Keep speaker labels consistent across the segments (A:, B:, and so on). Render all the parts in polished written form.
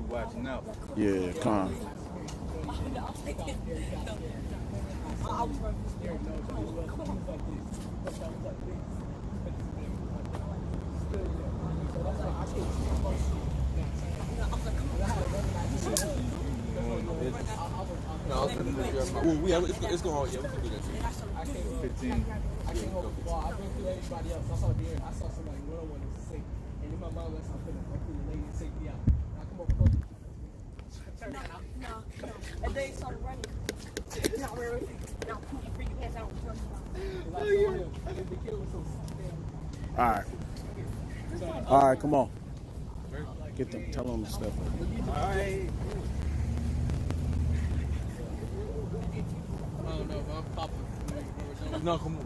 A: watching out.
B: Yeah, come.
C: No, it's going yeah, we can do that too.
A: 15.
D: I came home from ball. I've been through everybody else. I saw Darren. I saw somebody one-on-one that was sick. And in my mind, I'm feeling the lady and take me out. And I come over close.
E: No. And they started running. Not really. Now, bring your hands out.
D: The kid was so
B: All right, come on. Get them. Tell them to step up.
D: All right. I don't know, but I'm popping.
C: No, come on.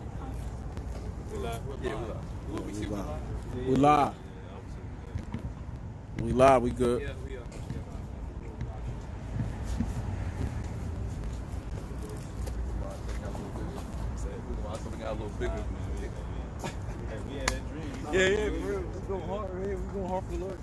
A: We live?
C: Yeah,
B: We live. We live. We good.
A: Yeah, we are.
C: Something got a little bigger.
A: We had that dream.
C: Yeah, bro. We going hard, man. We going hard for the Lord.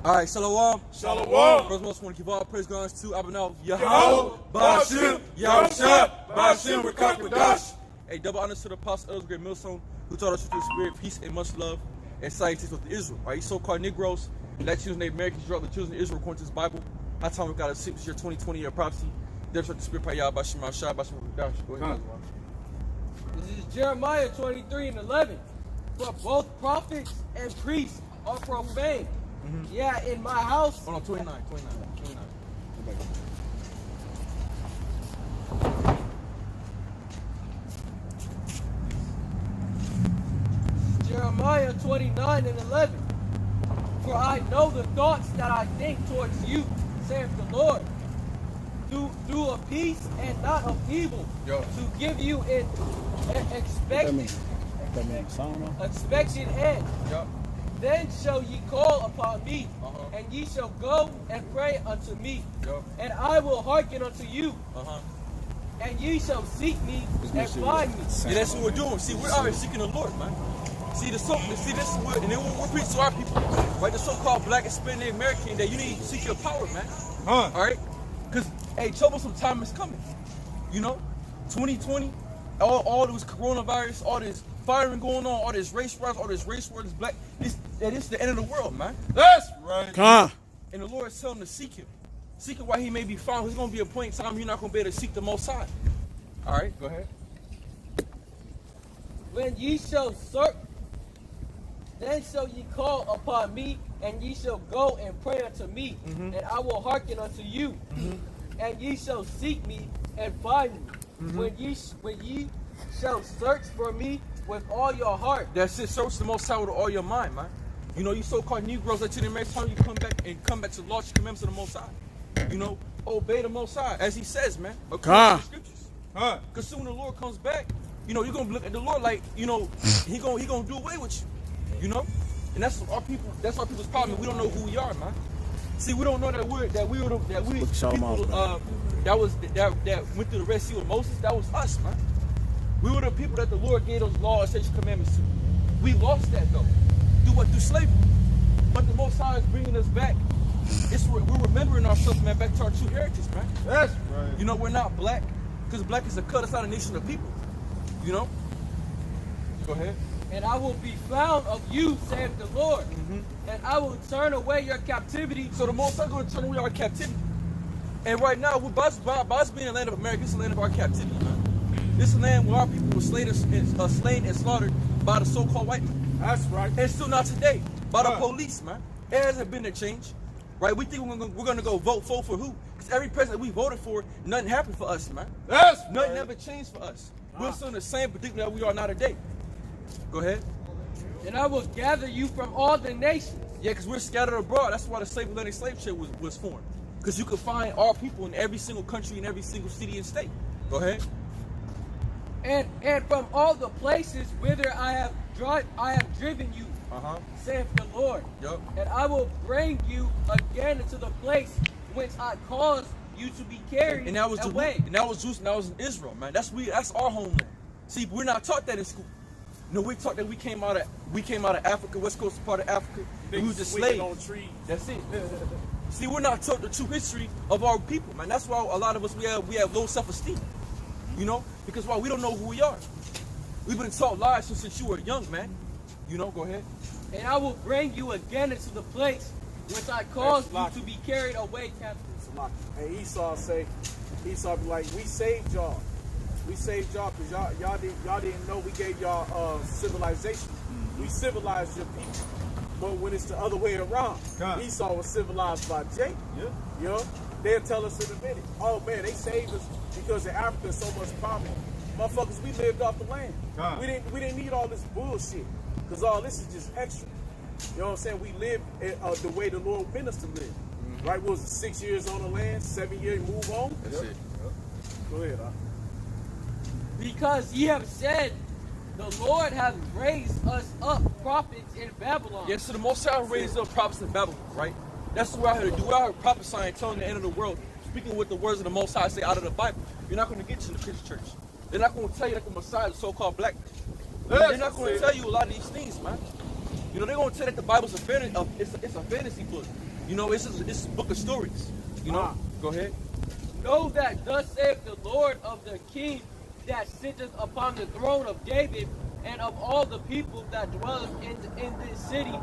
C: All right, shalom.
A: Shalom.
C: First, I want to give all praise God to Abinah
A: Yahweh, Bashim, Yahushua, Bashim, Rakakadash.
C: A double honor to the apostle Elder Great Millstone, who taught us through the spirit, peace, and much love, and scientists with Israel. Right, you so-called Negroes, Black children, Native Americans, throughout the children of Israel, according to this Bible. Our time we got a 6-year, 2020-year prophecy. Therefore, the spirit, Yahweh, Bashim, Yahushua, Bashim, Rakakadash. Go ahead.
D: This is Jeremiah 23:11. For both prophets and priests are profane. Yeah, in my house.
C: Oh, no, 29.
D: Jeremiah 29:11. For I know the thoughts that I think towards you, saith the Lord. Do of peace and not of evil.
C: Yo.
D: To give you an expected end.
C: Yup.
D: Then shall ye call upon me,
C: Uh-huh.
D: and ye shall go and pray unto me,
C: Yup.
D: and I will hearken unto you, and ye shall seek me and find me.
C: Yeah, that's what we're doing. See, we're out here seeking the Lord, man. See, this is what, and then we're preaching to our people, right? The so-called Black and Hispanic American, that you need to seek your power, man. All right? Because, hey, troublesome time is coming. You know, 2020, all this coronavirus, all this firing going on, all this race riots, all this race war, this black, this is the end of the world, man.
A: That's right.
B: Come.
C: And the Lord is telling him to seek him. Seek him while he may be found. There's going to be a point in time you're not going to be able to seek the Most High. All right, go ahead.
D: When ye shall search, then shall ye call upon me, and ye shall go and pray unto me, and I will hearken unto you, and ye shall seek me and find me. When ye shall search for me with all your heart.
C: That's it. Search the Most High with all your mind, man. You know, you so-called Negroes, that to the next time you come back to the law, commandments of the Most High. You know, obey the Most High, as He says, man. According to the scriptures. Because soon the Lord comes back, you know, you're gonna look at the Lord like, you know, He gonna do away with you. You know, and that's our people. That's our people's problem. We don't know who we are, man. See, we don't know that we people that went through the Red Sea with Moses. That was us, man. We were the people that the Lord gave those laws, statutes, commandments to. We lost that though. Through slavery. But the Most High is bringing us back. We're remembering ourselves, man, back to our true heritage, man.
A: That's right.
C: You know, we're not black, because black is a cut. It's not a nation of people. You know. Go ahead.
D: And I will be found of you, saith the Lord. And I will turn away your captivity.
C: So the Most High is going to turn away our captivity. And right now, by us being the land of America, it's the land of our captivity, man. This is the land where our people were slain and slaughtered by the so-called white man.
A: That's right.
C: And still not today, by the police, man. There hasn't been a change, right? We think we're going to go vote for who? Because every president we voted for, nothing happened for us, man.
A: That's
C: Nothing ever changed for us. We're still in the same predicament that we are now today. Go ahead.
D: And I will gather you from all the nations.
C: Yeah, because we're scattered abroad. That's why the Atlantic slave trade was formed. Because you could find our people in every single country, in every single city and state. Go ahead.
D: And from all the places whither I have driven you, saith the Lord.
C: Yup.
D: And I will bring you again into the place whence I caused you to be carried
C: And that was
D: away.
C: And that was in Israel, man. That's our homeland. See, we're not taught that in school. No, we're taught that we came out of Africa, West Coast part of Africa, We was the
B: swinging
C: slave.
B: on trees.
C: That's it. See, we're not taught the true history of our people, man. That's why a lot of us we have low self-esteem. You know, because why we don't know who we are. We've been taught lies since you were young, man. You know, go ahead.
D: And I will bring you again into the place which I caused you to be carried away captive.
B: And Esau be like, we saved y'all. We saved y'all because y'all didn't know we gave y'all civilization. We civilized your people. But when it's the other way around, Esau was civilized by Jacob.
A: Yeah.
B: You know, they'll tell us in a minute, oh man, they saved us because in Africa is so much poverty. Motherfuckers, we lived off the land. We didn't need all this bullshit because all this is just extra. You know what I'm saying? We live the way the Lord meant us to live. Right? What was it, 6 years on the land, 7 years move on?
C: That's it.
B: Go ahead,
D: Because ye have said, the Lord hath raised us up prophets in Babylon.
C: Yes, so the Most High raised up prophets in Babylon, right? That's what we're out here to do. We're out here prophesying, telling the end of the world, speaking with the words of the Most High say out of the Bible. You're not going to get to the Christian church. They're not going to tell you that the Messiah is so-called black. They're not going to tell you a lot of these things, man. You know, they're going to tell you that the Bible's it's a fantasy book. You know, it's a book of stories. You know, go ahead.
D: Know that thus saith the Lord of the king that sitteth upon the throne of David, and of all the people that dwelleth in this city,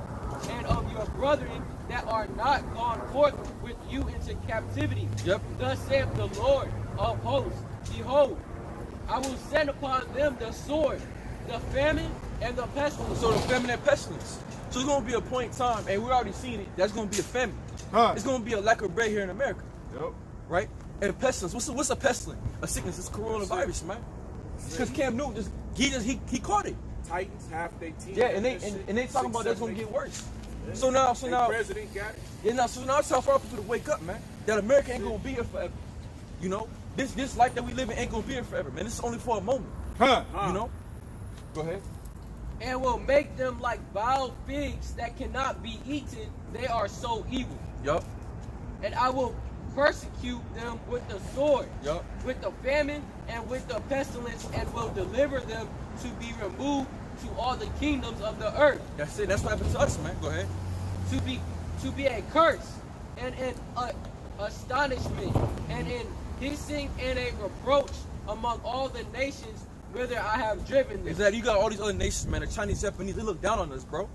D: and of your brethren that are not gone forth with you into captivity.
C: Yep.
D: Thus saith the Lord of hosts, behold, I will send upon them the sword, the famine, and the pestilence.
C: So the famine and pestilence. So it's going to be a point in time, and we're already seeing it, that's going to be a famine. It's going to be a lack of bread here in America.
A: Yep.
C: Right? And pestilence. What's a pestilence? A sickness. It's coronavirus, man. Because Cam Newton he caught it.
B: Titans, half their team.
C: Yeah, and they talking about that's gonna get worse. So now
B: president got it.
C: Yeah, so now it's time for our people to wake up, man. That America ain't gonna be here forever. You know, this life that we live in ain't gonna be here forever, man. This is only for a moment. You know? Go ahead.
D: And will make them like vile figs that cannot be eaten. They are so evil.
C: Yup.
D: And I will persecute them with the sword,
C: Yup.
D: with the famine, and with the pestilence, and will deliver them to be removed to all the kingdoms of the earth.
C: That's it. That's what happened to us, man. Go ahead.
D: To be a curse, and an astonishment, and an hissing, and a reproach among all the nations whither I have driven them.
C: Exactly. You got all these other nations, man. The Chinese, Japanese, they look down on us, bro.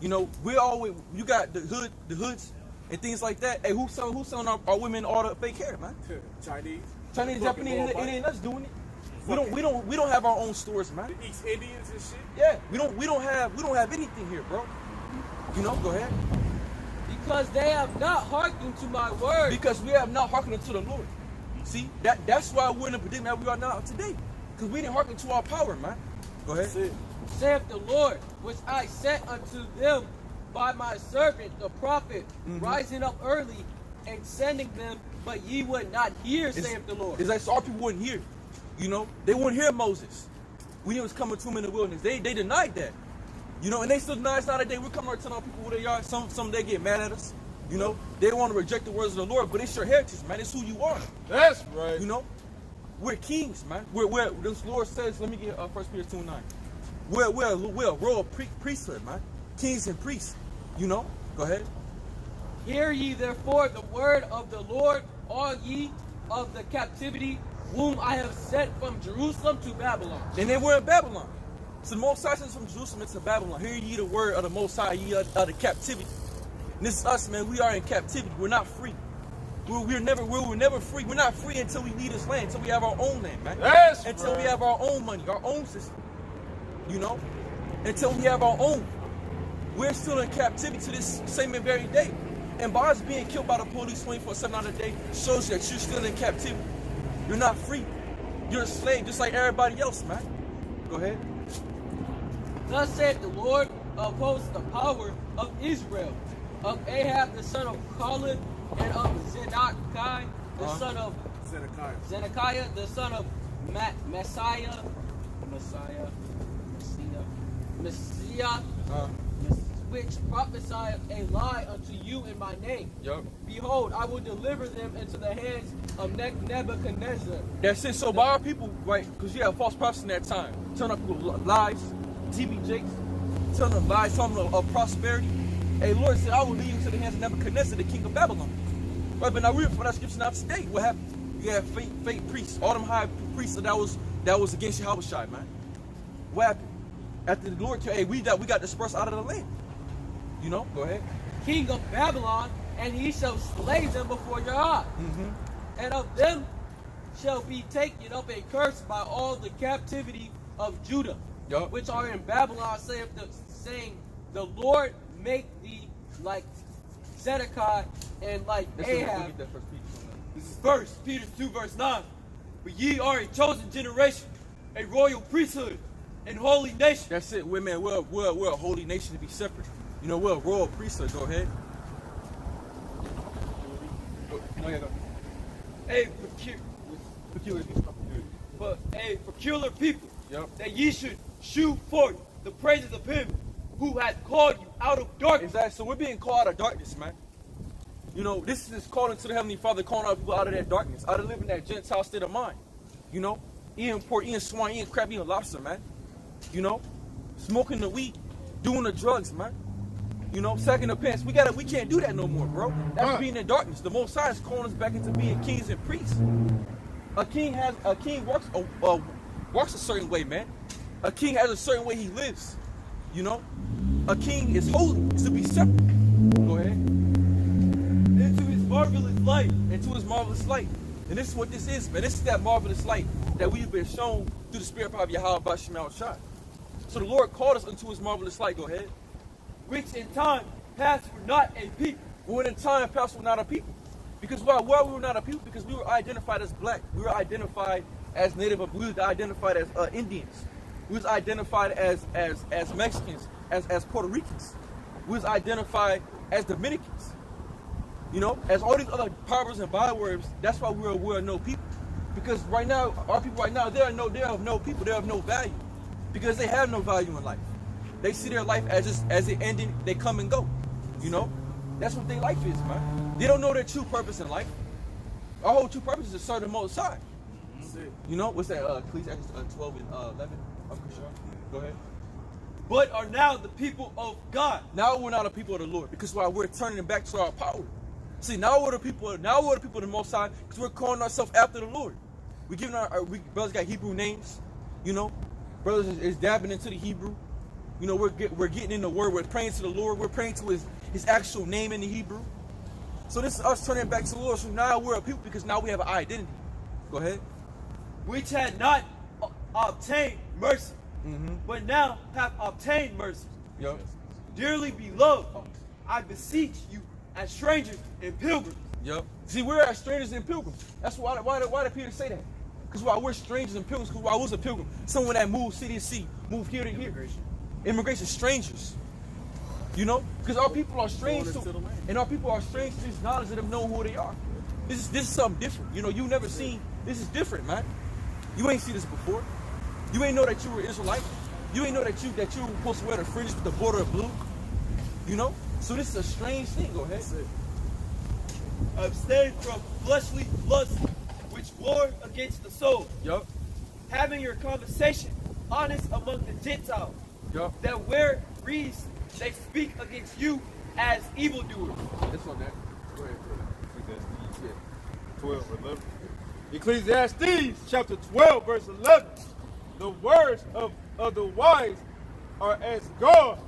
C: You know, you got the hoods and things like that. Hey, who's selling our women all the fake hair, man?
B: Chinese,
C: Japanese, it ain't us doing it. We don't have our own stores, man.
B: The East Indians and shit.
C: Yeah, we don't have anything here, bro. You know, go ahead.
D: Because they have not hearkened to my word.
C: Because we have not hearkened to the Lord. See, that's why we're in the predicament that we are now today. Because we didn't hearken to our power, man. Go ahead.
D: Saith the Lord, which I sent unto them by my servant the prophet, rising up early and sending them, but ye would not hear, saith the Lord.
C: It's like so our people wouldn't hear. You know, they wouldn't hear Moses when he was coming to them in the wilderness. They denied that. You know, and they still deny it's not a day. We're coming to tell our people who they are. Some they get mad at us. You know, they don't want to reject the words of the Lord, but it's your heritage, man. It's who you are.
A: That's right.
C: You know, we're kings, man. We're this Lord says. Let me get 1 Peter 2:9. We're a royal priesthood, man. Kings and priests. You know, go ahead.
D: Hear ye therefore the word of the Lord, all ye of the captivity, whom I have sent from Jerusalem to Babylon.
C: And they were in Babylon. So the Most High sent from Jerusalem into Babylon. Hear ye the word of the Most High, ye of the captivity. And this is us, man. We are in captivity. We're not free. We're never free. We're not free until we leave this land, until we have our own land, man.
A: That's
C: until we have our own money, our own system. You know? Until we have our own. We're still in captivity to this same and very day. And by us being killed by the police 24/7 out of the day shows you that you're still in captivity. You're not free. You're a slave just like everybody else, man. Go ahead.
D: Thus said the Lord of hosts, the power of Israel, of Ahab the son of Caleb, and of Zedekiah the son of Zedekiah the son of Messiah, which prophesied a lie unto you in my name.
C: Yep.
D: Behold, I will deliver them into the hands of Nebuchadnezzar.
C: That's it. So by our people, right, because you have false prophets in that time, telling our people lies, TV jakes, telling them lies, telling them of prosperity. Hey, Lord said, I will lead you to the hands of Nebuchadnezzar, the king of Babylon. Right, but now we're for that scripture now today. What happened? You have fake priests, all them high priests that was against Yahweh, man. What happened? After the Lord, hey, we got dispersed out of the land. You know, go ahead.
D: King of Babylon, and he shall slay them before your eyes. And of them shall be taken up a curse by all the captivity of Judah, which are in Babylon, saying, the Lord make thee like Zedekiah and like Ahab.
F: This is 1 Peter 2, verse 9. But ye are a chosen generation, a royal priesthood, and holy nation.
C: That's it. We're a holy nation to be separate. You know, we're a royal priesthood. Go ahead.
F: A peculiar people, that ye should shew forth the praises of him who hath called you out of darkness.
C: Exactly. So we're being called out of darkness, man. You know, this is calling to the Heavenly Father, calling our people out of that darkness, out of living that Gentile state of mind. You know, eating pork, eating swine, eating crab, eating lobster, man. You know, smoking the weed, doing the drugs, man. You know, sacking the pants. We can't do that no more, bro. That's being in darkness. The Most High is calling us back into being kings and priests. A king works a certain way, man. A king has a certain way he lives. You know, a king is holy. It's to be separate. Go ahead.
F: Into his marvelous light.
C: Into his marvelous light. And this is what this is, man. This is that marvelous light that we've been shown through the spirit power of Yahweh Bashim Al-Shai. So the Lord called us into his marvelous light. Go ahead.
F: Which in time past were not a people.
C: When in time past were not a people. Because why we were not a people? Because we were identified as black. We were identified as Native. We were identified as Indians. We was identified as Mexicans, as Puerto Ricans. We was identified as Dominicans. You know, as all these other proverbs and bywords. That's why we're no people. Because right now, our people right now, they're of no people. They're of no value. Because they have no value in life. They see their life as it ending. They come and go. You know, that's what their life is, man. They don't know their true purpose in life. Our whole true purpose is to serve the Most High. You know, what's that? Ecclesiastes 12 and 11. Go ahead.
F: But are now the people of God.
C: Now we're not a people of the Lord, because why we're turning back to our power. See, now we're the people. Now we're the people of the Most High, because we're calling ourselves after the Lord. We're giving brothers got Hebrew names. You know, brothers is dabbing into the Hebrew. You know, we're getting in the Word. We're praying to the Lord. We're praying to His actual name in the Hebrew. So this is us turning back to the Lord. So now we're a people, because now we have an identity. Go ahead.
F: Which had not obtained mercy, but now have obtained mercy.
C: Yep.
F: Dearly beloved, I beseech you as strangers and pilgrims.
C: Yep. See, we're as strangers and pilgrims. That's why did Peter say that? Because while we're strangers and pilgrims, because while I was a pilgrim, someone that moved city to city, moved here to here. Immigration, strangers. You know? Because our people are strange to, and our people are strange to this knowledge of them knowing who they are. This is something different. You know, you never seen, this is different, man. You ain't seen this before. You ain't know that you were Israelite. You ain't know that you were supposed to wear the fringes with the border of blue. You know? So this is a strange thing. Go ahead.
F: Abstain from fleshly lusts which war against the soul.
C: Yup.
F: Having your conversation honest among the Gentiles.
C: Yup.
F: That where reason they speak against you as evildoers.
C: This one, man. Go ahead.
A: Ecclesiastes 12, 11. Ecclesiastes chapter 12, verse 11. The words of the wise are as gold,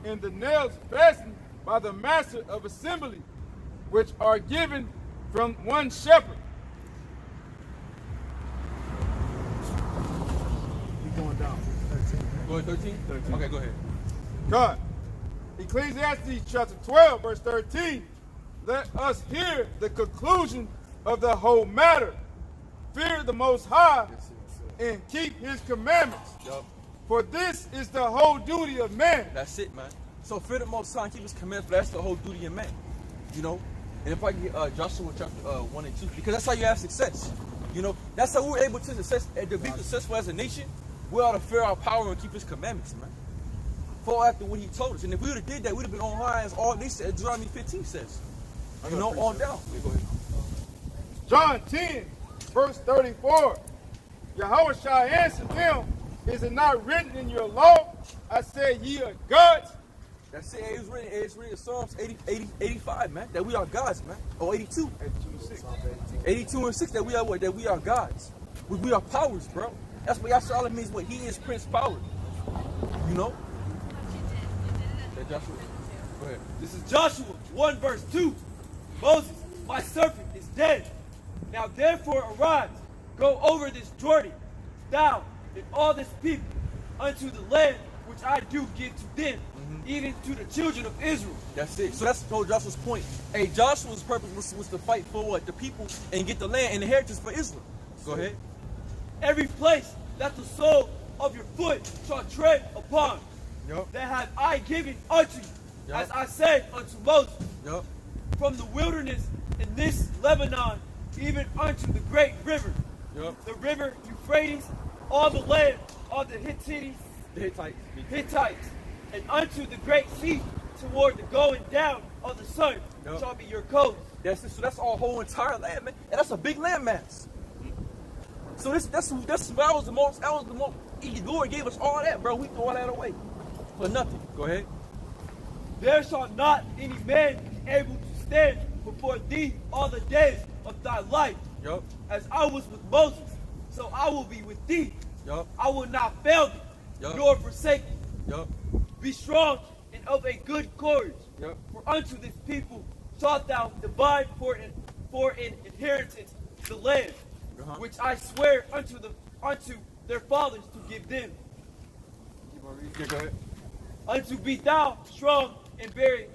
A: and the nails fastened by the master of assembly, which are given from one shepherd. Keep going down. 13.
C: Go ahead, 13? 13. Okay, go ahead.
A: God. Ecclesiastes chapter 12, verse 13. Let us hear the conclusion of the whole matter. Fear the Most High and keep His commandments.
C: Yup.
A: For this is the whole duty of man.
C: That's it, man. So fear the Most High and keep His commandments. That's the whole duty of man. You know? And if I can get Joshua chapter 1 and 2, because that's how you have success. You know? That's how we're able to be successful as a nation. We ought to fear our power and keep His commandments, man. Fall after what He told us. And if we would have did that, we'd have been on high as all they said. Deuteronomy 15 says. You know, on down. Yeah, go ahead.
A: John 10, verse 34. Yahweh shall answer them, is it not written in your law? I said, ye are gods.
C: That's it. It's written in Psalms 85, man. That we are gods, man. Or 82. 82 and 6. That we are what? That we are gods. We are powers, bro. That's what Yahshua means. What? He is Prince Power. You know? Joshua. Go ahead.
F: This is Joshua 1 verse 2. Moses, my servant, is dead. Now therefore arise, go over this Jordan, thou and all this people, unto the land which I do give to them, even to the children of Israel.
C: That's it. So that's Joshua's point. Hey, Joshua's purpose was to fight for what? The people and get the land and inheritance for Israel. Go ahead.
F: Every place that the sole of your foot shall tread upon,
C: Yup.
F: that have I given unto you,
C: Yup.
F: as I said unto Moses,
C: Yup.
F: from the wilderness in this Lebanon, even unto the great river,
C: Yup.
F: the river Euphrates, all the land of the Hittites,
C: The
F: Hittites, and unto the great sea toward the going down of the sun
C: Yup.
F: shall be your coast.
C: That's it. So that's our whole entire land, man. And that's a big land mass. So that was the most. The Lord gave us all that, bro. We threw all that away for nothing. Go ahead.
F: There shall not any man be able to stand before thee all the days of thy life.
C: Yup.
F: As I was with Moses, so I will be with thee.
C: Yup.
F: I will not fail thee,
C: Yup.
F: nor forsake thee.
C: Yup.
F: Be strong and of a good courage.
C: Yup.
F: For unto this people shalt thou divide for an inheritance the land, which I swear unto their fathers to give them.
C: Yeah, go ahead.
F: Unto be thou strong and very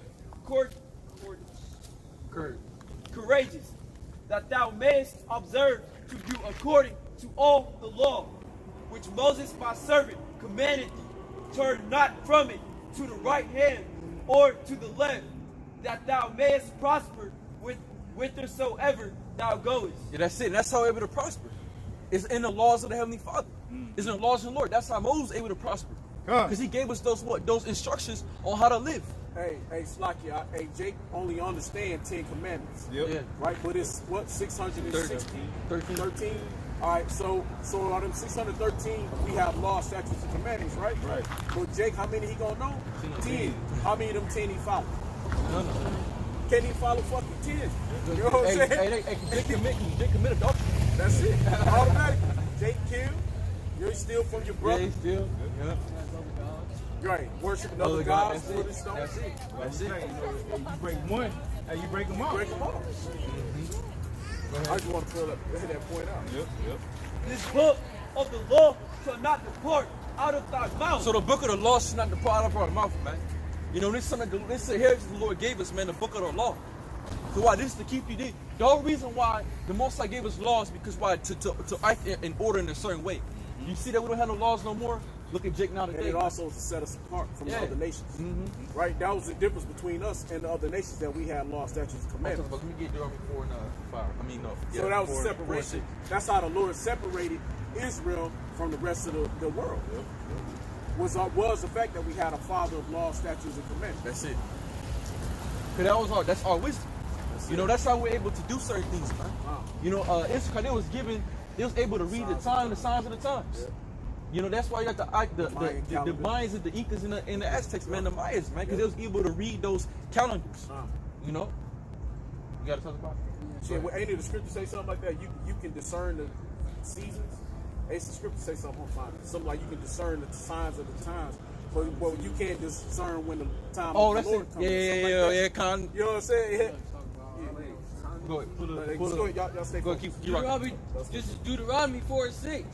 F: courageous, that thou mayest observe to do according to all the law, which Moses my servant commanded thee. Turn not from it to the right hand or to the left, that thou mayest prosper whithersoever thou goest.
C: Yeah, that's it. And that's how we're able to prosper. It's in the laws of the Heavenly Father. It's in the laws of the Lord. That's how Moses was able to prosper. Because he gave us those instructions on how to live.
B: Hey, Slacky, hey, Jake only understand 10 commandments.
A: Yep.
C: Yeah.
B: Right? But it's what, 616? 13. All right, so on them 613, we have law, statutes, and commandments, right?
A: Right.
B: But Jake, how many he gonna know? 10. How many of them 10 he follow?
C: No.
B: Can he follow fucking 10? You know what I'm saying?
C: Jake commit adultery.
B: That's it. Automatically. Jake killed. You're still from your
C: Yeah,
B: brother.
C: he still. Yeah.
B: Right. Worship another God.
C: That's it. That's it. That's it.
A: You break one, and you break them all.
B: Break them off. I just want to pull that point out.
A: Yep.
F: This book of the law shall not depart out of thy mouth.
C: So the book of the law should not depart out of our mouth, man. You know, this inheritance the Lord gave us, man, the book of the law. So why? This is to keep you there. The whole reason why the Most High gave us laws because why? To act in order in a certain way. You see that we don't have no laws no more? Look at Jake now today.
B: And it also is to set us apart from the other nations. Right? That was the difference between us and the other nations, that we had law, statutes, and commandments.
C: Let me get there before and fire. I mean, no.
B: So that was a separation. That's how the Lord separated Israel from the rest of the world. Was the fact that we had a father of law, statutes, and commandments.
C: That's it. Cause that's our wisdom. You know, that's how we're able to do certain things, man. You know, Israel, they was able to read the signs of the times. Yeah. You know, that's why you got the Mayans and the Incas and the Aztecs, man, the Mayas, man, because they was able to read those calendars. You know? You got to talk about it?
B: Yeah, well, ain't it the scripture say something like that? You can discern the seasons. Ain't the scripture say something on fire? Something like you can discern the signs of the times. But you can't discern when the time of the Lord comes.
C: Yeah.
B: You know what I'm saying? Yeah.
C: Go ahead.
B: Go ahead. Y'all stay focused.
C: Keep rocking.
D: This is Deuteronomy 4:6.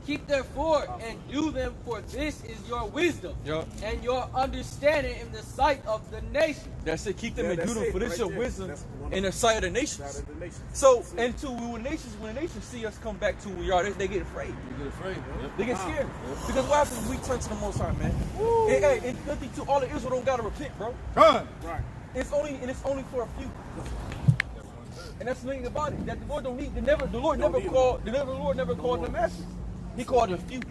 D: Keep therefore and do them, for this is your wisdom and your understanding in the sight of the nation.
C: That's it. Keep them and do them, for this is your wisdom in the sight of the nations.
B: So,
C: when the nations see us come back to where we are, they get afraid. They get scared. Because what happens when we turn to the Most High, man? It's nothing to all of Israel don't gotta repent, bro.
A: Right.
C: It's only for a few. And that's the thing about it. That the Lord don't need. The Lord never called the masses. He called a few.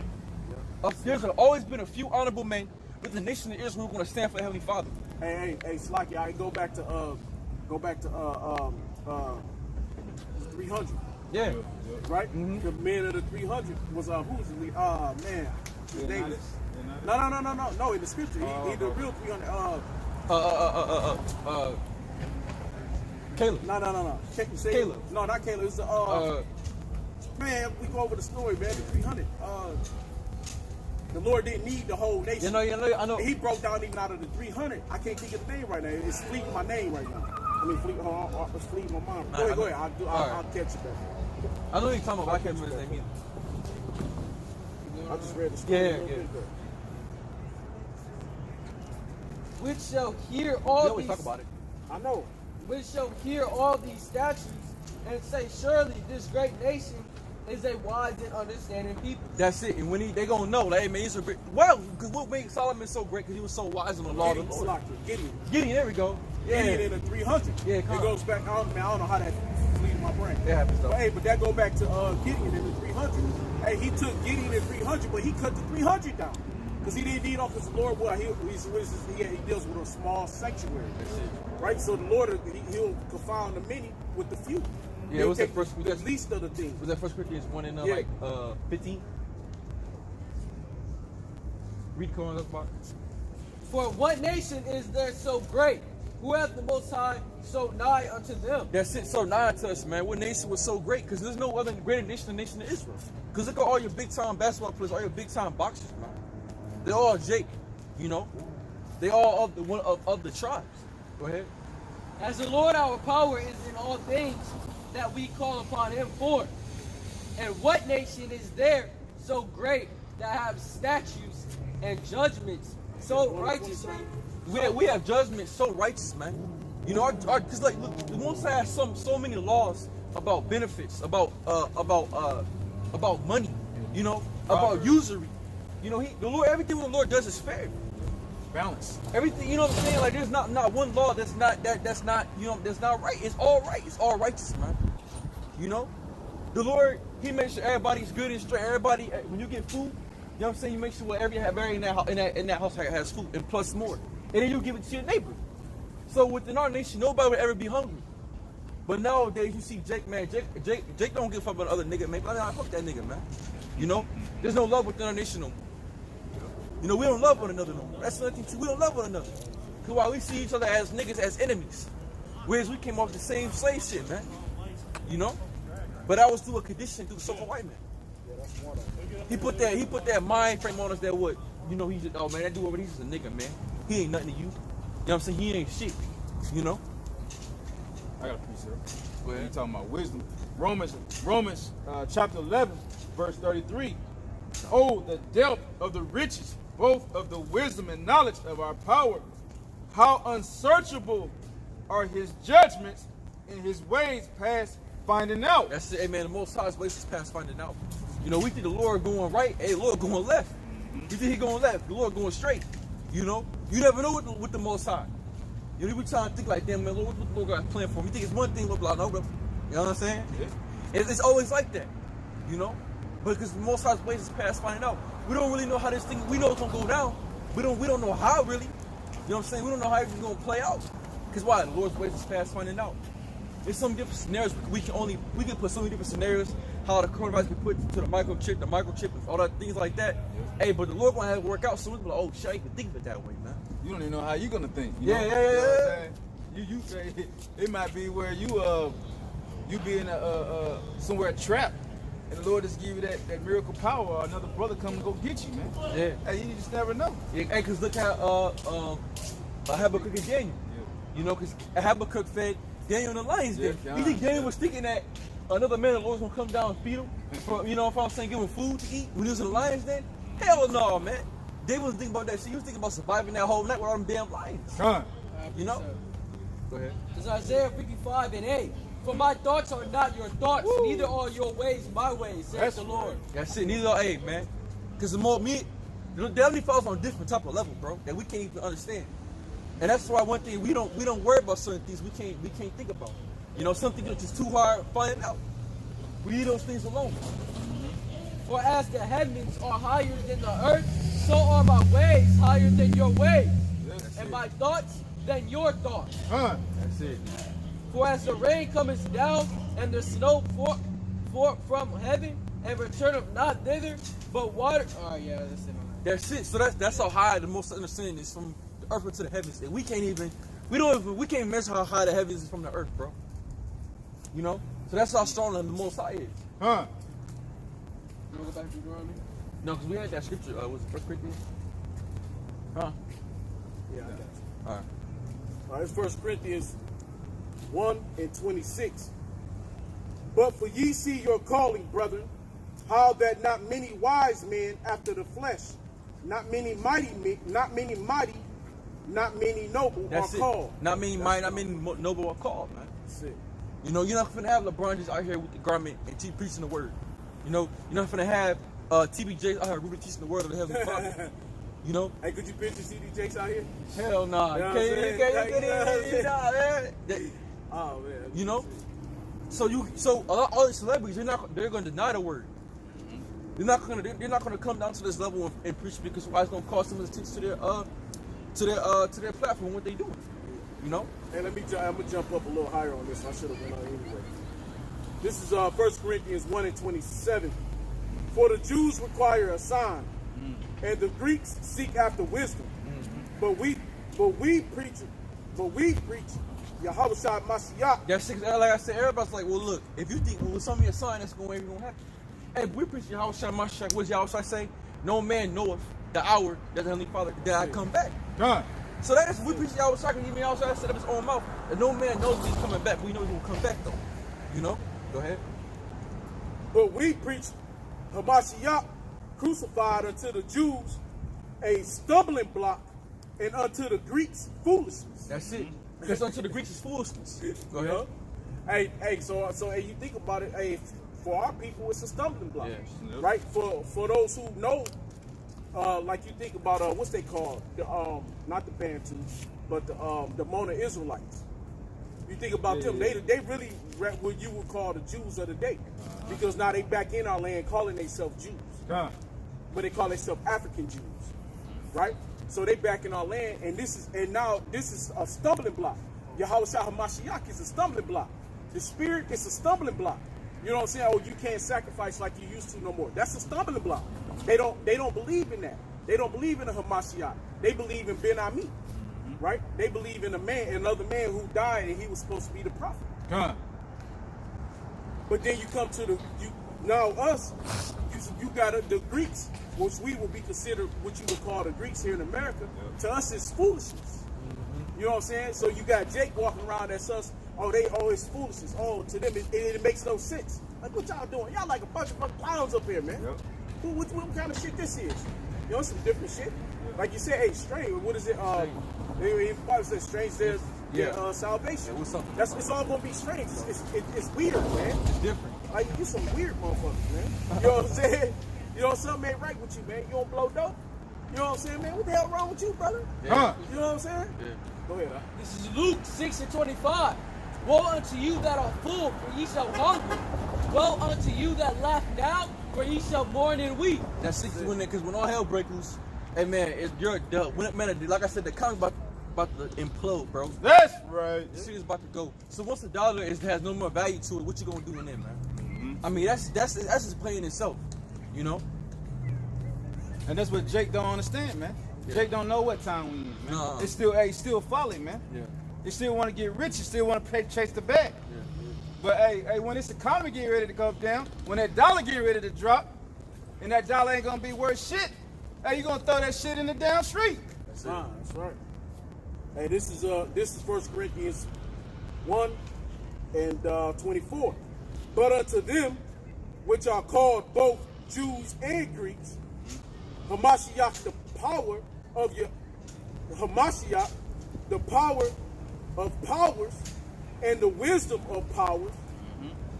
C: There's always been a few honorable men with the nation of Israel who are going to stand for the Heavenly Father.
B: Hey, Slacky, I go back to 300.
C: Yeah.
B: Right? The men of the 300 was who was the man? His name is No, in the scripture. He the real 300.
C: Caleb.
B: No. Check the
C: Caleb.
B: No, not Caleb. It's man, we go over the story, man. The 300. The Lord didn't need the whole nation.
C: I know.
B: He broke down even out of the 300. I can't think of the name right now. It's fleeting my name right now. I mean, it's fleeting my mind. Go ahead. I'll catch it back.
C: I know you're talking about. I can't remember his name either.
B: I just read the story.
C: Yeah.
D: Which shall hear all
C: We always
D: these.
C: talk about it.
B: I know.
D: Which shall hear all these statutes and say, surely this great nation is a wise and understanding people.
C: That's it. And when they gonna know, like, hey man, he's a great. Well, because what made Solomon so great? Because he was so wise in the law of the Lord.
B: Gideon.
C: There we go. Yeah.
B: Gideon in the 300.
C: Yeah,
B: it goes back. I don't know how that leaves my brain.
C: It happens though.
B: But, hey, but that go back to Gideon in the 300. Hey, he took Gideon in 300, but he cut the 300 down because he didn't need all. Because the Lord, he deals with a small sanctuary. Right, so the Lord he'll confound the many with the few.
C: Yeah, what's that first?
B: The least of the things.
C: Was that 1 Corinthians 1 and 15? Read Corinthians about.
D: For what nation is there so great, who hath the Most High so nigh unto them?
C: That's it. So nigh to us, man. What nation was so great? Because there's no other greater nation than the nation of Israel. Because look at all your big time basketball players, all your big time boxers, man. They're all Jake, you know. They all of the tribes. Go ahead.
D: As the Lord our power is in all things that we call upon him for. And what nation is there so great that have statutes and judgments so righteously?
C: We have judgment so righteous, man. You know, because like, look, the Most High has so many laws about benefits, about money, you know, about usury. You know, the Lord, everything the Lord does is fair.
A: Balance.
C: Everything, you know what I'm saying? Like, there's not one law that's not right. It's all right. It's all righteous, man. You know, the Lord, He makes sure everybody's good and straight. Everybody, when you get food, you know what I'm saying? You make sure everybody in that house has food and plus more, and then you give it to your neighbor. So within our nation, nobody would ever be hungry. But nowadays, you see Jake, man. Jake don't give a fuck about other nigga, man. Nah, fuck that nigga, man. You know, there's no love within our nation no more. You know, we don't love one another no more. That's another thing too. We don't love one another. Cause while we see each other as niggas, as enemies, whereas we came off the same slave shit, man. You know, but that was through a condition, through the so-called white man. He put that mind frame on us that what, you know, he just, oh man, that dude over there, he's just a nigga, man. He ain't nothing to you. You know what I'm saying? He ain't shit. You know.
A: I got a piece here. Well, you talking about wisdom? Romans chapter 11, verse 33. Oh, the depth of the riches, both of the wisdom and knowledge of our power. How unsearchable are his judgments and his ways past finding out.
C: That's it, hey man, the Most High's ways is past finding out. You know, we think the Lord going right, hey, the Lord going left. We think he going left, the Lord going straight. You know, you never know what the Most High. You know, we trying to think like, damn man, what the Lord got planned for me? You think it's one thing, Lord, like, no, bro. You know what I'm saying? Yeah. It's always like that, you know? Because the Most High's ways is past finding out. We don't really know how this thing, we know it's gonna go down. We don't know how really. You know what I'm saying? We don't know how it's gonna play out. Because why? The Lord's ways is past finding out. There's some different scenarios. We can put so many different scenarios. How the coronavirus can put to the microchip, and all that things like that. Hey, but the Lord gonna have it work out soon. Like, oh shit, I can think of it that way, man.
A: You don't even know how you gonna think. You
C: Yeah,
A: know?
C: yeah.
A: You know what I'm saying? You say it might be where you be in somewhere trapped, and the Lord just give you that miracle power, or another brother come and go get you, man.
C: Yeah.
A: Hey, you just never know.
C: Yeah, hey, cause look how Habakkuk and Daniel. You know, cause Habakkuk fed Daniel in the lion's den. You think Daniel was thinking that another man, the Lord's gonna come down and feed him? You know what I'm saying? Give him food to eat when he was in the lion's den? Hell no, man. They wasn't thinking about that shit. He was thinking about surviving that whole night with all them damn lions. You know? Go ahead.
D: It's Isaiah 55 and 8. For my thoughts are not your thoughts, neither are your ways my ways, says the Lord.
C: That's it. Neither are, hey, man. Cause the devil falls on a different type of level, bro, that we can't even understand. And that's why one thing we don't worry about certain things we can't think about. You know, something that's just too hard finding out. We leave those things alone.
D: For as the heavens are higher than the earth, so are my ways higher than your ways, and my thoughts than your thoughts.
C: That's it.
D: For as the rain cometh down, and the snow from heaven, and returneth not thither, but water. Oh yeah, that's it.
C: That's it. So that's how high the most understanding is from the earth to the heavens. And we can't measure how high the heavens is from the earth, bro. You know? So that's how strong the most high is.
A: Huh?
C: You want to go back to Deuteronomy? No, because we had that scripture. Was it 1 Corinthians? Huh?
B: Yeah, I got you.
C: All right.
B: All right, it's 1 Corinthians 1:26. But for ye see your calling, brethren, how that not many wise men after the flesh, not many mighty, not many noble
C: That's
B: are
C: it.
B: called.
C: Not many mighty, not many noble are called, man.
B: That's it.
C: You know, you're not finna have LeBron just out here with the garment and preaching the word. You know, you're not finna have TB out here really teaching the word of the Heavenly Father. You know?
B: Hey, could you picture CD Jakes out here?
C: Hell nah.
B: You know
C: You
B: what I'm saying?
C: can't
B: Like, you know what I'm saying?
C: nah, man.
B: Oh man.
C: You know? So all the celebrities, they're gonna deny the word. They're not gonna come down to this level and preach because why it's gonna cost them attention to their platform, what they doing. You know?
B: Hey, I'm gonna jump up a little higher on this. I should have went on anyway. This is 1 Corinthians 1:27. For the Jews require a sign, and the Greeks seek after wisdom. But we preach Yahushua Mashiach.
C: That's like I said, everybody's like, well, look, if you think with some of your sign, that's going to happen. Hey, we preach Yahushua Mashiach. What does Yahushua say? No man knoweth the hour that the Heavenly Father that I come back.
A: Huh?
C: So that is we preach Yahushua. Even Yahushua said of his own mouth that no man knows when he's coming back. We know he's going to come back though. You know? Go ahead.
B: But we preach Hamashiach crucified unto the Jews a stumbling block, and unto the Greeks foolishness.
C: That's it. Because unto the Greeks is foolishness. Go
B: You
C: ahead.
B: know? Hey, so hey, you think about it, hey, for our people it's a stumbling block.
C: Yes.
B: Right? For those who know, like you think about what's they called? The not the Bantu, but the Mona Israelites. You think about them, they really what you would call the Jews of the day. Because now they back in our land calling themselves Jews.
A: Huh?
B: But they call themselves African Jews. Right? So they back in our land, and now this is a stumbling block. Yahushua HaMashiach is a stumbling block. The spirit is a stumbling block. You know what I'm saying? Oh, you can't sacrifice like you used to no more. That's a stumbling block. They don't believe in that. They don't believe in a HaMashiach. They believe in Ben Ami. Right? They believe in another man who died and he was supposed to be the prophet.
A: Huh?
B: But then you come to you got the Greeks, which we will be considered what you would call the Greeks here in America. Yep. To us, it's foolishness. You know what I'm saying? So you got Jake walking around that's us. It's foolishness. Oh, to them, it makes no sense. Like, what y'all doing? Y'all like a bunch of fucking clowns up here, man.
A: Yep.
B: What kind of shit this is? You know, some different shit. Like you said, hey, strange. What is it? They probably said strange. There's salvation.
C: Yeah, what's up?
B: It's all gonna be strange. It's weird, man.
C: It's different.
B: Like, you some weird motherfuckers, man. You know what I'm saying? You know, something ain't right with you, man. You don't blow dope. You know what I'm saying, man? What the hell wrong with you, brother?
C: Yeah.
A: Huh?
B: You know what I'm saying?
C: Yeah.
B: Go ahead,
D: This is Luke 6:25. Woe unto you that are full, for ye shall hunger. Woe unto you that laugh now, for ye shall mourn and weep.
C: That's 60 because when all hell breaks loose, hey man, like I said, the economy's about to implode, bro.
A: That's right.
C: This shit is about to go. So once the dollar has no more value to it, what you gonna do in there, man? I mean, that's just playing itself, you know.
A: And that's what Jake don't understand, man.
C: Yeah.
A: Jake don't know what time we in, man.
C: Nah.
A: It's still folly, man.
C: Yeah.
A: You still want to get rich. You still want to chase the bag.
C: Yeah.
A: But hey, when this economy getting ready to go down, when that dollar getting ready to drop, and that dollar ain't gonna be worth shit, hey, you gonna throw that shit in the down street.
B: That's right. Hey, this is 1 Corinthians 1:24. But unto them which are called both Jews and Greeks, Hamashiach, the power of powers and the wisdom of powers,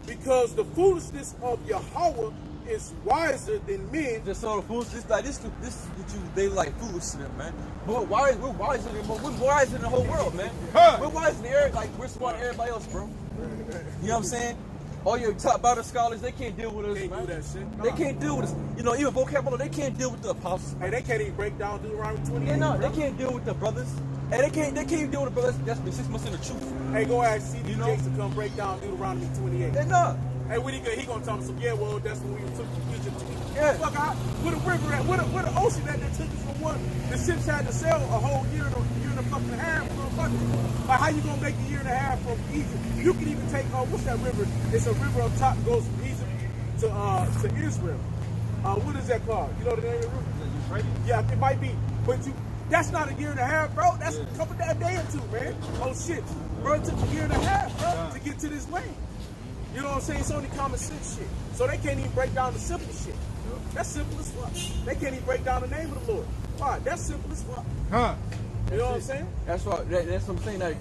B: because the foolishness of Yahweh is wiser than men.
C: Just sort of foolishness. Like this is what they like foolishness, man. But we're wiser than the whole world, man.
A: Huh.
C: We're wiser than we're smarter than everybody else, bro. You know what I'm saying? All your top Bible scholars, they can't deal with us,
B: Can't
C: man.
B: do that shit.
C: They can't deal with us. You know, even vocabulary, they can't deal with the apostles.
B: Hey, they can't even break down Deuteronomy 28.
C: Yeah, no,
B: bro.
C: they can't deal with the brothers. And they can't deal with the brothers that's been 6 months in the truth.
B: Hey, go ask CD
C: You know?
B: Jakes to come break down Deuteronomy 28.
C: They're not.
B: Hey, when he gonna tell us, yeah, well, that's when we took Egypt.
C: Yeah.
B: Fuck, where the river at? Where the ocean at that took us from one? The ships had to sail a whole year and a fucking half, motherfucker. Like, how you gonna make a year and a half from Egypt? You can even take, what's that river? It's a river up top that goes from Egypt to Israel. What is that called? You know the name of the river? Yeah, it might be. But that's not a year and a half, bro. That's a couple of day or two, man. Oh shit. Bro, it took a year and a half, bro, to get to this land. You know what I'm saying? It's only common sense shit. So they can't even break down the simple shit. That's simple as fuck. They can't even break down the name of the Lord. All right, that's simple as fuck. You know what I'm saying?
C: That's what I'm saying. Like,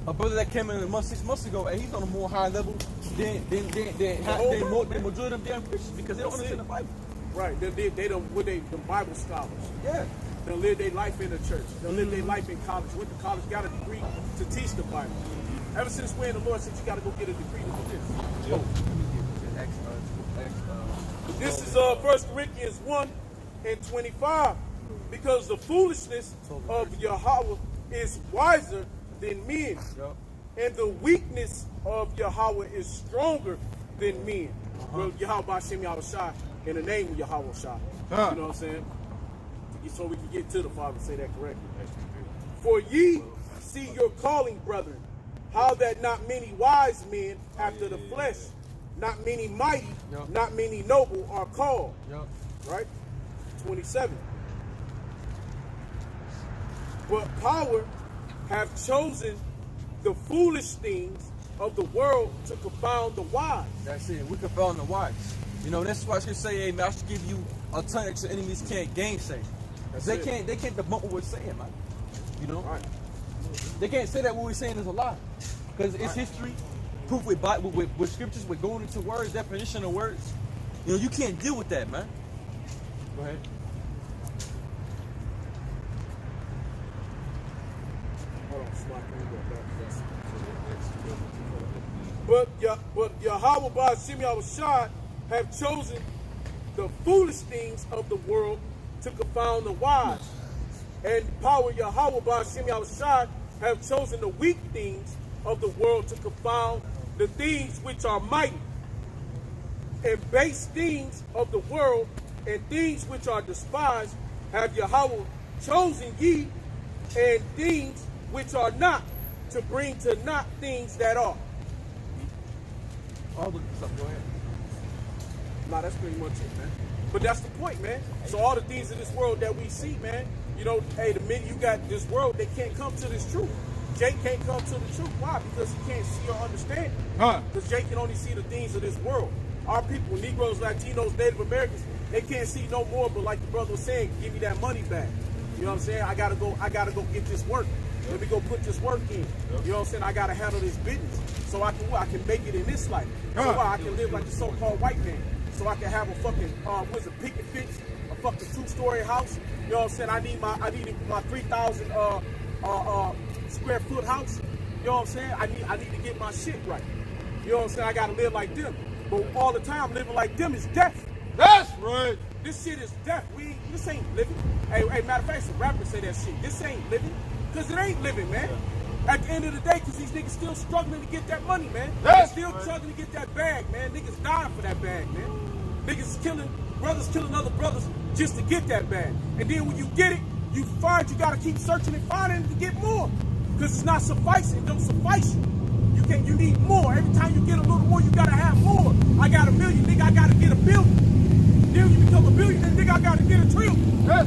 C: a brother that came in 6 months ago, and he's on a more high level than majority of them damn Christians because they don't understand the Bible.
B: Right. They don't with the Bible scholars.
C: Yeah.
B: They'll live their life in the church. They'll live their life in college. Went to college, got a degree to teach the Bible. Ever since when the Lord said you got to go get a degree to do this.
C: Yep.
B: This is 1 Corinthians 1:25. Because the foolishness of Yahweh is wiser than men.
C: Yep.
B: And the weakness of Yahweh is stronger than men. Well, Yahweh Bashem Yahushua in the name of Yahweh Shah. You know what I'm saying? So we can get to the Father and say that correctly. For ye see your calling, brethren, how that not many wise men after the flesh, not many mighty, not many noble are called. Right? 27. But power have chosen the foolish things of the world to confound the wise.
C: That's it. We confound the wise. You know, that's why I should say, hey, man, I should give you a ton that your enemies can't gainsay. They can't debunk what we're saying, man. You know?
B: Right.
C: They can't say that what we're saying is a lie. Because it's history, proof with scriptures, with going into words, definition of words. You know, you can't deal with that, man. Go ahead.
B: But Yahweh Bashem Yahushua have chosen the foolish things of the world to confound the wise. And power Yahweh Bashem Yahushua have chosen the weak things of the world to confound the things which are mighty. And base things of the world and things which are despised have Yahweh chosen ye, and things which are not, to bring to naught things that are.
C: I'll look this up. Go ahead.
B: Nah, that's pretty much it, man. But that's the point, man. So all the things in this world that we see, man, you know, hey, the minute you got this world, they can't come to this truth. Jake can't come to the truth. Why? Because he can't see or understand. Because Jake can only see the things of this world. Our people, Negroes, Latinos, Native Americans, they can't see no more, but like the brother was saying, give me that money back. You know what I'm saying? I gotta go get this work. Let me go put this work in. You know what I'm saying? I gotta handle this business. So I can make it in this life. So I can live like the so-called white man. So I can have a fucking picket fence, a fucking 2-story house. You know what I'm saying? I need my 3,000 square foot house. You know what I'm saying? I need to get my shit right. You know what I'm saying? I gotta live like them. But all the time living like them is death.
A: That's right.
B: This shit is death. This ain't living. Hey, matter of fact, some rappers say that shit. This ain't living. Because it ain't living, man. At the end of the day, because these niggas still struggling to get that money, man. They're still struggling to get that bag, man. Niggas dying for that bag, man. Niggas brothers killing other brothers just to get that bag. And then when you get it, you find you got to keep searching and finding it to get more. Because it's not sufficing. It don't suffice you. You need more. Every time you get a little more, you got to have more. I got $1 million, nigga, I got to get $1 billion. Then you become $1 billion, then nigga, I got to get $1 trillion.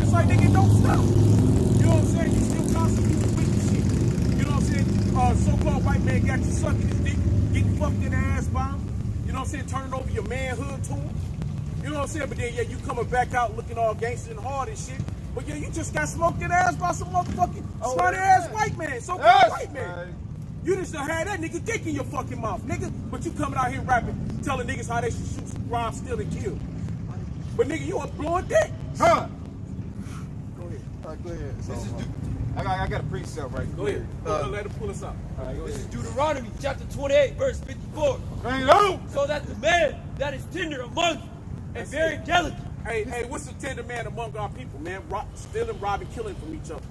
B: It's like, nigga, it don't stop. You know what I'm saying? You still constantly with shit. You know what I'm saying? So-called white man got you sucking his dick, getting fucked in the ass by him. You know what I'm saying? Turning over your manhood to him. You know what I'm saying? But then, yeah, you coming back out looking all gangster and hard and shit. But yeah, you just got smoked in the ass by some motherfucking smart ass white man. So-called white man. You just done had that nigga dick in your fucking mouth, nigga. But you coming out here rapping, telling niggas how they should shoot, rob, steal, and kill. But nigga, you up blowing dick.
A: Go ahead.
C: All right, go ahead.
A: This is I got a precept right.
B: Go ahead. Let him pull us up.
A: All right, go
F: This
A: ahead.
F: is Deuteronomy chapter 28, verse 54.
A: Bring it on.
F: So that the man that is tender among you and very delicate.
B: Hey, what's the tender man among our people, man? Stealing, robbing, killing from each other.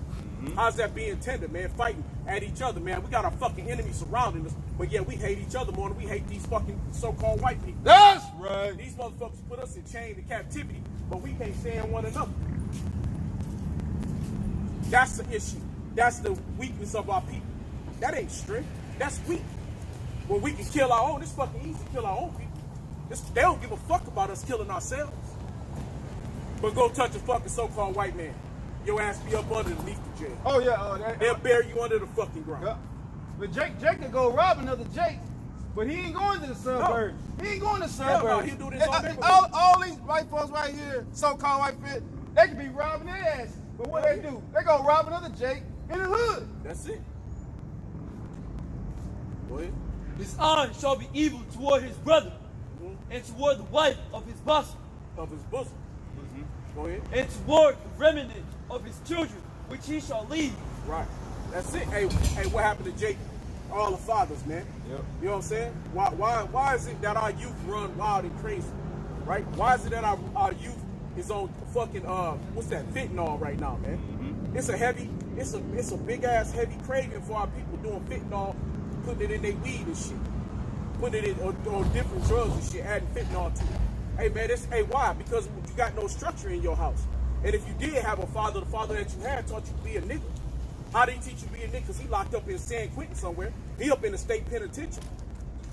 B: How's that being tender, man? Fighting. at each other, man. We got our fucking enemies surrounding us, but yeah, we hate each other more than we hate these fucking so-called white people.
A: That's right.
B: These motherfuckers put us in chain to captivity, but we can't stand one another. That's the issue. That's the weakness of our people. That ain't strength. That's weak. When we can kill our own, it's fucking easy to kill our own people. They don't give a fuck about us killing ourselves. But go touch a fucking so-called white man. Your ass be up underneath the jail.
A: Oh yeah,
B: They'll bury you under the fucking ground.
A: yeah. But Jake could go rob another Jake, but he ain't going to the suburbs. He ain't going to the
B: no,
A: suburbs.
B: he'll do this all day.
A: All these white folks right here, so-called white fit, they could be robbing their ass. But what they do? They go rob another Jake in the hood.
B: That's it. Go ahead.
F: His eye shall be evil toward his brother, and toward the wife of his bosom,
B: Of his bosom. Go ahead.
F: and toward the remnant of his children, which he shall leave.
B: Right. That's it. Hey, what happened to Jake? All the fathers, man.
A: Yep.
B: You know what I'm saying? Why is it that our youth run wild and crazy? Right? Why is it that our youth is on fucking what's that, fentanyl right now, man? It's a big ass heavy craving for our people doing fentanyl, putting it in their weed and shit. Putting it on different drugs and shit, adding fentanyl to it. Hey man, why? Because you got no structure in your house. And if you did have a father, the father that you had taught you to be a nigga. How did he teach you to be a nigga? Because he locked up in San Quentin somewhere. He up in the state penitentiary.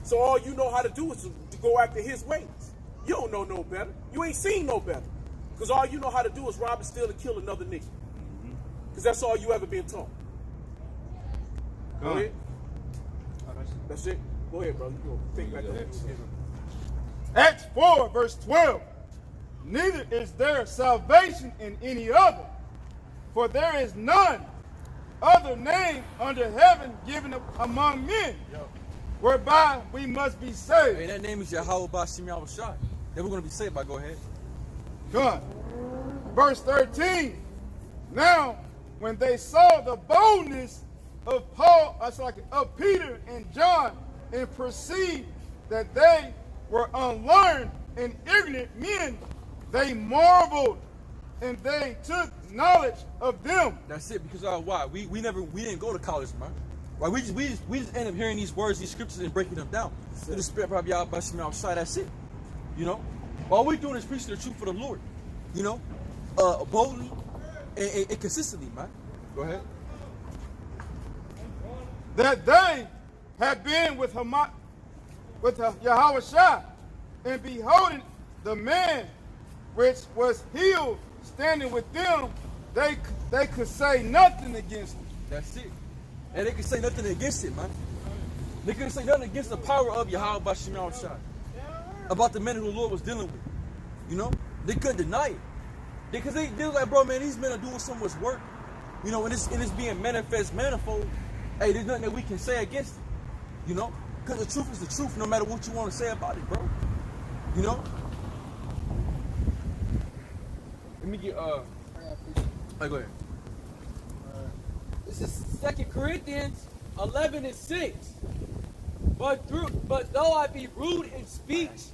B: So all you know how to do is to go after his ways. You don't know no better. You ain't seen no better. Because all you know how to do is rob and steal and kill another nigga. Because that's all you ever been taught. Go ahead. That's it. Go ahead, brother. You go pick back up.
A: Acts 4, verse 12. Neither is there salvation in any other, for there is none other name under heaven given among men, whereby we must be saved.
C: Hey, that name is Yahweh Bashim Yahushai. Then we're going to be saved by, go ahead.
A: Good. Verse 13. Now, when they saw the boldness of of Peter and John, and perceived that they were unlearned and ignorant men, they marveled, and they took knowledge of them.
C: That's it, because why? We didn't go to college, man. Right? We just end up hearing these words, these scriptures, and breaking them down. Through the spirit of Yahweh Bashim Yahushai, that's it. You know? All we're doing is preaching the truth for the Lord. You know? Boldly and consistently, man. Go ahead.
A: That they had been with Yahweh Shai, and beholding the man which was healed standing with them, they could say nothing against him.
C: That's it. And they could say nothing against it, man. They couldn't say nothing against the power of Yahweh Bashim Yahushai. About the men who the Lord was dealing with. You know? They couldn't deny it. Because they were like, bro, man, these men are doing so much work. You know, and it's being manifest, manifold. Hey, there's nothing that we can say against it. You know? Because the truth is the truth, no matter what you want to say about it, bro. You know? Let me get, go ahead.
D: This is 2 Corinthians 11:6. But though I be rude in speech,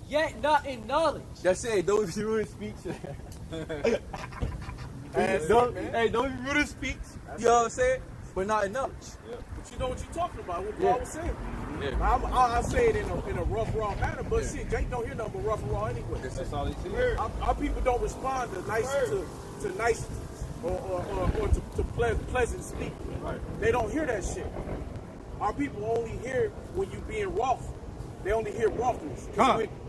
D: yet not in knowledge.
C: That's it. Don't be rude in speech. Don't be rude in speech. You know what I'm saying? But not in knowledge.
B: Yeah. But you know what you're talking about, what Paul was saying.
C: Yeah.
B: I say it in a rough, raw manner, but shit, Jake don't hear nothing but rough and raw anyway.
A: That's all he heard.
B: Our people don't respond to niceties or to pleasant speech.
A: Right.
B: They don't hear that shit. Our people only hear when you being rough. They only hear roughness.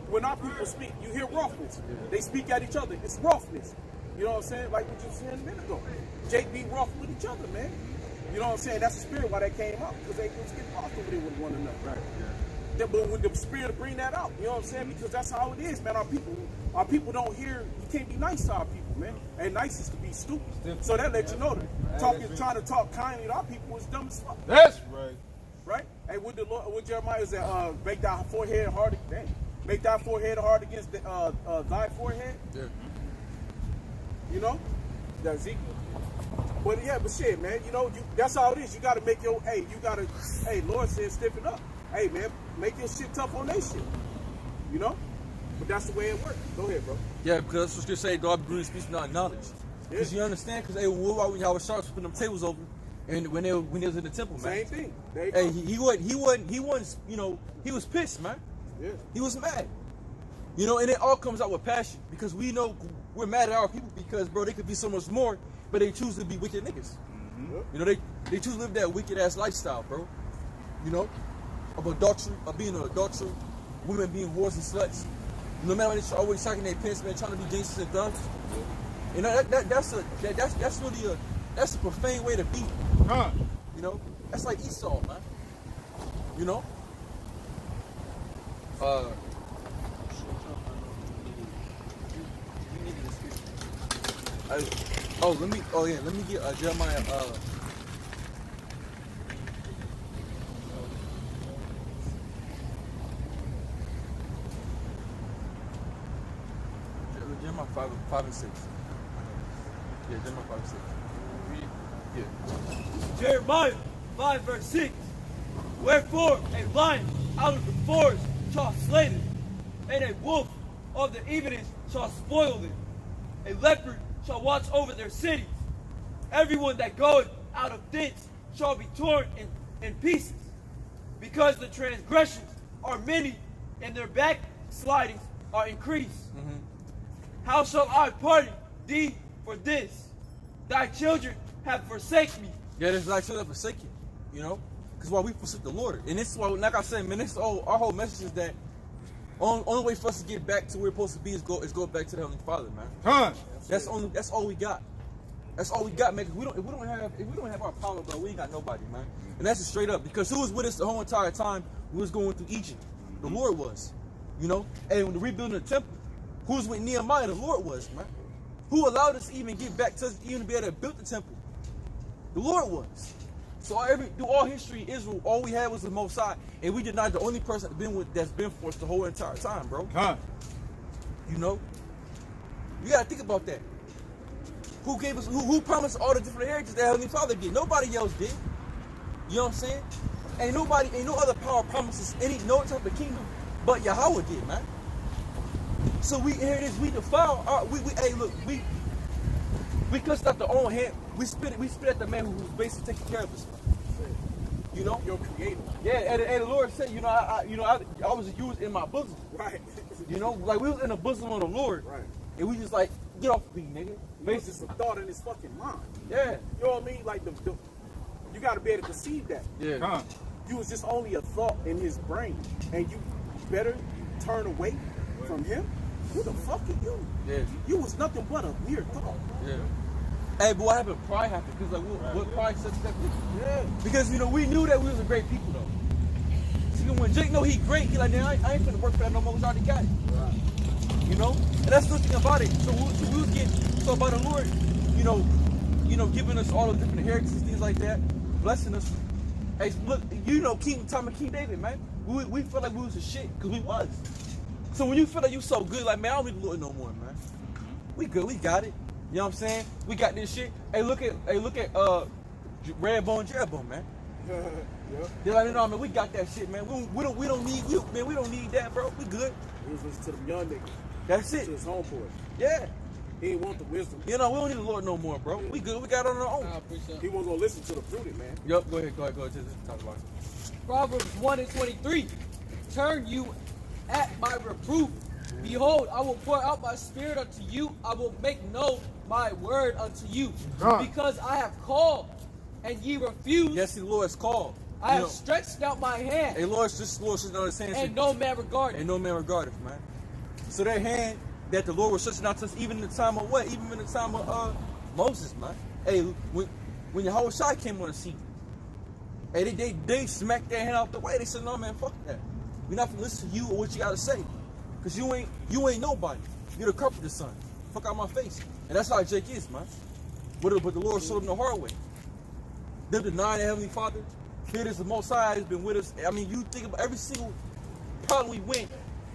B: When our people speak, you hear roughness. They speak at each other. It's roughness. You know what I'm saying? Like what you said a minute ago. Jake be rough with each other, man. You know what I'm saying? That's the spirit why that came out, because they was getting rough over there with one another. Right. Yeah. But when the spirit will bring that out, you know what I'm saying? Because that's how it is, man. Our people don't hear. You can't be nice to our people, man. And nice is to be stupid. So that lets you know that trying to talk kindly to our people is dumb as fuck.
A: That's right.
B: Right? Hey, what Jeremiah is that? Make thy forehead hard. Dang. Make thy forehead hard against thy forehead.
C: Yeah.
B: You know, that's Ezekiel. But yeah, but shit, man, you know, that's all it is. You gotta make your, Lord said stiffen up. Hey, man, make your shit tough on that shit. You know? But that's the way it works. Go ahead, bro.
C: Yeah, because that's what you're saying, God be rude in speech, not in knowledge. Because you understand, because hey, when Yahweh Shai was putting them tables over, And when they was in the temple, man.
B: Same thing. There you
C: Hey,
B: go.
C: he wasn't, you know, he was pissed, man.
B: Yeah.
C: He was mad. You know, and it all comes out with passion because we know we're mad at our people because, bro, they could be so much more, but they choose to be wicked niggas. You know, they choose to live that wicked ass lifestyle, bro. You know, of adultery, of being an adulterer, women being whores and sluts. No matter when they're always sucking their pants, man, trying to be gangsters and thugs. You know, that's really that's a profane way to be. You know, that's like Esau, man. You know. Let me get Jeremiah. Jeremiah 5 and 6. Yeah, Jeremiah 5 and 6. Yeah.
F: Jeremiah 5 verse 6. Wherefore a lion out of the forest shall slay them, and a wolf of the evenings shall spoil them. A leopard shall watch over their cities. Everyone that goeth out of thence shall be torn in pieces, because the transgressions are many, and their backslidings are increased. How shall I pardon thee for this? Thy children have forsaken me.
C: Yeah, that's thy children have forsaken. You know, because why we forsake the Lord, and this is why, like I said, man, our whole message is that only way for us to get back to where we're supposed to be is go back to the Heavenly Father, man. That's all we got. That's all we got, man. If we don't have our power, bro, we ain't got nobody, man. And that's just straight up. Because who was with us the whole entire time we was going through Egypt? The Lord was, you know. And when the rebuilding the temple, who was with Nehemiah? The Lord was, man. Who allowed us to even get back to even be able to build the temple? The Lord was. So through all history, Israel, all we had was the Most High, and we denied the only person that's been for us the whole entire time, bro. You know, you gotta think about that. Who gave us? Who promised all the different inheritance that Heavenly Father did? Nobody else did. You know what I'm saying? Ain't no other power promises no type of kingdom, but Yahweh did, man. So we inherited this. We defile. We cussed out the own hand. We spit at the man who was basically taking care of us. You know,
B: your creator.
C: Yeah, and the Lord said, I was used in my bosom.
B: Right.
C: You know, like we was in the bosom of the Lord.
B: Right.
C: And we just like, get off me, nigga.
B: It's just a thought in his fucking mind.
C: Yeah.
B: You know what I mean? Like you got to be able to perceive that.
C: Yeah.
B: You was just only a thought in his brain, and you better turn away from him. Who the fuck are you?
C: Yeah.
B: You was nothing but a mere thought.
C: Yeah. Hey, but what happened? Pride happened. Because like, what pride said that?
B: Yeah.
C: Because we knew that we was a great people though. See, when Jake know he great, he like, I ain't finna work for that no more. We already got it.
B: Right.
C: You know, and that's the thing about it. So we was getting by the Lord, you know, giving us all the different inheritances, things like that, blessing us. Hey, look, King David, man. We felt like we was a shit because we was. So when you feel like you so good, like, man, I don't need the Lord no more, man. We good, we got it. You know what I'm saying? We got this shit. Hey, look at Redbone Jeroboam, man.
B: Yeah.
C: They're like, no, man, we got that shit, man. We don't need that, bro. We good.
B: He was listening to them young niggas.
C: That's it.
B: To his homeboy.
C: Yeah.
B: He didn't want the wisdom.
C: You know, we don't need the Lord no more, bro. Yeah. We good. We got it on our own.
B: He wasn't gonna listen to the prudent man.
C: Yup. Go ahead. Talk about it.
D: Proverbs 1 and 23. Turn you at my reproof. Behold, I will pour out my spirit unto you. I will make known my word unto you. Because I have called and ye refuse.
C: Yes, the Lord is called.
D: I have stretched out my hand.
C: Hey, Lord stretched out his hand.
D: And no man regarded.
C: And no man regarded, man. So that hand that the Lord was stretching out to us, even in the time of what? Even in the time of Moses, man. Hey, when Yahushua came on the scene, hey, they smacked their hand out the way. They said, no, man, fuck that. We're not gonna listen to you or what you gotta say. Cause you ain't nobody. You're the carpenter's son. Fuck out my face. And that's how Jake is, man. But the Lord showed him the hard way. Them denying the Heavenly Father. Fear is the Most High has been with us. I mean, you think about every single problem we went.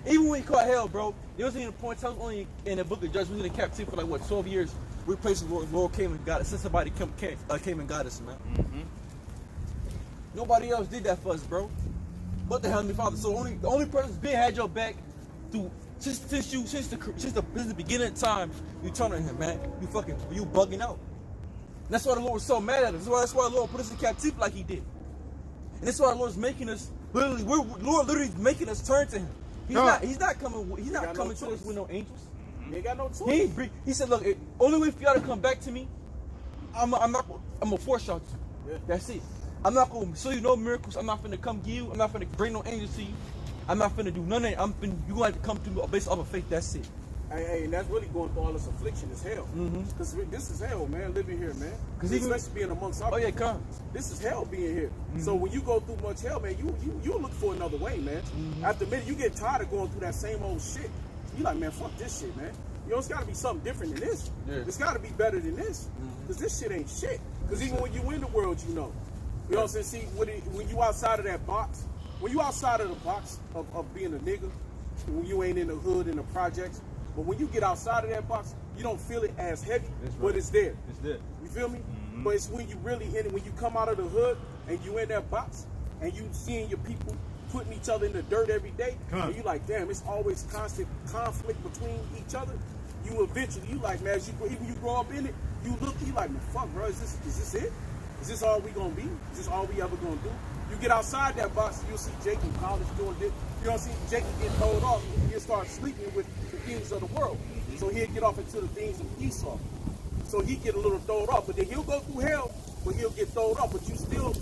C: Even when we caught hell, bro, there was even a point, I was only in the book of Judges, we was in captivity for like, what, 12 years. We praised the Lord came and got us. Since somebody came and got us, man.
A: Mm-hmm.
C: Nobody else did that for us, bro. But the Heavenly Father. So the only person that's been had your back since the beginning of time, you turn on him, man. You bugging out. that's why the Lord was so mad at us. That's why the Lord put us in captivity like he did. And that's why the Lord's making us, literally, Lord literally making us turn to him. He's not coming to us with no angels.
B: He ain't got no choice.
C: He said, look, only way for y'all to come back to me, I'm gonna force y'all to.
B: Yeah.
C: That's it. I'm not gonna show you no miracles. I'm not finna come give you. I'm not finna bring no angels to you. I'm not finna do none of that. You gonna have to come to me based off of faith. That's it.
B: Hey, and that's really going through all this affliction is hell. Because this is hell, man, living here, man. Because especially being amongst our people.
C: Come.
B: This is hell being here. So when you go through much hell, man, you look for another way, man. After a minute, you get tired of going through that same old shit. You like, man, fuck this shit, man. You know, it's got to be something different than this. Yeah. It's got to be better than this. Because this shit ain't shit. Because even when you in the world, you know. You know what I'm saying? See, when you outside of that box, when you outside of the box of being a nigga, when you ain't in the hood, in the projects, but when you get outside of that box, you don't feel it as heavy, but it's there.
A: It's there.
B: You feel me? But it's when you really in it, when you come out of the hood and you in that box and you seeing your people putting each other in the dirt every day, and you like, damn, it's always constant conflict between each other. You eventually, you like, man, even you grow up in it, you look, you like, man, fuck, bro, is this it? Is this all we gonna be? Is this all we ever gonna do? You get outside that box, you'll see Jake in college doing this. You don't see Jake get thrown off. He'll start sleeping with the things of the world. So he'll get off into the things of YSO. So he get a little thrown off, but then he'll go through hell, but he'll get thrown off. But you still,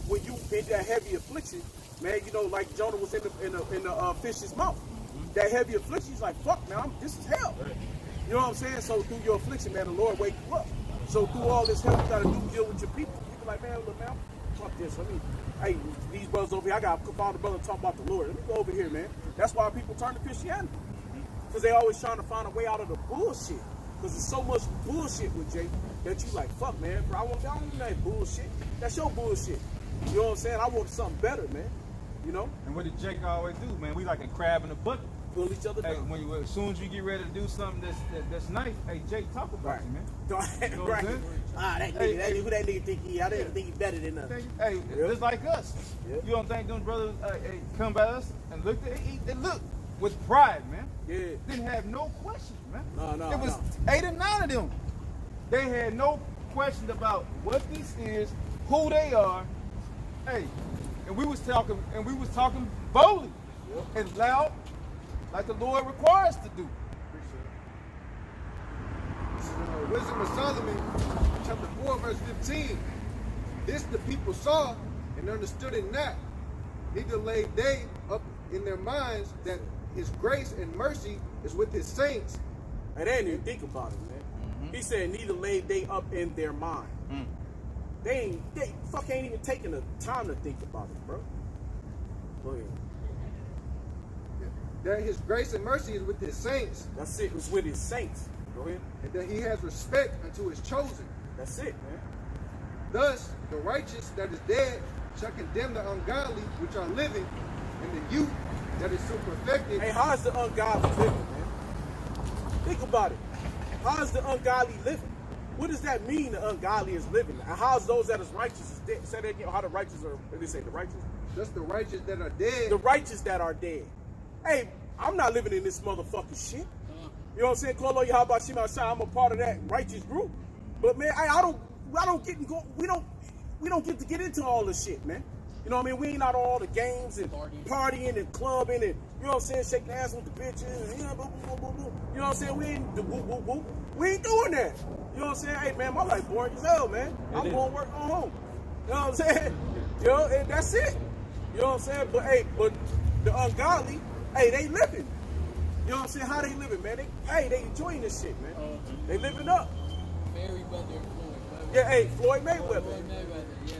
B: when you in that heavy affliction, man, you know, like Jonah was in the fish's mouth. That heavy affliction, he's like, fuck, man, this is hell. You know what I'm saying? So through your affliction, man, the Lord wake you up. So through all this hell, you gotta deal with your people. People like, man, look, man, fuck this. Hey, these brothers over here, I got a father brother talking about the Lord. Let me go over here, man. That's why people turn to Christianity. Because they always trying to find a way out of the bullshit. Because there's so much bullshit with Jake that you like, fuck, man, bro, I don't want that bullshit. That's your bullshit. You know what I'm saying? I want something better, man. You know?
A: And what did Jake always do, man? We like a crab in a bucket.
B: Pull each other down.
A: Hey, as soon as you get ready to do something that's nice, hey, Jake, talk about you, man. You know
B: right. That nigga, who that nigga think he is? I didn't think he better than us.
A: Hey, just like us. Yep. You don't think them brothers come by us and looked at they look with pride, man.
B: Yeah.
A: Didn't have no questions, man.
B: No.
A: It was 8 or 9 of them. They had no questions about what this is, who they are. Hey, and we was talking boldly and loud, like the Lord requires to do.
G: This is Wisdom of Solomon, chapter 4, verse 15. This the people saw and understood it not. Neither laid they up in their minds that his grace and mercy is with his saints.
B: And they didn't even think about it, man. He said, neither laid they up in their mind. They ain't even taking the time to think about it, bro. Go ahead.
G: That his grace and mercy is with his saints.
B: That's it. It's with his saints. Go ahead.
G: And that he has respect unto his chosen.
B: That's it, man.
G: Thus, the righteous that is dead shall condemn the ungodly which are living, and the youth that is so perfected.
B: Hey, how is the ungodly living, man? Think about it. How is the ungodly living? What does that mean, the ungodly is living? And how is those that is righteous is dead? Say that again, how the righteous are, what did they say, the righteous?
G: That's the righteous that are dead.
B: The righteous that are dead. Hey, I'm not living in this motherfucking shit. You know what I'm saying? Kolo, how about Shima Shai? I'm a part of that righteous group. But man, I don't get to get into all this shit, man. You know what I mean? We ain't out all the games and partying and clubbing and, you know what I'm saying, shaking ass with the bitches and, you know, you know what I'm saying? We ain't the whoop whoop whoop. We ain't doing that. You know what I'm saying? Hey man, my life boring as hell, man. I'm going to work, go home. You know what I'm saying? You know, and that's it. You know what I'm saying? But hey, the ungodly, hey, they living. You know what I'm saying? How they living, man? They enjoying this shit, man. They living up.
D: Mayweather, Floyd.
B: Yeah, hey, Floyd Mayweather.
D: Floyd Mayweather, yeah.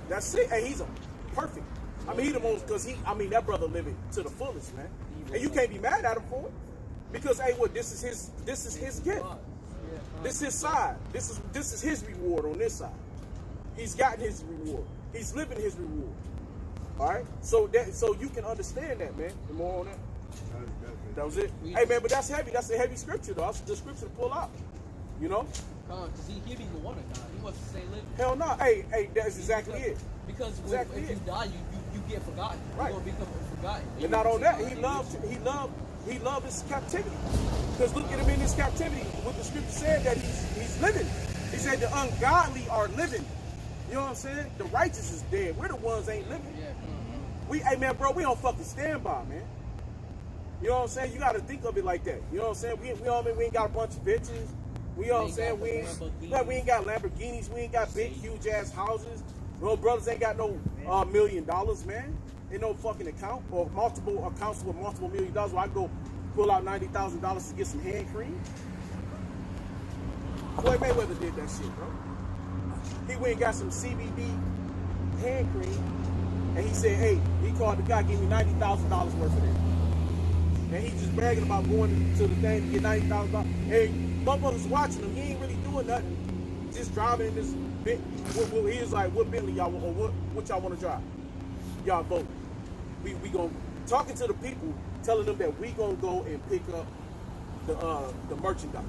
B: That's it. Hey, he's a perfect. I mean, he the most, because that brother living to the fullest, man. And you can't be mad at him for it. Because, hey, this is his gift. This is his side. This is his reward on this side. He's gotten his reward. He's living his reward. All right? So you can understand that, man. The more on that. That was it. Hey, man, but that's heavy. That's a heavy scripture, though. That's the scripture to pull out. You know?
D: Because he didn't even want to die. He wants to stay living.
B: Hell no. Hey, that's exactly it.
D: Because
B: exactly
D: if you die, you get forgotten.
B: Right.
D: You're going to become forgotten.
B: And not on that, he loved his captivity. Because look at him in his captivity. What the scripture said that he's living He said the ungodly are living. You know what I'm saying? The righteous is dead. We're the ones ain't living. Hey man, bro, we don't fucking stand by, man. You know what I'm saying? You gotta think of it like that. You know what I'm saying? We ain't got a bunch of bitches. You know what I'm saying? We ain't got Lamborghinis. We ain't got big, huge ass houses. No brothers ain't got no $1 million, man. In no fucking account or multiple accounts with multiple $1 million where I go pull out $90,000 to get some hand cream. Floyd Mayweather did that shit, bro. He went and got some CBD hand cream, and he said, "Hey," he called the guy, "Give me $90,000 worth of that." And he just bragging about going to the thing to get $90,000. Hey, motherfuckers watching him. He ain't really doing nothing. Just driving in this bit. He was like, "What Bentley y'all want? Or what y'all want to drive? Y'all vote." We gonna talking to the people, telling them that we gonna go and pick up the merchandise.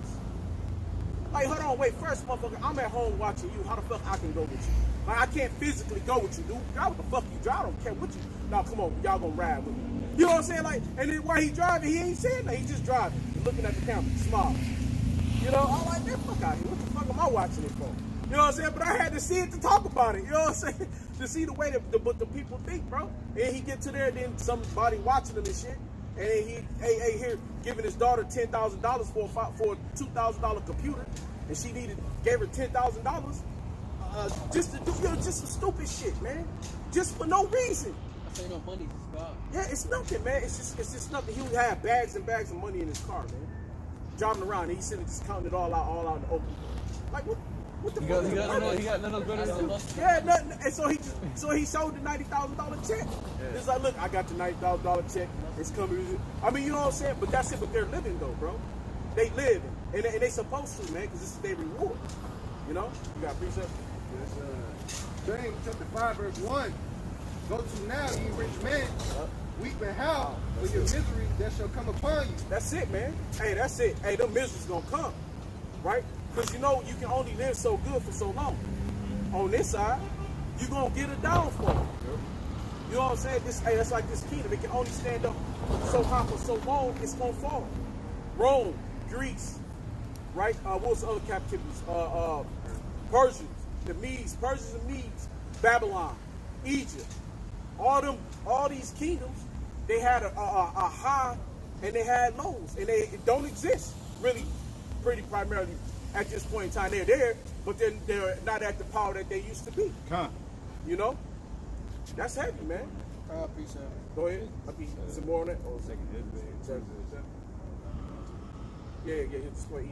B: Like, hold on, wait. First, motherfucker, I'm at home watching you. How the fuck I can go with you? Like, I can't physically go with you, dude. Drive what the fuck you drive. I don't care what you. Now, come on, y'all gonna ride with me. You know what I'm saying? Like, and then while he driving, he ain't saying that. He just driving, looking at the camera, smiling. You know, I'm like, man, fuck out here. What the fuck am I watching it for? You know what I'm saying? But I had to see it to talk about it. You know what I'm saying? To see the way that the people think, bro. And he get to there, then somebody watching him and shit. And then he here giving his daughter $10,000 for a $2,000 computer, and she gave her $10,000 just to do just some stupid shit, man. Just for no reason.
D: I say no money is God.
B: Yeah, it's nothing, man. It's just nothing. He would have bags and bags of money in his car, man. Driving around, and he said just counting it all out in the open. Like what the fuck?
C: He got none of those better.
B: Yeah, nothing. And so he showed the $90,000 check. Yeah. It's like, look, I got the $90,000 check. It's coming. I mean, you know what I'm saying? But that's it. But they're living though, bro. They live, and they supposed to, man, because this is their reward. You know? You got a precept?
G: Yes, James chapter 5, verse 1. Go to now, ye rich men, weep and howl for your misery that shall come upon you.
B: That's it, man. Hey, that's it. Hey, them misery's gonna come, right? Because you know you can only live so good for so long. On this side, you're gonna get a downfall. You know what I'm saying? That's like this kingdom. It can only stand up so high for so long, it's gonna fall. Rome, Greece, right? What was the other captivities? Persians, the Medes, Persians and Medes, Babylon, Egypt. All these kingdoms, they had a high and they had lows, and they don't exist really, pretty primarily at this point in time. They're there, but then they're not at the power that they used to be. You know, that's heavy, man. Go ahead. Some more on that. Oh, second. Yeah. Just wait.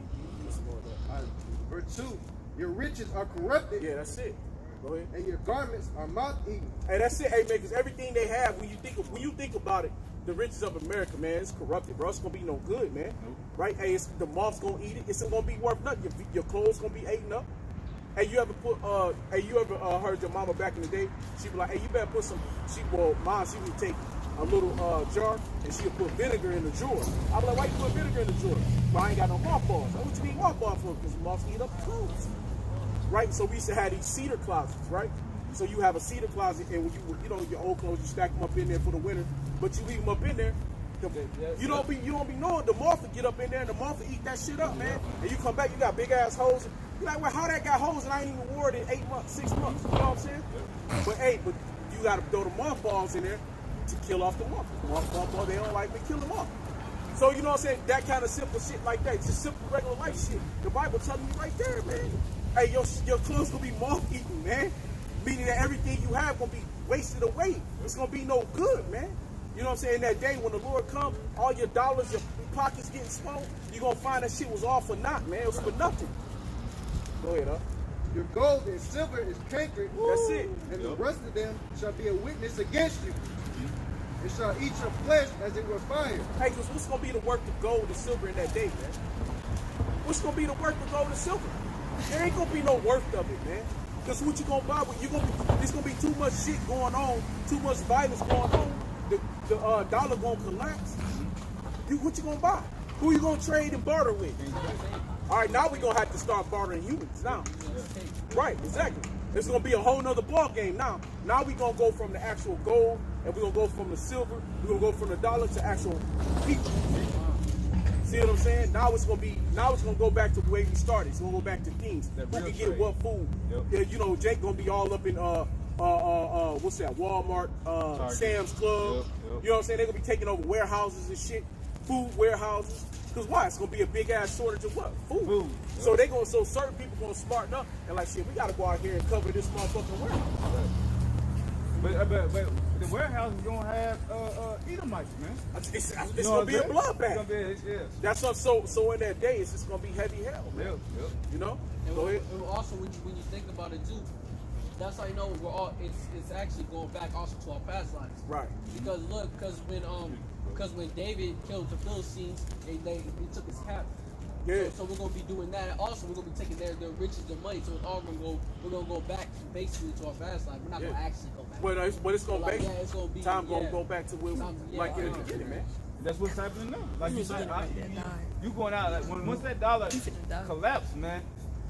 B: Some more of that.
G: Verse 2. Your riches are corrupted.
B: Yeah, that's it. Go ahead.
G: And your garments are moth-eaten.
B: Hey, that's it, hey man, because everything they have, when you think about it, the riches of America, man, it's corrupted, bro. It's gonna be no good, man. Nope. Right? Hey, the moths gonna eat it. It's not gonna be worth nothing. Your clothes gonna be eaten up. Hey, you ever heard your mama back in the day? She be like, hey, you better put some. She would take a little jar and she would put vinegar in the drawer. I be like, why you put vinegar in the drawer? Well, I ain't got no mothballs. What you need mothballs for? Because moths eat up clothes. Right, so we used to have these cedar closets, right? So you have a cedar closet, and when you know your old clothes, you stack them up in there for the winter, but you leave them up in there. You don't be knowing the moth will get up in there, and the moth will eat that shit up, man. And you come back, you got big ass holes. You're like, well, how that got holes and I ain't even wore it in 8 months, 6 months? You know what I'm saying? But you got to throw the mothballs in there to kill off the moth. The mothballs, they don't like to kill them off. So you know what I'm saying? That kind of simple shit like that, just simple regular life shit. The Bible telling you right there, man. Hey, your clothes gonna be moth-eaten, man. Meaning that everything you have gonna be wasted away. It's gonna be no good, man. You know what I'm saying? That day when the Lord comes, all your dollars, your pockets getting small, you're gonna find that shit was all for naught, man. It was for nothing. Go ahead, huh?
G: Your gold and silver is cankered.
B: That's it.
G: And the rest of them shall be a witness against you. It shall eat your flesh as it were fire.
B: Hey, because what's gonna be the worth of gold and silver in that day, man? What's gonna be the worth of gold and silver? There ain't gonna be no worth of it, man. Because what you gonna buy? There's gonna be too much shit going on, too much violence going on. The dollar gonna collapse. What you gonna buy? Who you gonna trade and barter with? All right, now we gonna have to start bartering humans now. Right, exactly. It's gonna be a whole nother ball game now. Now we gonna go from the actual gold, and we're gonna go from the silver. We're gonna go from the dollar to actual people. see what I'm saying? Now it's gonna go back to the way we started. It's gonna go back to things.
A: That
B: Who
A: real
B: can get
A: trade.
B: what food?
A: Yep.
B: Yeah, you know, Jake gonna be all up in what's that? Walmart, Sam's Club.
A: Yep.
B: You know what I'm saying? They're gonna be taking over warehouses and shit, food warehouses. Cause why? It's gonna be a big ass shortage of what? Food. So so certain people gonna smarten up and like shit. We gotta go out here and cover this motherfucking warehouse.
A: But the warehouse is gonna have Edomites, man.
B: It's
A: You know
B: gonna
A: what
B: be a
A: I'm saying? It's
B: bloodbath.
A: gonna be, yeah.
B: That's what. So in that day, it's just gonna be heavy hell, man.
A: Yep.
B: You know.
D: And
B: Go ahead.
D: also, when you think about it too, that's how you know we're all. It's actually going back also to our past lives.
B: Right.
D: Because look, because when David killed the Philistines, they took his captive.
B: Yeah.
D: So we're gonna be doing that. Also, we're gonna be taking their riches, their money. So it's all we're gonna go back basically to our past life. We're not gonna actually go back.
B: But it's gonna
D: Like,
B: be.
D: yeah, it's gonna be
B: Time gonna
D: yeah.
B: go back to where we
D: Time- yeah,
B: like in the
D: yeah.
B: beginning, man.
A: That's what's happening now. Like you said,
E: finna die.
A: you going out. Like, once that dollar
E: You finna die.
A: collapse, man,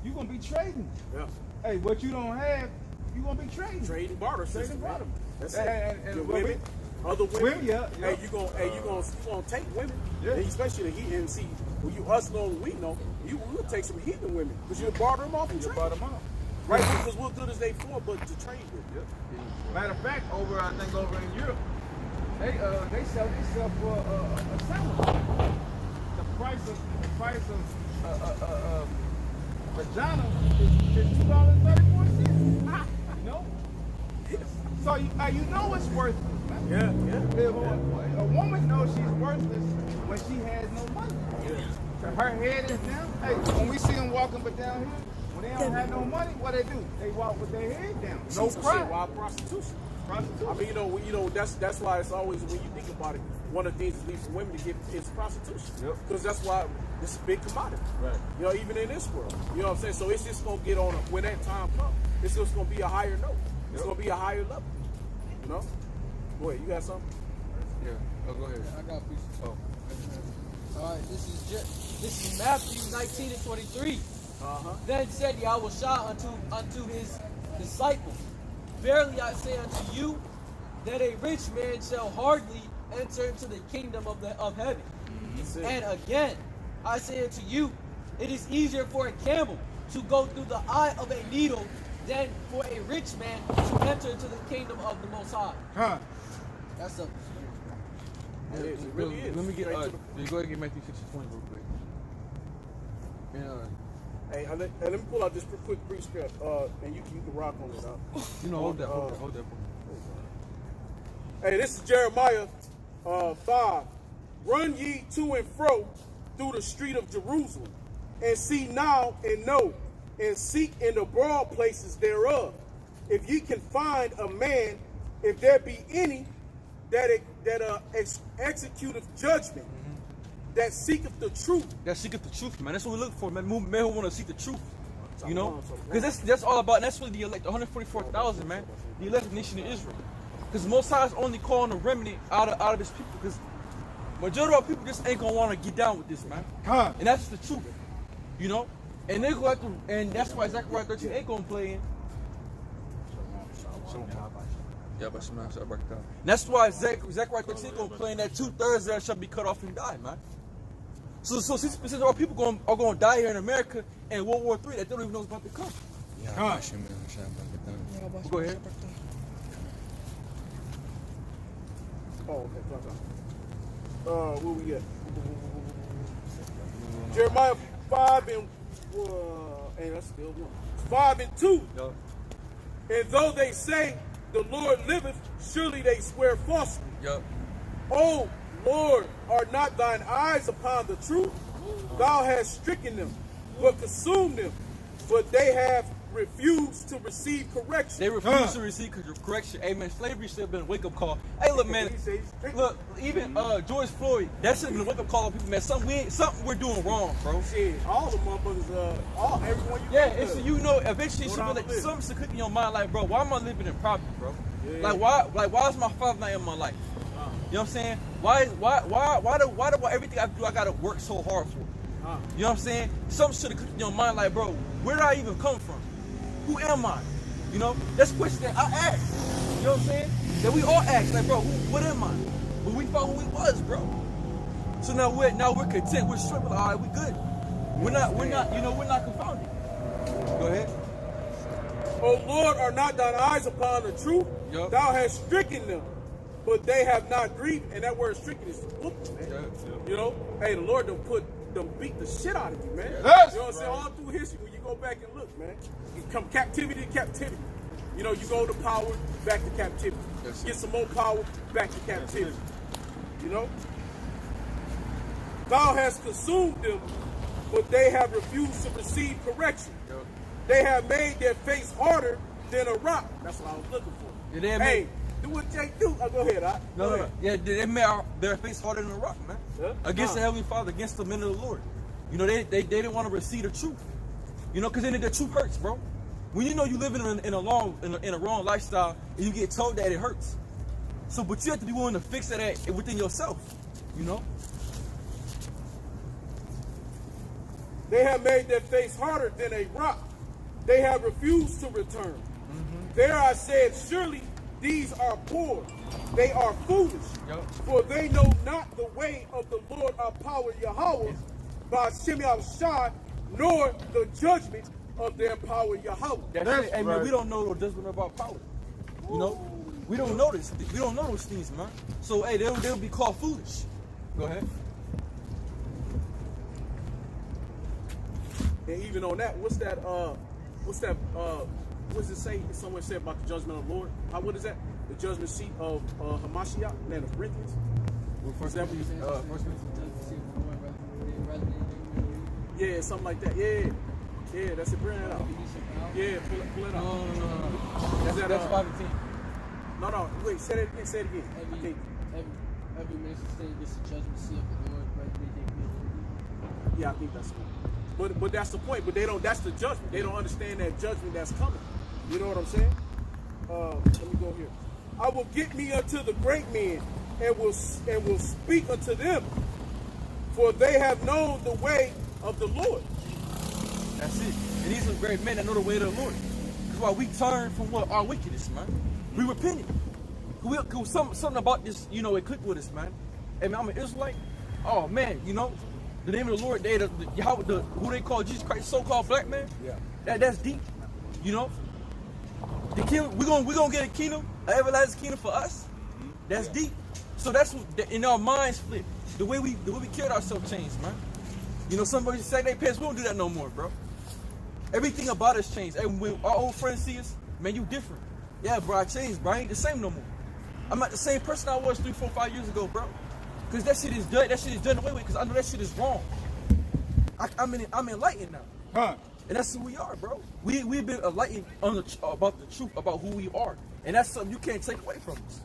A: you gonna be trading.
B: Yeah.
A: Hey, what you don't have, you gonna be trading.
B: Trade and barter.
A: Trade
B: system,
A: and barter.
B: man. That's
A: And-
B: it.
A: and
B: Your
A: what
B: women,
A: we-
B: other women.
A: Women, yeah.
B: Hey, you gonna take women.
A: Yeah.
B: And especially the heathen. And see, when you us know we know, you will take some heathen women because you'll barter them off and
A: You
B: trade.
A: bought them out.
B: Right? Because what good is they for but to trade with?
A: Yep. Matter of fact, I think over in Europe, they sell for a sandwich. The price of vagina is $2.34. You know, so you know it's worthless. Man.
B: Yeah.
A: If a woman knows she's worthless when she has no money. So her head is down. Hey, when we see them walking but down here, when they don't have no money, what they do? They walk with their head down. No
B: Shit,
A: pride.
B: why prostitution?
A: Prostitution.
B: I mean, you know, that's why it's always when you think about it, one of the things that leads for women to get is prostitution.
A: Yep.
B: Because that's why it's a big commodity.
A: Right.
B: You know, even in this world. You know what I'm saying? So it's just gonna get on when that time comes. It's just gonna be a higher note. It's
A: Yep.
B: gonna be a higher level. You know? Go ahead, you got something?
C: Yeah. Oh, go ahead.
D: I got a piece.
C: Oh.
D: All right, this is Matthew 19 and 23. Then said Yahushua unto his disciples, Verily I say unto you, that a rich man shall hardly enter into the kingdom of heaven.
B: That's it.
D: And again, I say unto you, it is easier for a camel to go through the eye of a needle than for a rich man to enter into the kingdom of the Most High.
A: Huh?
D: That's a
B: It is. It really is.
C: Let me get.
B: Straight to
C: You go ahead and get Matthew 6:20 real quick.
B: Hey, let me pull out this quick brief script, and you can rock on it.
C: You know, hold that. Hold that.
B: Hey, this is Jeremiah 5. Run ye to and fro through the street of Jerusalem, and see now and know, and seek in the broad places thereof. If ye can find a man, if there be any that executeth judgment, that seeketh the truth.
C: That seeketh the truth, man. That's what we look for, man. Men who want to seek the truth. You know? Because that's all about, and that's really the elect, 144,000, man. The elected nation of Israel. Because Most High is only calling a remnant out of his people. Because majority of our people just ain't going to want to get down with this, man.
A: Huh?
C: And that's the truth. You know? And they go after, and that's why Zechariah 13 ain't going to play in. Yeah, but and that's why Zechariah 13 going to play in that 2/3 that shall be cut off and die, man. So 60% of our people are going to die here in America in World War III that they don't even know is about to come.
A: Huh?
C: Go ahead.
B: Oh, okay. Where we at? Jeremiah 5 and that's still one. 5 and 2.
C: Yo.
B: And though they say the Lord liveth, surely they swear falsely.
C: Yo.
B: O Lord, are not thine eyes upon the truth? Thou hast stricken them, but consumed them, but they have refused to receive correction.
C: They refuse to receive correction. Hey, man, slavery should have been a wake-up call. Hey, look, man. Look, even George Floyd, that should have been a wake-up call on people, man. Something we're doing wrong, bro.
B: Shit, all the motherfuckers, everyone you
C: Yeah,
B: think
C: it's,
B: of.
C: you know, eventually
B: Go
C: should be
B: down
C: like,
B: the list.
C: something should click in your mind, like, bro, why am I living in poverty, bro?
B: Yeah.
C: Why is my father not in my life? You know what I'm saying? Why do everything I do I gotta work so hard for? You know what I'm saying? Something should have clicked in your mind, like, bro, where did I even come from? Who am I? You know, that's a question that I asked. You know what I'm saying? That we all ask, like, bro, what am I? But we found who we was, bro. So now we're content. We're straight. All right, we good. We're not confounded. Go ahead.
B: O Lord, are not thine eyes upon the truth?
C: Yup.
B: Thou hast stricken them, but they have not grieved. And that word stricken is whooped, man.
C: Yep.
B: You know, hey, the Lord done beat the shit out of you, man.
A: Yes,
B: You know what I'm saying? All through history, when you go back and look, man, you come captivity to captivity. You know, you go to power, back to captivity.
C: Yes,
B: Get some more power, back to captivity. You know? Thou hast consumed them, but they have refused to receive correction.
C: Yep.
B: They have made their face harder than a rock. That's what I was looking for.
C: Yeah, they have
B: hey,
C: made-
B: do what Jake do. Go ahead, all right?
C: No,
B: Go
C: no,
B: ahead.
C: yeah, they made their face harder than a rock, man.
B: Yeah?
C: Against the Heavenly Father, against the men of the Lord. You know, they didn't want to receive the truth. You know, because then the truth hurts, bro. When you know you living in a wrong lifestyle and you get told that, it hurts. So, but you have to be willing to fix that within yourself. You know.
B: They have made their face harder than a rock. They have refused to return. There I said, surely these are poor. They are foolish.
C: Yep.
B: For they know not the way of the Lord our power Yahweh, by Shimei Shah, nor the judgment of their power Yahweh.
C: That's it. Hey, man, we don't know the judgment of our power. You know, we don't know this. We don't know those things, man. So, hey, they'll be called foolish. Go ahead.
B: And even on that, what's it say? Someone said about the judgment of the Lord. What is that? The judgment seat of Hamashiach, man, of Corinthians.
C: First
B: Yeah, something like that. Yeah, that's it. Bring that out. Yeah, pull it out.
C: No.
B: Is that,
C: That's 5 and 10.
B: No. Wait, say it again. Say it again.
D: Every minister saying this is judgment seat of the Lord, right?
B: Yeah, I think that's cool. But that's the point. But they don't. That's the judgment. They don't understand that judgment that's coming. You know what I'm saying? Let me go here. I will get me unto the great men, and will speak unto them, for they have known the way of the Lord.
C: That's it. And these are great men that know the way of the Lord. That's why we turn from our wickedness, man. We repented. Something about this, you know, it clicked with us, man. Hey, man, I'm an Israelite. Oh, man, you know, the name of the Lord, who they call Jesus Christ, so-called black man.
B: Yeah.
C: That's deep. You know, the kingdom, we're gonna get a kingdom, an everlasting kingdom for us. That's deep. So that's what in our minds flip. The way we killed ourselves changed, man. You know, somebody say they pants, we don't do that no more, bro. Everything about us changed. And when our old friends see us, man, you different. Yeah, bro, I changed, bro. I ain't the same no more. I'm not the same person I was 3, 4, 5 years ago, bro. Cause that shit is done. That shit is done away with. Cause I know that shit is wrong. I'm enlightened now.
A: Huh.
C: And that's who we are, bro. We've been enlightened about the truth about who we are, and that's something you can't take away from us.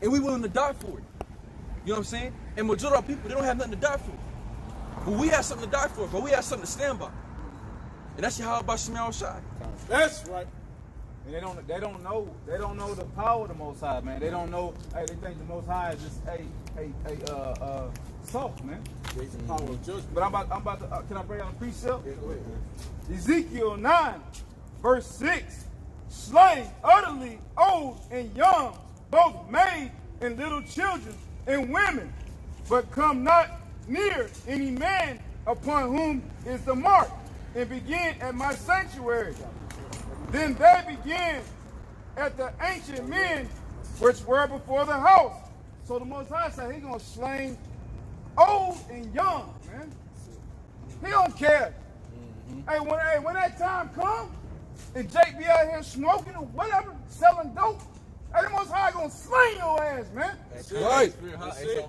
C: And we willing to die for it. You know what I'm saying? And majority of people, they don't have nothing to die for. But we have something to die for, but we have something to stand by. And that's how about Shemel Shai.
B: That's right.
A: And they don't know the power of the Most High, man. They don't know. Hey, they think the Most High is just soft, man.
B: There's the power of judgment.
A: But I'm about to. Can I bring out a precept?
B: Yeah, go ahead.
A: Ezekiel 9, verse 6. Slain utterly old and young, both maid and little children and women, but come not near any man upon whom is the mark, and begin at my sanctuary. Then they began at the ancient men which were before the house. So the Most High said He's gonna slay old and young, man. He don't care. Hey, when that time comes, and Jake be out here smoking or whatever, selling dope, hey, the Most High gonna slay your ass, man.
C: That's
B: right.
C: That's
B: That's it.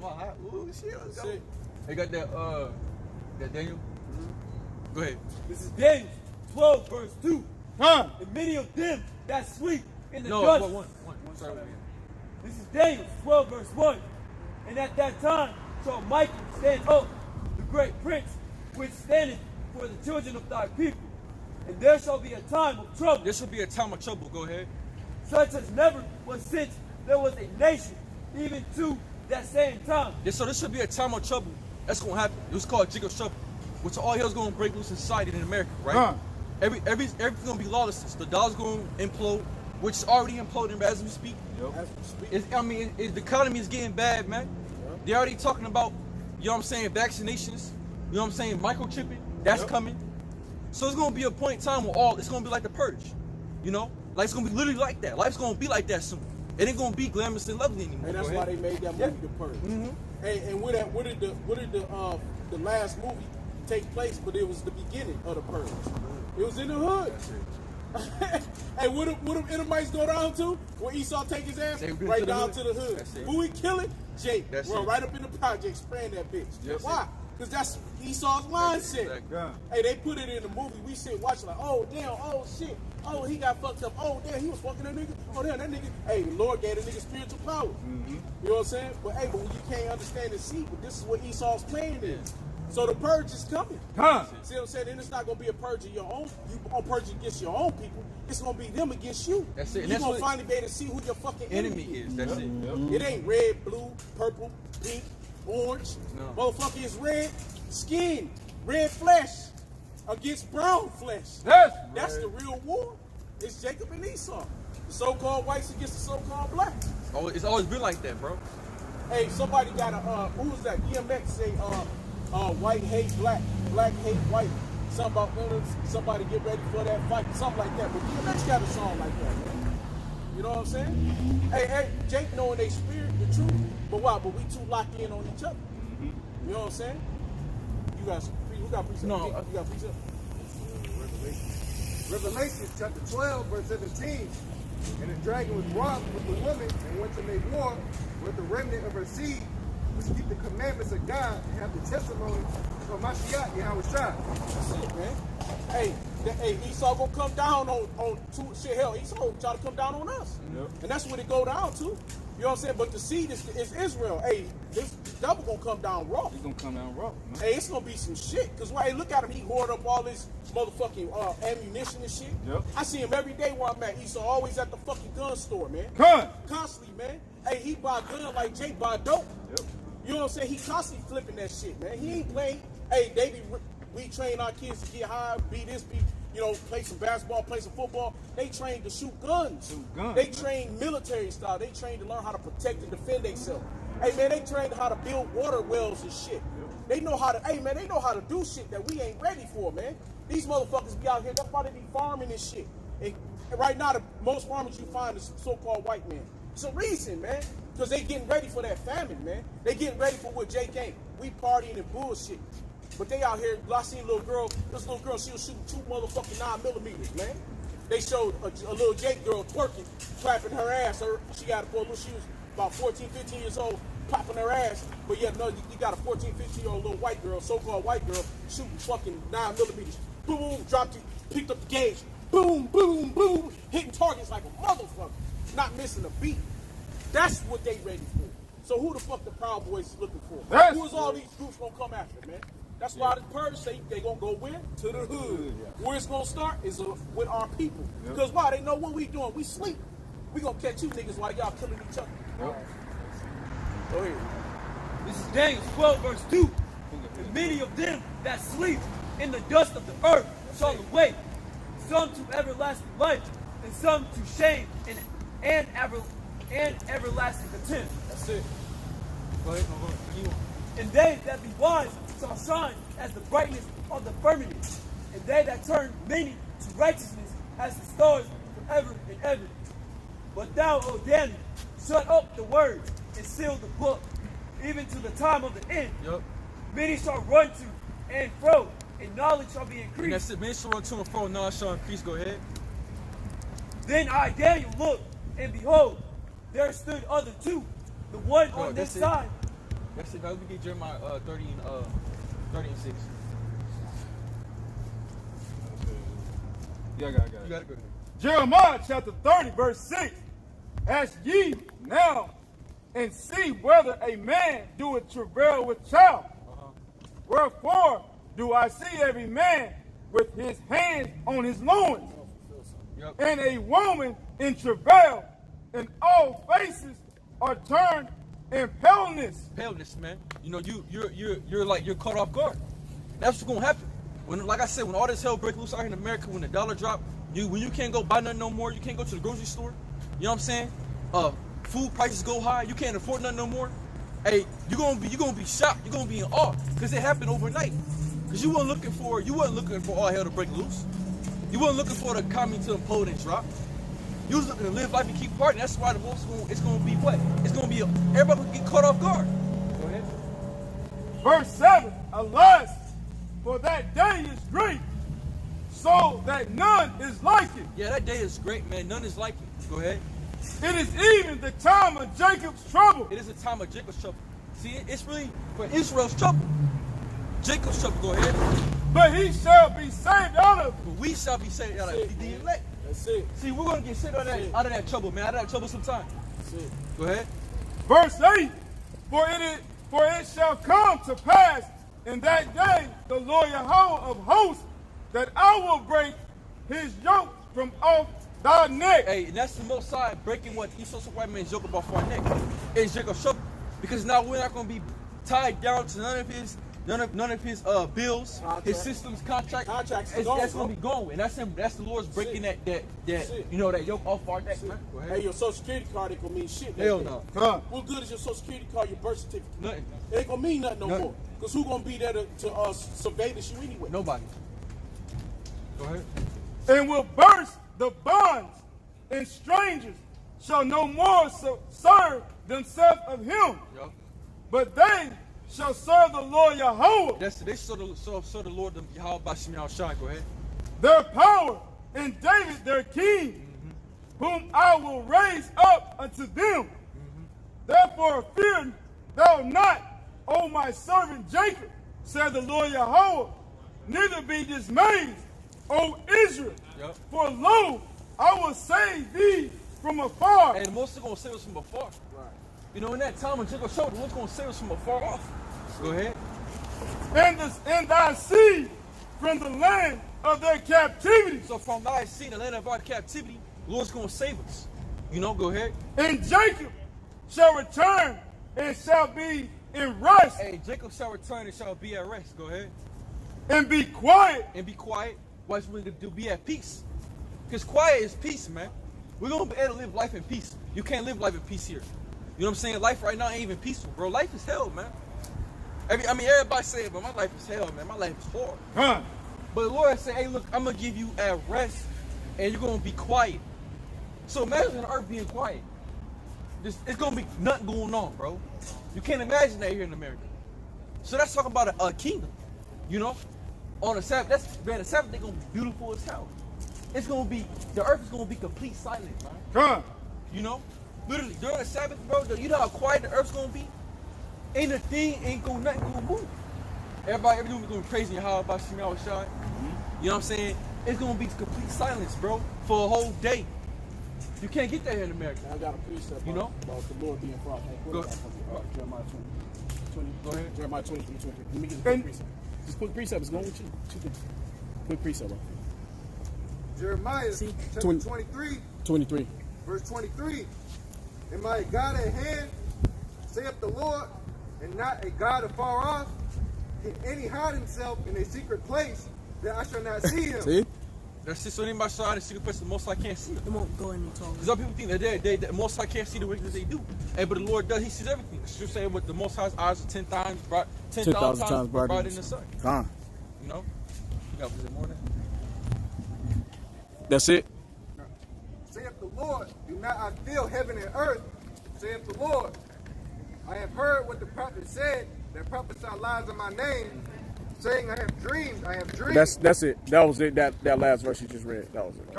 C: Ooh, shit, let's
B: That's
C: go.
B: it.
C: They got that Daniel. Go ahead.
F: This is Daniel 12, verse 2.
A: Huh?
F: And many of them that sleep in the
C: No,
F: dust.
C: one. Sorry.
F: This is Daniel 12, verse 1. And at that time shall Michael stand up, the great prince, which standeth for the children of thy people. And there shall be a time of trouble,
C: This will be a time of trouble. Go ahead.
F: such as never was since there was a nation, even to that same time.
C: So this should be a time of trouble. That's gonna happen. It was called Jig of Trouble, which all hell's gonna break loose in society in America, right?
A: Huh.
C: Everything's gonna be lawlessness. The dollar's gonna implode, which is already imploding as we speak.
B: As we speak.
C: The economy is getting bad, man. They're already talking about you know what I'm saying, vaccinations, you know what I'm saying, microchipping, that's coming. So it's gonna be a point in time where it's gonna be like the purge, you know? Like it's gonna be literally like that. Life's gonna be like that soon. It ain't gonna be glamorous and lovely anymore.
B: And that's why they made that movie The Purge. Hey, and where did the last movie take place? But it was the beginning of The Purge. It was in the hood. Hey, what them Edomites go down to? Where Esau take his ass? Right down to the hood. Who he killing? Jake. Run right up in the project, spraying that bitch. Why? Because that's Esau's mindset. Hey, they put it in the movie. We sit watching like, oh damn, oh shit, oh he got fucked up, oh damn, he was fucking that nigga, oh damn, that nigga. Hey, the Lord gave the nigga spiritual power. You know what I'm saying? But hey, but when you can't understand and see, but this is what Esau's plan is. So the purge is coming. See what I'm saying? Then it's not gonna be a purge of your own. You gonna purge against your own people. It's gonna be them against you.
C: That's it.
B: You're gonna finally be able to see who your fucking enemy is.
C: That's it.
B: It ain't red, blue, purple, pink, orange. Motherfucker is red skin, red flesh against brown flesh. That's the real war. It's Jacob and Esau. The so-called whites against the so-called blacks.
C: Oh, it's always been like that, bro.
B: Hey, somebody got a who was that? DMX say white hate black, black hate white. Something about somebody get ready for that fight, something like that. But DMX got a song like that, man. You know what I'm saying? Hey, Jake knowing they spirit, the truth. But why? But we too locked in on each other. You know what I'm saying? You guys, who got precept?
C: No,
B: you got precept.
G: Revelation chapter 12, verse 17. And the dragon was wroth with the woman and went to make war with the remnant of her seed, which keep the commandments of God and have the testimony of Mashiach, Yahushua.
B: That's it, man. Hey, Esau gonna come down on two shit. Hell, Esau try to come down on us, and that's what it go down to. You know what I'm saying? But the seed is Israel. Hey, this devil gonna come down raw.
A: He's gonna come down raw, man.
B: Hey, it's gonna be some shit. Cause hey, look at him. He hoard up all this motherfucking ammunition and shit. I see him every day where I'm at. Esau always at the fucking gun store, man. Constantly, man. Hey, he buy gun like Jake buy dope. You know what I'm saying? He constantly flipping that shit, man. He ain't playing. Hey, we train our kids to get high, be this, play some basketball, play some football. They train to shoot guns. They train military style. They train to learn how to protect and defend themselves. Hey, man, they train how to build water wells and shit. They know how to, they know how to do shit that we ain't ready for, man. These motherfuckers be out here, that's why they be farming and shit. And right now, the most farmers you find is so-called white men. It's a reason, man. Because they getting ready for that famine, man. They getting ready for what Jake ain't. We partying and bullshit. But they out here, I seen this little girl, she was shooting 2 motherfucking 9mm, man. They showed a little Jake girl twerking, clapping her ass. She was about 14, 15 years old, clapping her ass. But yeah, no, you got a 14, 15-year-old little white girl, so-called white girl, shooting fucking 9mm. Boom, boom, dropped it, picked up the gauge. Boom, boom, boom, hitting targets like a motherfucker. Not missing a beat. That's what they ready for. So who the fuck the Proud Boys is looking for? Who is all these groups gonna come after, man? That's why the purge say they gonna go where? To the hood. Where it's gonna start is with our people. Because why? They know what we doing. We sleep. We gonna catch you niggas while y'all killing each other.
F: Go ahead. This is Daniel 12 verse 2. And many of them that sleep in the dust of the earth shall awake, some to everlasting life, and some to shame and everlasting contempt.
B: That's it.
C: Go ahead.
F: And they that be wise shall shine as the brightness of the firmament, and they that turn many to righteousness as the stars forever and ever. But thou, O Daniel, shut up the word and seal the book, even to the time of the end. Many shall run to and fro, and knowledge shall be increased.
C: And that's it. Many shall run to and fro, knowledge shall increase. Go ahead.
F: Then I, Daniel, looked, and behold, there stood other 2, the one on this side.
C: That's it. Now let me get Jeremiah 30 and 6.
A: Yeah, I got it.
C: You got it. Go ahead.
A: Jeremiah chapter 30, verse 6. Ask ye now and see whether a man doeth travail with child. Wherefore do I see every man with his hands on his loins, and a woman in travail, and all faces are turned in paleness.
C: Paleness, man. You know, you're caught off guard. That's what's gonna happen. When, like I said, when all this hell break loose out here in America, when the dollar drop, when you can't go buy nothing no more, you can't go to the grocery store. You know what I'm saying? Food prices go high, you can't afford nothing no more. Hey, you're gonna be shocked. You're gonna be in awe because it happened overnight. Because you weren't looking for all hell to break loose. You weren't looking for the coming to implode and drop. You was looking to live life and keep partying. That's why the most it's gonna be what? It's gonna be everybody gonna get caught off guard. Go ahead.
A: Verse 7, alas, for that day is great, so that none is like it.
C: Yeah, that day is great, man. None is like it. Go ahead.
A: It is even the time of Jacob's trouble.
C: It is a time of Jacob's trouble. See, it's really for Israel's trouble. Jacob's trouble. Go ahead.
A: But he shall be saved out of it.
C: But we shall be saved out of it. The elect.
B: That's it.
C: See, we're gonna get saved out of that trouble, man. Out of that trouble sometime.
B: That's it.
C: Go ahead.
A: Verse 8, for it shall come to pass in that day, the Lord Yahweh of hosts, that I will break his yoke from off thy neck.
C: Hey, and that's the most side breaking what Esau's white man's yoke off our neck. It's Jacob's trouble. Because now we're not gonna be tied down to none of his bills, his systems, contracts. That's gonna be going. And that's the Lord's breaking that yoke off our neck, man. Go ahead.
B: Hey, your social security card ain't gonna mean shit.
C: Hell no.
B: What good is your social security card, your birth certificate?
C: Nothing.
B: It ain't gonna mean nothing no more. Because who gonna be there to survey this you anyway?
C: Nobody. Go ahead.
A: And will burst the bonds, and strangers shall no more serve themselves of him, but they shall serve the Lord Yahweh.
C: They serve the Lord Yahweh by Shemel Shai. Go ahead.
A: Their power and David their king, whom I will raise up unto them. Therefore fear thou not, O my servant Jacob, said the Lord Yahweh, neither be dismayed, O Israel. For lo, I will save thee from afar.
C: And the most is going to save us from afar. Right. You know, in that time when Jacob showed, the Lord's going to save us from afar off. Go ahead.
A: And thy seed from the land of their captivity.
C: So from thy seed, the land of our captivity, the Lord's going to save us. You know, go ahead.
A: And Jacob shall return and shall be in rest.
C: Hey, Jacob shall return and shall be at rest. Go ahead.
A: And be quiet.
C: And be quiet. Why should we do be at peace? Because quiet is peace, man. We're going to be able to live life in peace. You can't live life in peace here. You know what I'm saying? Life right now ain't even peaceful, bro. Life is hell, man. Everybody say it, but my life is hell, man. My life is horrible. But the Lord said, hey, look, I'm going to give you at rest, and you're going to be quiet. So imagine the earth being quiet. It's going to be nothing going on, bro. You can't imagine that here in America. So that's talking about a kingdom, you know? On the Sabbath, the Sabbath day going to be beautiful as hell. It's going to be, the earth is going to be complete silence, man. You know? Literally, during the Sabbath, bro, you know how quiet the earth's going to be? Ain't a thing, nothing going to move. Everything going to be crazy how about Shemel Shai. You know what I'm saying? It's going to be complete silence, bro, for a whole day. You can't get that here in America.
B: I got a precept about the Lord being for
C: Go
B: Jeremiah 20.
C: Go ahead.
B: Jeremiah 20. Let me get the quick precept. This quick precept is going with you. Quick precept, bro.
G: Jeremiah chapter 23. Verse 23. Am I a God at hand, saith the Lord, and not a God afar off? Can any hide himself in a secret place that I shall not see him?
B: See?
C: That's just when anybody shot in a secret place the Most High can't see.
E: Come on, go ahead and talk.
C: Because some people think that the Most High can't see the wickedness they do. Hey, but the Lord does. He sees everything. The scripture saying what the Most High's eyes are 10,000 times brighter than the sun. You know? You got this morning.
B: That's it.
G: Saith the Lord, do not I fill heaven and earth, saith the Lord. I have heard what the prophet said, that prophesy lies in my name, saying I have dreamed.
B: That's it. That was it. That last verse you just read. That was it.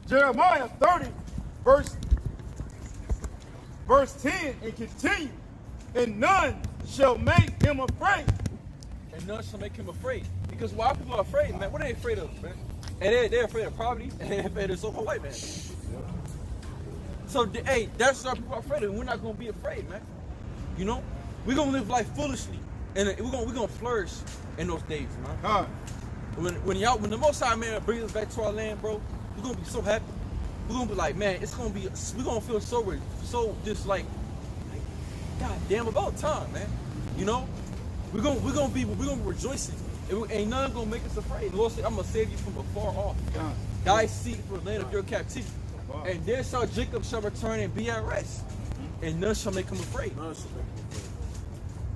A: Jeremiah 30, verse 10, and continue. And none shall make him afraid.
C: And none shall make him afraid. Because why people are afraid, man? What are they afraid of, man? And they're afraid of poverty, and they're afraid of so-called white man. So, hey, that's what people are afraid of. We're not going to be afraid, man. You know? We're going to live life foolishly. And we're gonna flourish in those days, man. When the Most High man brings us back to our land, bro, we're gonna be so happy. We're gonna be like, man, we're gonna feel so just like, God damn, about time, man. You know, we're gonna be rejoicing. Ain't nothing gonna make us afraid. The Lord said, I'm gonna save you from afar off. Thy seed from the land of your captivity. And there shall Jacob shall return and be at rest, and none shall make him afraid.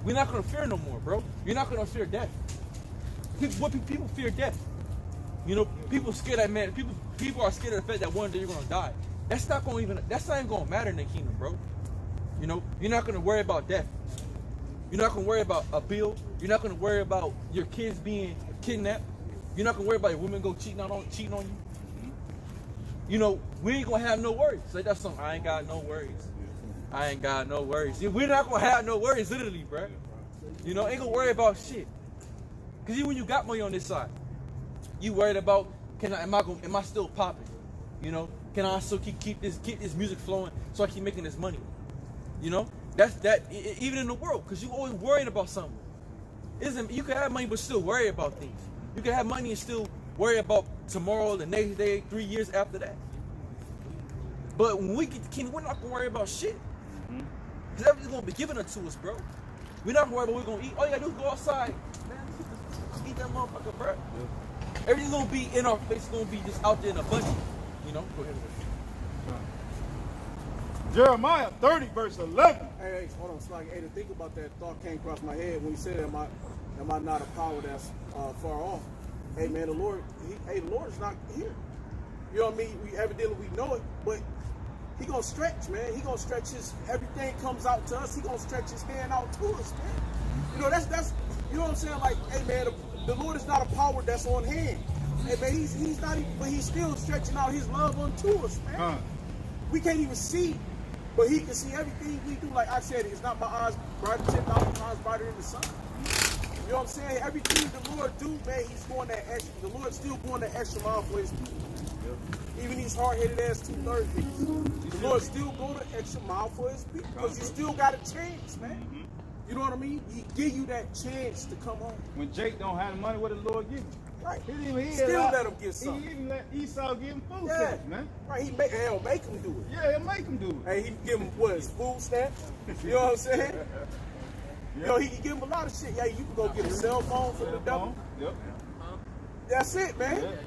C: We're not gonna fear no more, bro. You're not gonna fear death. People fear death. You know, people scared that man. People are scared of the fact that one day you're gonna die. That's not even gonna matter in the kingdom, bro. You know, you're not gonna worry about death. You're not gonna worry about a bill. You're not gonna worry about your kids being kidnapped. You're not gonna worry about your women cheating on you. You know, we ain't gonna have no worries. Say that song. I ain't got no worries. I ain't got no worries. We're not gonna have no worries, literally, bro. You know, ain't gonna worry about shit. Cause even when you got money on this side, you worried about am I still popping? You know, can I still keep this music flowing so I keep making this money? You know, even in the world, cause you always worrying about something. You can have money but still worry about things. You can have money and still worry about tomorrow, the next day, 3 years after that. But when we get the kingdom, we're not gonna worry about shit. Cause everything's gonna be given unto us, bro. We're not gonna worry about what we're gonna eat. All you gotta do is go outside, man. Eat that motherfucker, bro. Everything's gonna be in our face. It's gonna be just out there in abundance. You know. Go ahead.
A: Jeremiah 30 verse 11.
B: Hey, hold on, Sluggy. Hey, to think about that thought came across my head when you said, am I not a power that's far off? Hey, man, the Lord is not here. You know what I mean? Evidently we know it, but he gonna stretch, man. He gonna stretch everything comes out to us. He gonna stretch his hand out to us, man. You know, that's you know what I'm saying? Like, hey, man, the Lord is not a power that's on hand. Hey, man, he's not even, but he's still stretching out his love unto us, man. We can't even see, but he can see everything we do. Like I said, it's not my eyes brighter, 10,000 times brighter than the sun. You know what I'm saying? Everything the Lord do, man, he's going that extra. The Lord's still going that extra mile for his people. Even these hard-headed ass 2/3 niggas. The Lord still go the extra mile for his people because you still got a chance, man. You know what I mean? He give you that chance to come home.
A: When Jake don't have the money, what did the Lord give him?
B: Right.
A: He
B: still let him get something.
A: He even let Esau give him food
B: Yeah.
A: stamps, man.
B: Right, he'll make him do it.
A: Yeah, he'll make him do it.
B: Hey, he give him what, his food stamps? You know what I'm saying? You know, he can give him a lot of shit. Yeah, you can go get a cell phone from the devil.
A: Yep.
B: That's it, man.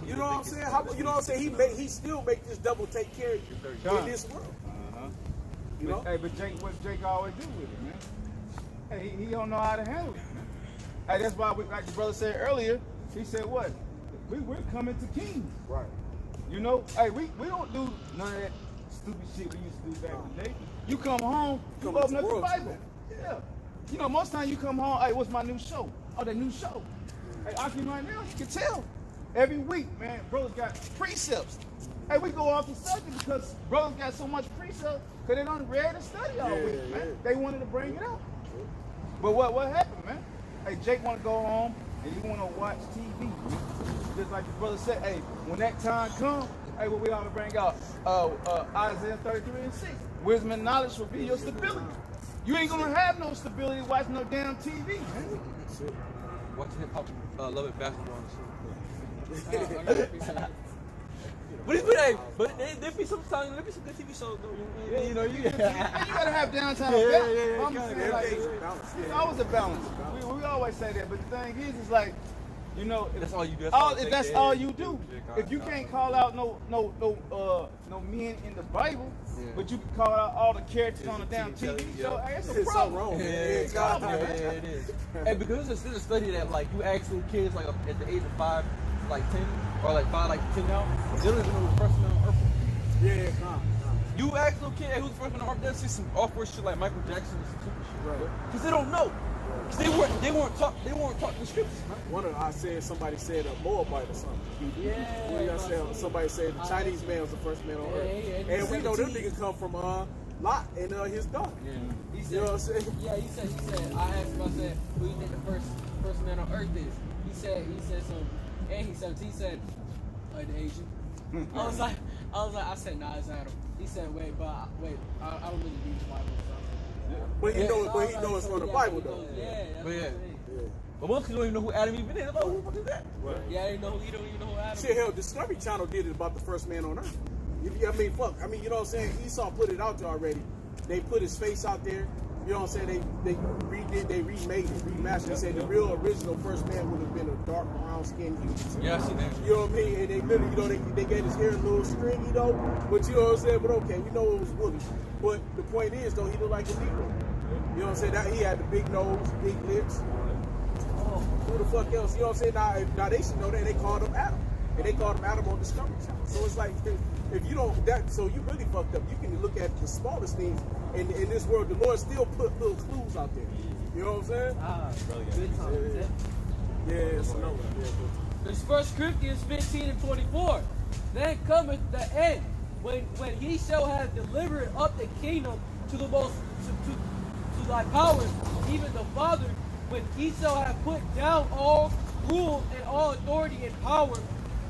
B: You know what I'm saying? You know what I'm saying? He still make this devil take care of you in this world. You know?
A: Hey, but what Jake always do with it, man? Hey, he don't know how to handle it, man. Hey, that's why, like the brother said earlier, he said what? We're coming to kings.
B: Right.
A: You know, hey, we don't do none of that stupid shit we used to do back in the day. You come home, you open up the Bible. Yeah. You know, most times you come home, hey, what's my new show? Oh, that new show. Hey, I can right now, you can tell. Every week, man, brothers got precepts. Hey, we go off the subject because brothers got so much precepts because they don't read and study all week, man. They wanted to bring it up. But what happened, man? Hey, Jake want to go home and he want to watch TV. Just like the brother said, hey, when that time comes, hey, what we ought to bring out? Isaiah 33:6. Wisdom and knowledge will be your stability. You ain't gonna have no stability watching no damn TV, man.
C: Watching hip hop, love it, basketball and shit. But there be some good TV shows though.
A: Yeah, you know, you gotta have downtime. I'm saying, like, it's always a balance. We always say that, but the thing is like, you know,
C: that's all you do.
A: That's all you do. If you can't call out no men in the Bible, but you can call out all the characters on the damn TV show, hey, it's a problem.
C: It is. And because there's a study that like you ask little kids like at the age of 5, like 10, or like 5, like 10 now, they don't even know who the first man on earth was. You ask little kid, hey, who's the first man on earth? They'll see some awkward shit like Michael Jackson and some stupid shit, because they don't know. They weren't taught the scriptures, man.
B: Somebody said a Moabite or something. Somebody said the Chinese man was the first man on earth. And we know them niggas come from Lot and his daughter.
D: He said,
B: you know what I'm saying?
D: Yeah, he said, I asked him, I said, who you think the first man on earth is? He said something, and he said, the Asian. I said, nah, it's Adam. He said, wait, I don't really read the Bible.
B: But he knows it's from the Bible, though.
D: Yeah.
C: But most people don't even know who Adam even is. Oh, who the fuck is that?
D: Right. Yeah, you don't even know who Adam is.
B: Shit, hell, Discovery Channel did it about the first man on earth. I mean, you know what I'm saying? Esau put it out there already. They put his face out there. You know what I'm saying? They redid, they remade it, remastered. They said the real original first man would have been a dark brown skinned dude.
C: Yeah, I see that.
B: You know what I mean? And they literally, you know, they gave his hair a little stringy though. But you know what I'm saying? But okay, we know it was Willie. But the point is though, he looked like a Negro. You know what I'm saying? That he had the big nose, big lips. Who the fuck else? You know what I'm saying? Now they should know that they called him Adam. And they called him Adam on Discovery Channel. So it's like, if you don't, so you really fucked up. You can look at the smallest things in this world. The Lord still put little clues out there. You know what I'm saying?
D: Good times.
B: Yeah, it's another.
D: It's 1 Corinthians 15 and 24. Then cometh the end, when he shall have delivered up the kingdom to the most to thy powers, even the Father, when he shall have put down all rule and all authority and power,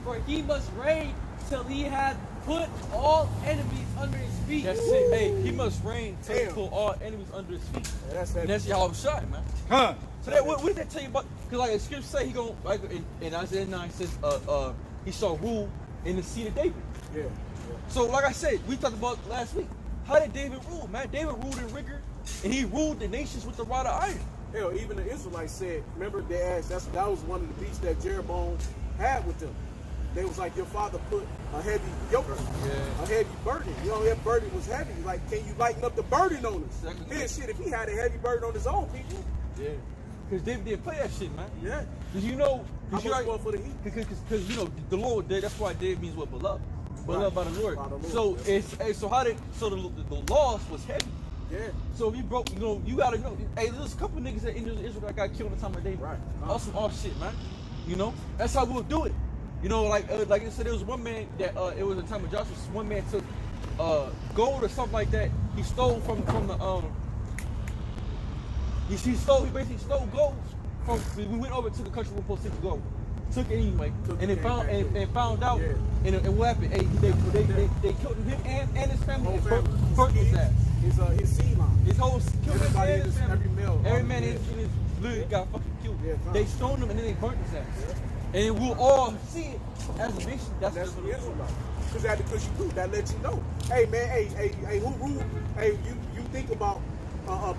D: for he must reign till he hath put all enemies under his feet.
C: That's it. Hey, he must reign till he put all enemies under his feet. And that's Yahweh shot, man.
A: Huh?
C: So that what did that tell you about? Because like the scripture say he gonna like in Isaiah 9 says he shall rule in the seed of David.
B: Yeah.
C: So like I said, we talked about last week. How did David rule, man? David ruled in rigor, and he ruled the nations with the rod of iron.
B: Hell, even the Israelites said, remember they asked, that was one of the beats that Jeroboam had with them. They was like, your father put a heavy yoke, a heavy burden. You know, that burden was heavy. Like, can you lighten up the burden on us?
C: Exactly.
B: Man, shit, if he had a heavy burden on his own people.
C: Yeah. Because David didn't play that shit, man.
B: Yeah.
C: Because you know,
B: How much more for the heat?
C: Because you know the Lord. That's why David means what beloved, beloved by the Lord.
B: By the Lord,
C: So
B: yeah.
C: the loss was heavy.
B: Yeah.
C: So if you broke, you know, you gotta know. Hey, there's a couple niggas in Israel that got killed in the time of David.
B: Right.
C: Awesome, all shit, man. You know, that's how we'll do it. You know, like I said, there was one man that it was the time of Joshua. One man took gold or something like that. He stole from the he basically stole gold from. We went over to the country we're supposed to go. Took it anyway, and they found out.
B: Yeah.
C: And what happened? Hey, they killed him and his family. And burnt his ass.
B: His seed line.
C: His whole killed his
B: Everybody
C: and
B: in
C: his
B: his-
C: family.
B: every male,
C: Every
B: all
C: man
B: the
C: in his blood got fucking killed.
B: Yeah,
C: They stoned him and then they burnt his ass. And we'll all see it as a nation. That's
B: That's
C: what
B: the
C: it is.
B: Israelite. Because you do. That lets you know. Hey, man, hey, who rule? Hey, you think about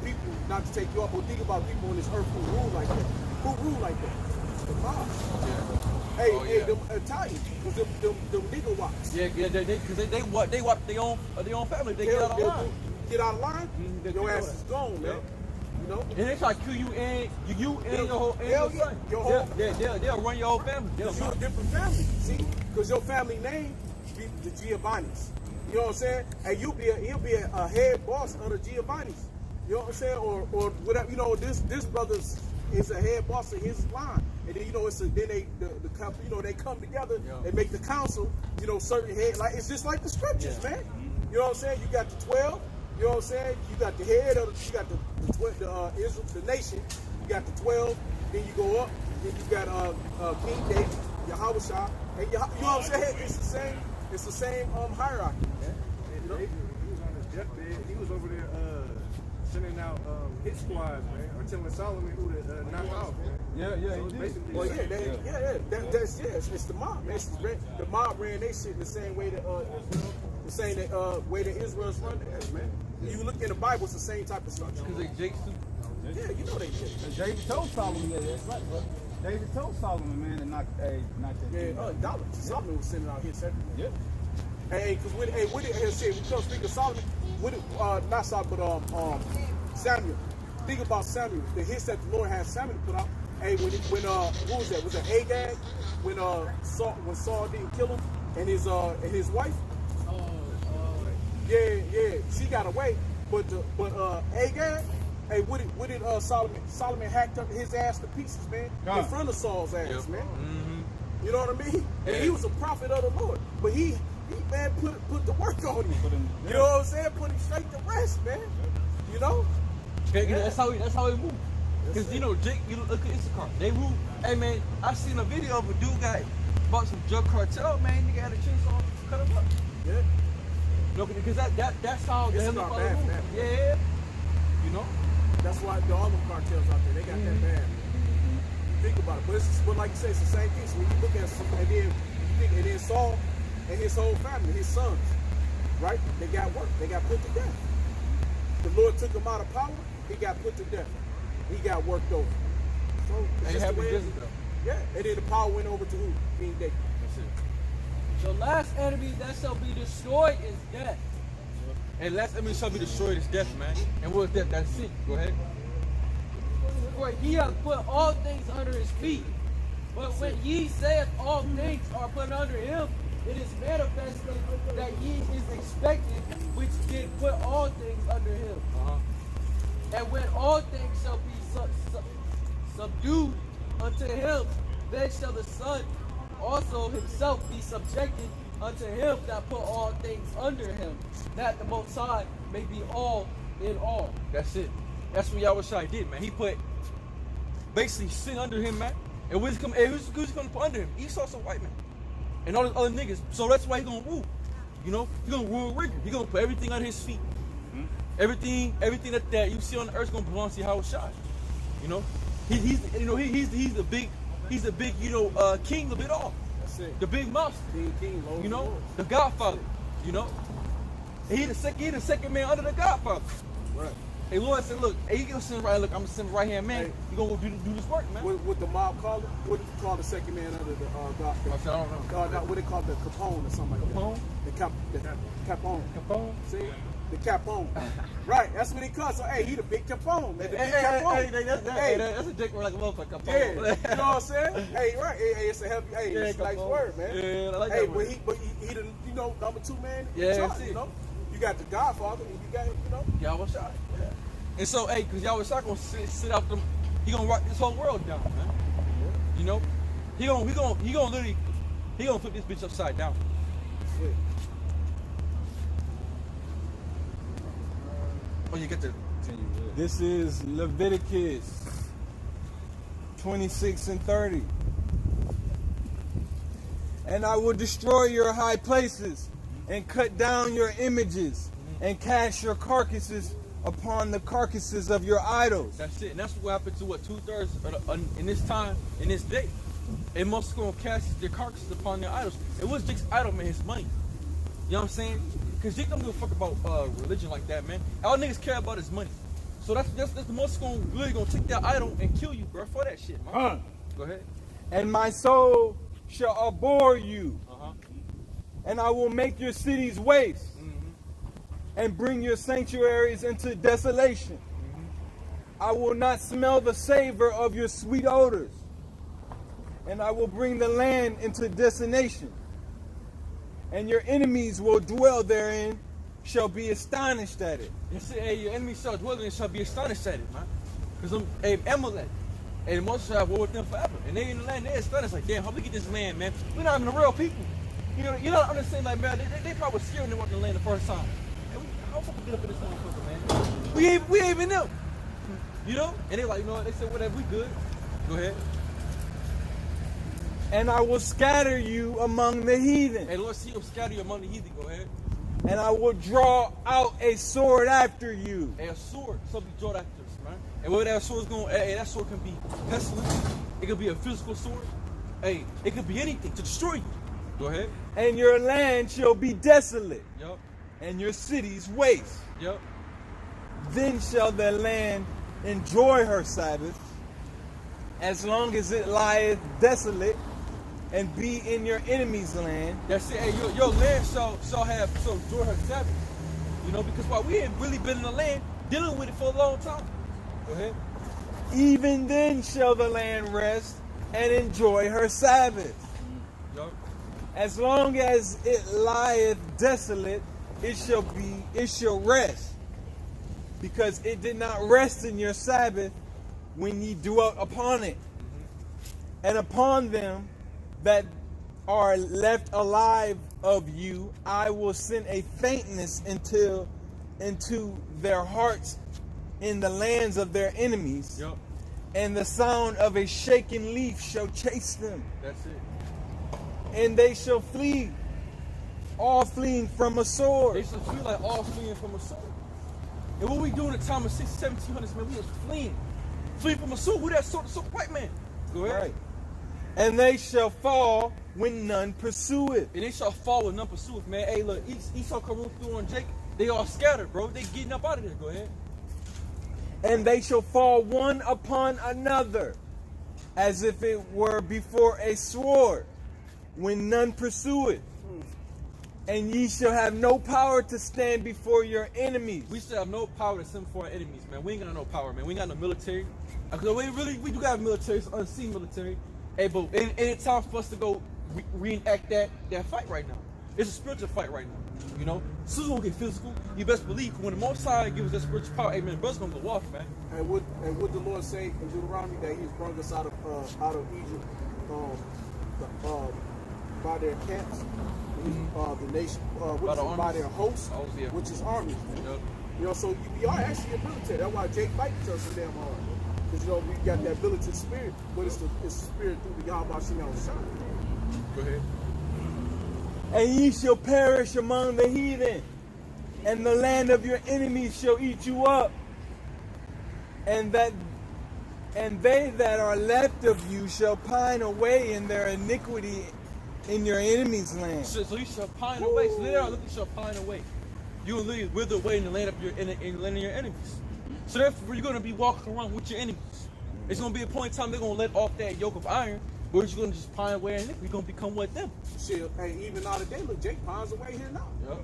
B: people, not to take you up, but think about people on this earth who rule like that. Who rule like that? The mob. Hey, them Italians, because them nigga wops.
C: Yeah, because they wipe their own family. They get out of line.
B: Get out of line,
C: They
B: your
C: get
B: ass
C: out.
B: is gone, man. You know?
C: And they try to kill you and your whole and
B: Hell
C: your
B: yeah,
C: son.
B: your whole-
C: They'll run your whole family.
B: Because you're a different family, see? Because your family name be the Giovannis. You know what I'm saying? And he'll be a head boss of the Giovannis. You know what I'm saying? Or whatever. You know, this brother is a head boss of his line. And then you know they come together and make the council. You know, certain head, like it's just like the scriptures, man. You know what I'm saying? You got the 12. You know what I'm saying? You got the head of you got Israel, the nation. You got the 12. Then you go up. Then you got King David, Yahweh Shah, and you know what I'm saying? It's the same hierarchy, man. You know?
G: David, he was on his deathbed. He was over there sending out hit squads, man, or telling Solomon who to knock out, man.
A: Yeah,
G: So it's
A: he did.
G: basically
B: Well, it's the mob, man. The mob ran their shit the same way that Israel, the same way that Israel's run theirs, man. You look in the Bible, it's the same type of structure.
C: Because they jakes too.
B: Yeah, you know they did.
A: David told Solomon, that's right, bro. David told Solomon, man, to knock that.
B: Yeah, dollars. Solomon was sending out hits everywhere.
A: Yep.
B: Hey, because when we come speak of Solomon, not Solomon, but Samuel. Think about Samuel. The hits that the Lord had Samuel put out. Hey, when what was that? Was that Agag? When Saul didn't kill him and his wife? Yeah, she got away. But Agag, hey, what did Solomon hacked up his ass to pieces, man, in front of Saul's ass, man. Mm-hmm. You know what I mean? And he was a prophet of the Lord, but he man put the work on him. You know what I'm saying? Put him straight to rest, man. You know?
C: That's how he moved. Because you know, Jake, you look at Issachar. They rule. Hey man, I seen a video of a dude bought some drug cartel, man. Nigga had a chainsaw, cut him up.
B: Yeah.
C: No, because that's how
B: It's
C: the
B: not
C: Father
B: bad,
C: moved.
B: man.
C: Yeah. You know?
B: That's why all them cartels out there, they got that bad. Think about it, but like you say, it's the same thing. So when you look at some, and then Saul and his whole family, his sons, right? They got work. They got put to death. The Lord took him out of power. He got put to death. He got worked over. So it's
C: And
B: just
C: have
B: the way it is.
C: Jezebel.
B: Yeah, and then the power went over to who? King David.
C: That's it.
D: The last enemy that shall be destroyed is death.
C: And last enemy shall be destroyed is death, man. And what is death? That's sin. Go ahead.
D: For he hath put all things under his feet. But when ye saith all things are put under him, it is manifested that ye is expected, which did put all things under him. And when all things shall be subdued unto him, then shall the Son also himself be subjected unto him that put all things under him, that the Most High may be all in all.
C: That's it. That's what Yahushua did, man. He put basically sin under him, man. And who's going to put under him? Esau's a white man. And all those other niggas. So that's why he's going to rule. You know? He's going to rule rigor. He's going to put everything under his feet. Everything that you see on the earth is going to belong to Yahushua. You know? He's the big king of it all.
B: That's it.
C: The big monster.
B: King, Lord,
C: you know?
B: Lord.
C: The Godfather. You know? He the second man under the Godfather.
B: Right.
C: Hey, Lord said, look, hey, you gonna send right, look, I'm gonna send right hand man.
B: Hey.
C: You gonna go do this work, man.
B: What the mob call it? What do you call the second man under the God?
C: I don't know.
B: What they call the Capone or something like
C: Capone?
B: that? The Capone.
C: Capone?
B: See? The Capone. Right, that's what he calls. So, hey, he the big Capone, man. The big Capone.
C: Hey, that's a dick word like a motherfucker.
B: Yeah, you know what I'm saying? Hey, right. Hey, it's a heavy, it's a nice word, man.
C: Yeah, I like
B: hey,
C: that word.
B: but he the, number 2 man.
C: Yeah,
B: charge, you know? You got the Godfather, and you got,
C: Yahushua. Yeah. And so, hey, because Yahushua gonna sit out them, he gonna rock this whole world down, man. You know, he gonna literally, he gonna flip this bitch upside down.
B: Yeah.
C: Oh, you get to continue. Yeah.
H: This is Leviticus 26 and 30. And I will destroy your high places and cut down your images and cast your carcasses upon the carcasses of your idols.
C: That's it. And that's what happened to 2/3 in this time, in this day. And most going to cast their carcasses upon their idols. It was Jake's idol, man, his money. You know what I'm saying? Because Jake don't give a fuck about religion like that, man. All niggas care about his money. So that's the most really going to take that idol and kill you, bro, for that shit, man. Go ahead.
H: And my soul shall abhor you. And I will make your cities waste. And bring your sanctuaries into desolation. I will not smell the savor of your sweet odors. And I will bring the land into desolation. And your enemies will dwell therein, shall be astonished at it.
C: You see, hey, your enemies shall dwell in, shall be astonished at it, man. Because hey, Amalek, and most shall have war with them forever. And they in the land, they're astonished, like, damn, how we get this land, man? We're not even the real people. You know, you don't understand, like, man, they probably scared when they walked in the land the first time. How the fuck we get up in this motherfucker, man? We ain't even them. You know? And they like, you know what? They said, whatever, we good. Go ahead.
H: And I will scatter you among the heathen.
C: Hey, Lord, see you scatter you among the heathen. Go ahead.
H: And I will draw out a sword after you.
C: Hey, a sword. Something draw after us, man. And where that sword's going, hey, that sword can be pestilence. It could be a physical sword. Hey, it could be anything to destroy you. Go ahead.
H: And your land shall be desolate.
C: Yup.
H: And your cities waste.
C: Yup.
H: Then shall the land enjoy her Sabbath, as long as it lieth desolate, and be in your enemy's land.
C: That's it. Hey, your land shall enjoy her Sabbath. You know, because why we ain't really been in the land dealing with it for a long time. Go ahead.
H: Even then shall the land rest and enjoy her Sabbath.
C: Yup.
H: As long as it lieth desolate, it shall rest, because it did not rest in your Sabbath when ye dwelt upon it. And upon them that are left alive of you, I will send a faintness into their hearts in the lands of their enemies.
C: Yep.
H: And the sound of a shaken leaf shall chase them.
C: That's it.
H: And they shall flee, all fleeing from a sword.
C: They should feel like all fleeing from a sword. And what we do in the time of 1700s, man, we was fleeing from a sword. Who that sword? The white man. Go ahead.
H: Right. And they shall fall when none pursue it.
C: And they shall fall when none pursue it, man. Hey, look, Esau come through on Jake. They all scattered, bro. They getting up out of there. Go ahead.
H: And they shall fall one upon another, as if it were before a sword, when none pursue it. And ye shall have no power to stand before your enemies.
C: We still have no power to send for our enemies, man. We ain't got no power, man. We ain't got no military. Because we do got military, it's unseen military. Hey, but it's time for us to go reenact that fight right now. It's a spiritual fight right now, you know? As soon as we get physical, you best believe when the Most High gives us that spiritual power, hey, man, brother's gonna go off, man.
B: And what the Lord say in Deuteronomy that He has brought us out of Egypt by their camps, the nation, by their hosts,
C: yeah.
B: which is armies.
C: Yep.
B: You know, so we are actually a military. That's why Jake fights us so damn hard. Because, you know, we got that militant spirit, but it's the spirit through the Yahweh Shemel Shah.
C: Go ahead.
H: And ye shall perish among the heathen, and the land of your enemies shall eat you up. And they that are left of you shall pine away in their iniquity in your enemies' land.
C: So you shall pine away. So they are looking, shall pine away. You will literally wither away in the land of in the land of your enemies. So therefore, you're going to be walking around with your enemies. It's going to be a point in time they're going to let off that yoke of iron, but you're going to just pine away and you're going to become with them.
B: Shit, hey, even now today, look, Jake pines away here now.
C: Yep.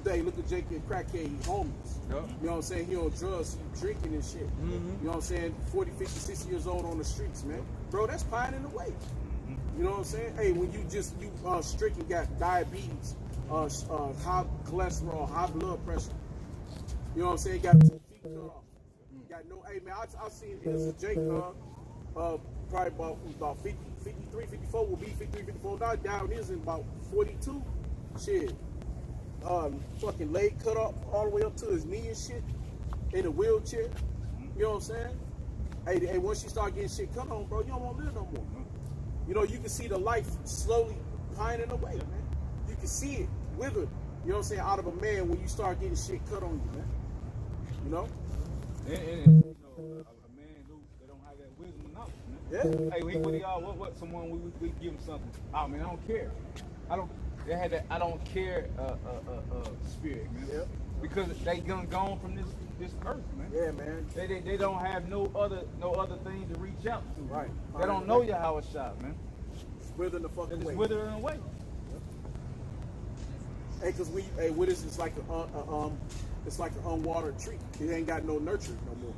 B: Today, look at Jake and crackhead, he's homeless.
C: Yep.
B: You know what I'm saying? He on drugs, he drinking and shit.
C: Mm-hmm.
B: You know what I'm saying? 40, 50, 60 years old on the streets, man. Bro, that's pining away. You know what I'm saying? Hey, when you stricken, got diabetes, high cholesterol, high blood pressure. You know what I'm saying? Got 2 feet cut off. Got no, hey man, I seen it as a Jake, probably about 50, 53, 54 will be 53, 54 now. Down is in about 42. Shit. Fucking leg cut off all the way up to his knee and shit. In a wheelchair. You know what I'm saying? Hey, once you start getting shit cut on, bro, you don't want to live no more. You know, you can see the life slowly pining away, man. You can see it withered, you know what I'm saying, out of a man when you start getting shit cut on you, man. You know?
A: And you know, a man who they don't have that wisdom and knowledge, man.
B: Yeah.
A: Hey, what someone we give him something. Oh man, I don't care. They had that I don't care spirit, man.
B: Yep.
A: Because they gone from this earth, man.
B: Yeah, man.
A: They don't have no other thing to reach out to.
B: Right.
A: They don't know Yahweh Shah, man.
B: It's withering the
A: They're
B: fucking
A: just
B: way.
A: withering away.
B: Hey, cause what is it's like an unwatered tree. It ain't got no nurture no more.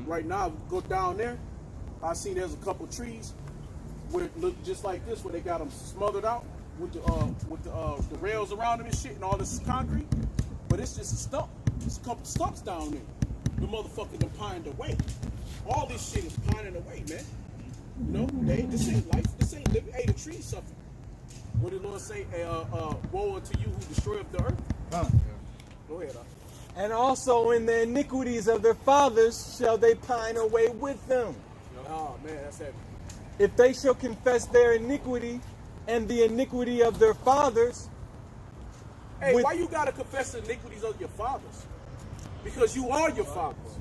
B: Right now, go down there. I seen there's a couple trees where it look just like this, where they got them smothered out with the rails around them and shit, and all this concrete. But it's just a stump. There's a couple stumps down there. The motherfucker done pined away. All this shit is pining away, man. You know, this ain't life. This ain't living. Hey, the trees suffer. What did the Lord say? Woe unto you who destroyeth the earth. Go ahead.
H: And also in the iniquities of their fathers shall they pine away with them.
B: Oh man, that's heavy.
H: If they shall confess their iniquity and the iniquity of their fathers.
B: Hey, why you gotta confess the iniquities of your fathers? Because you are your fathers.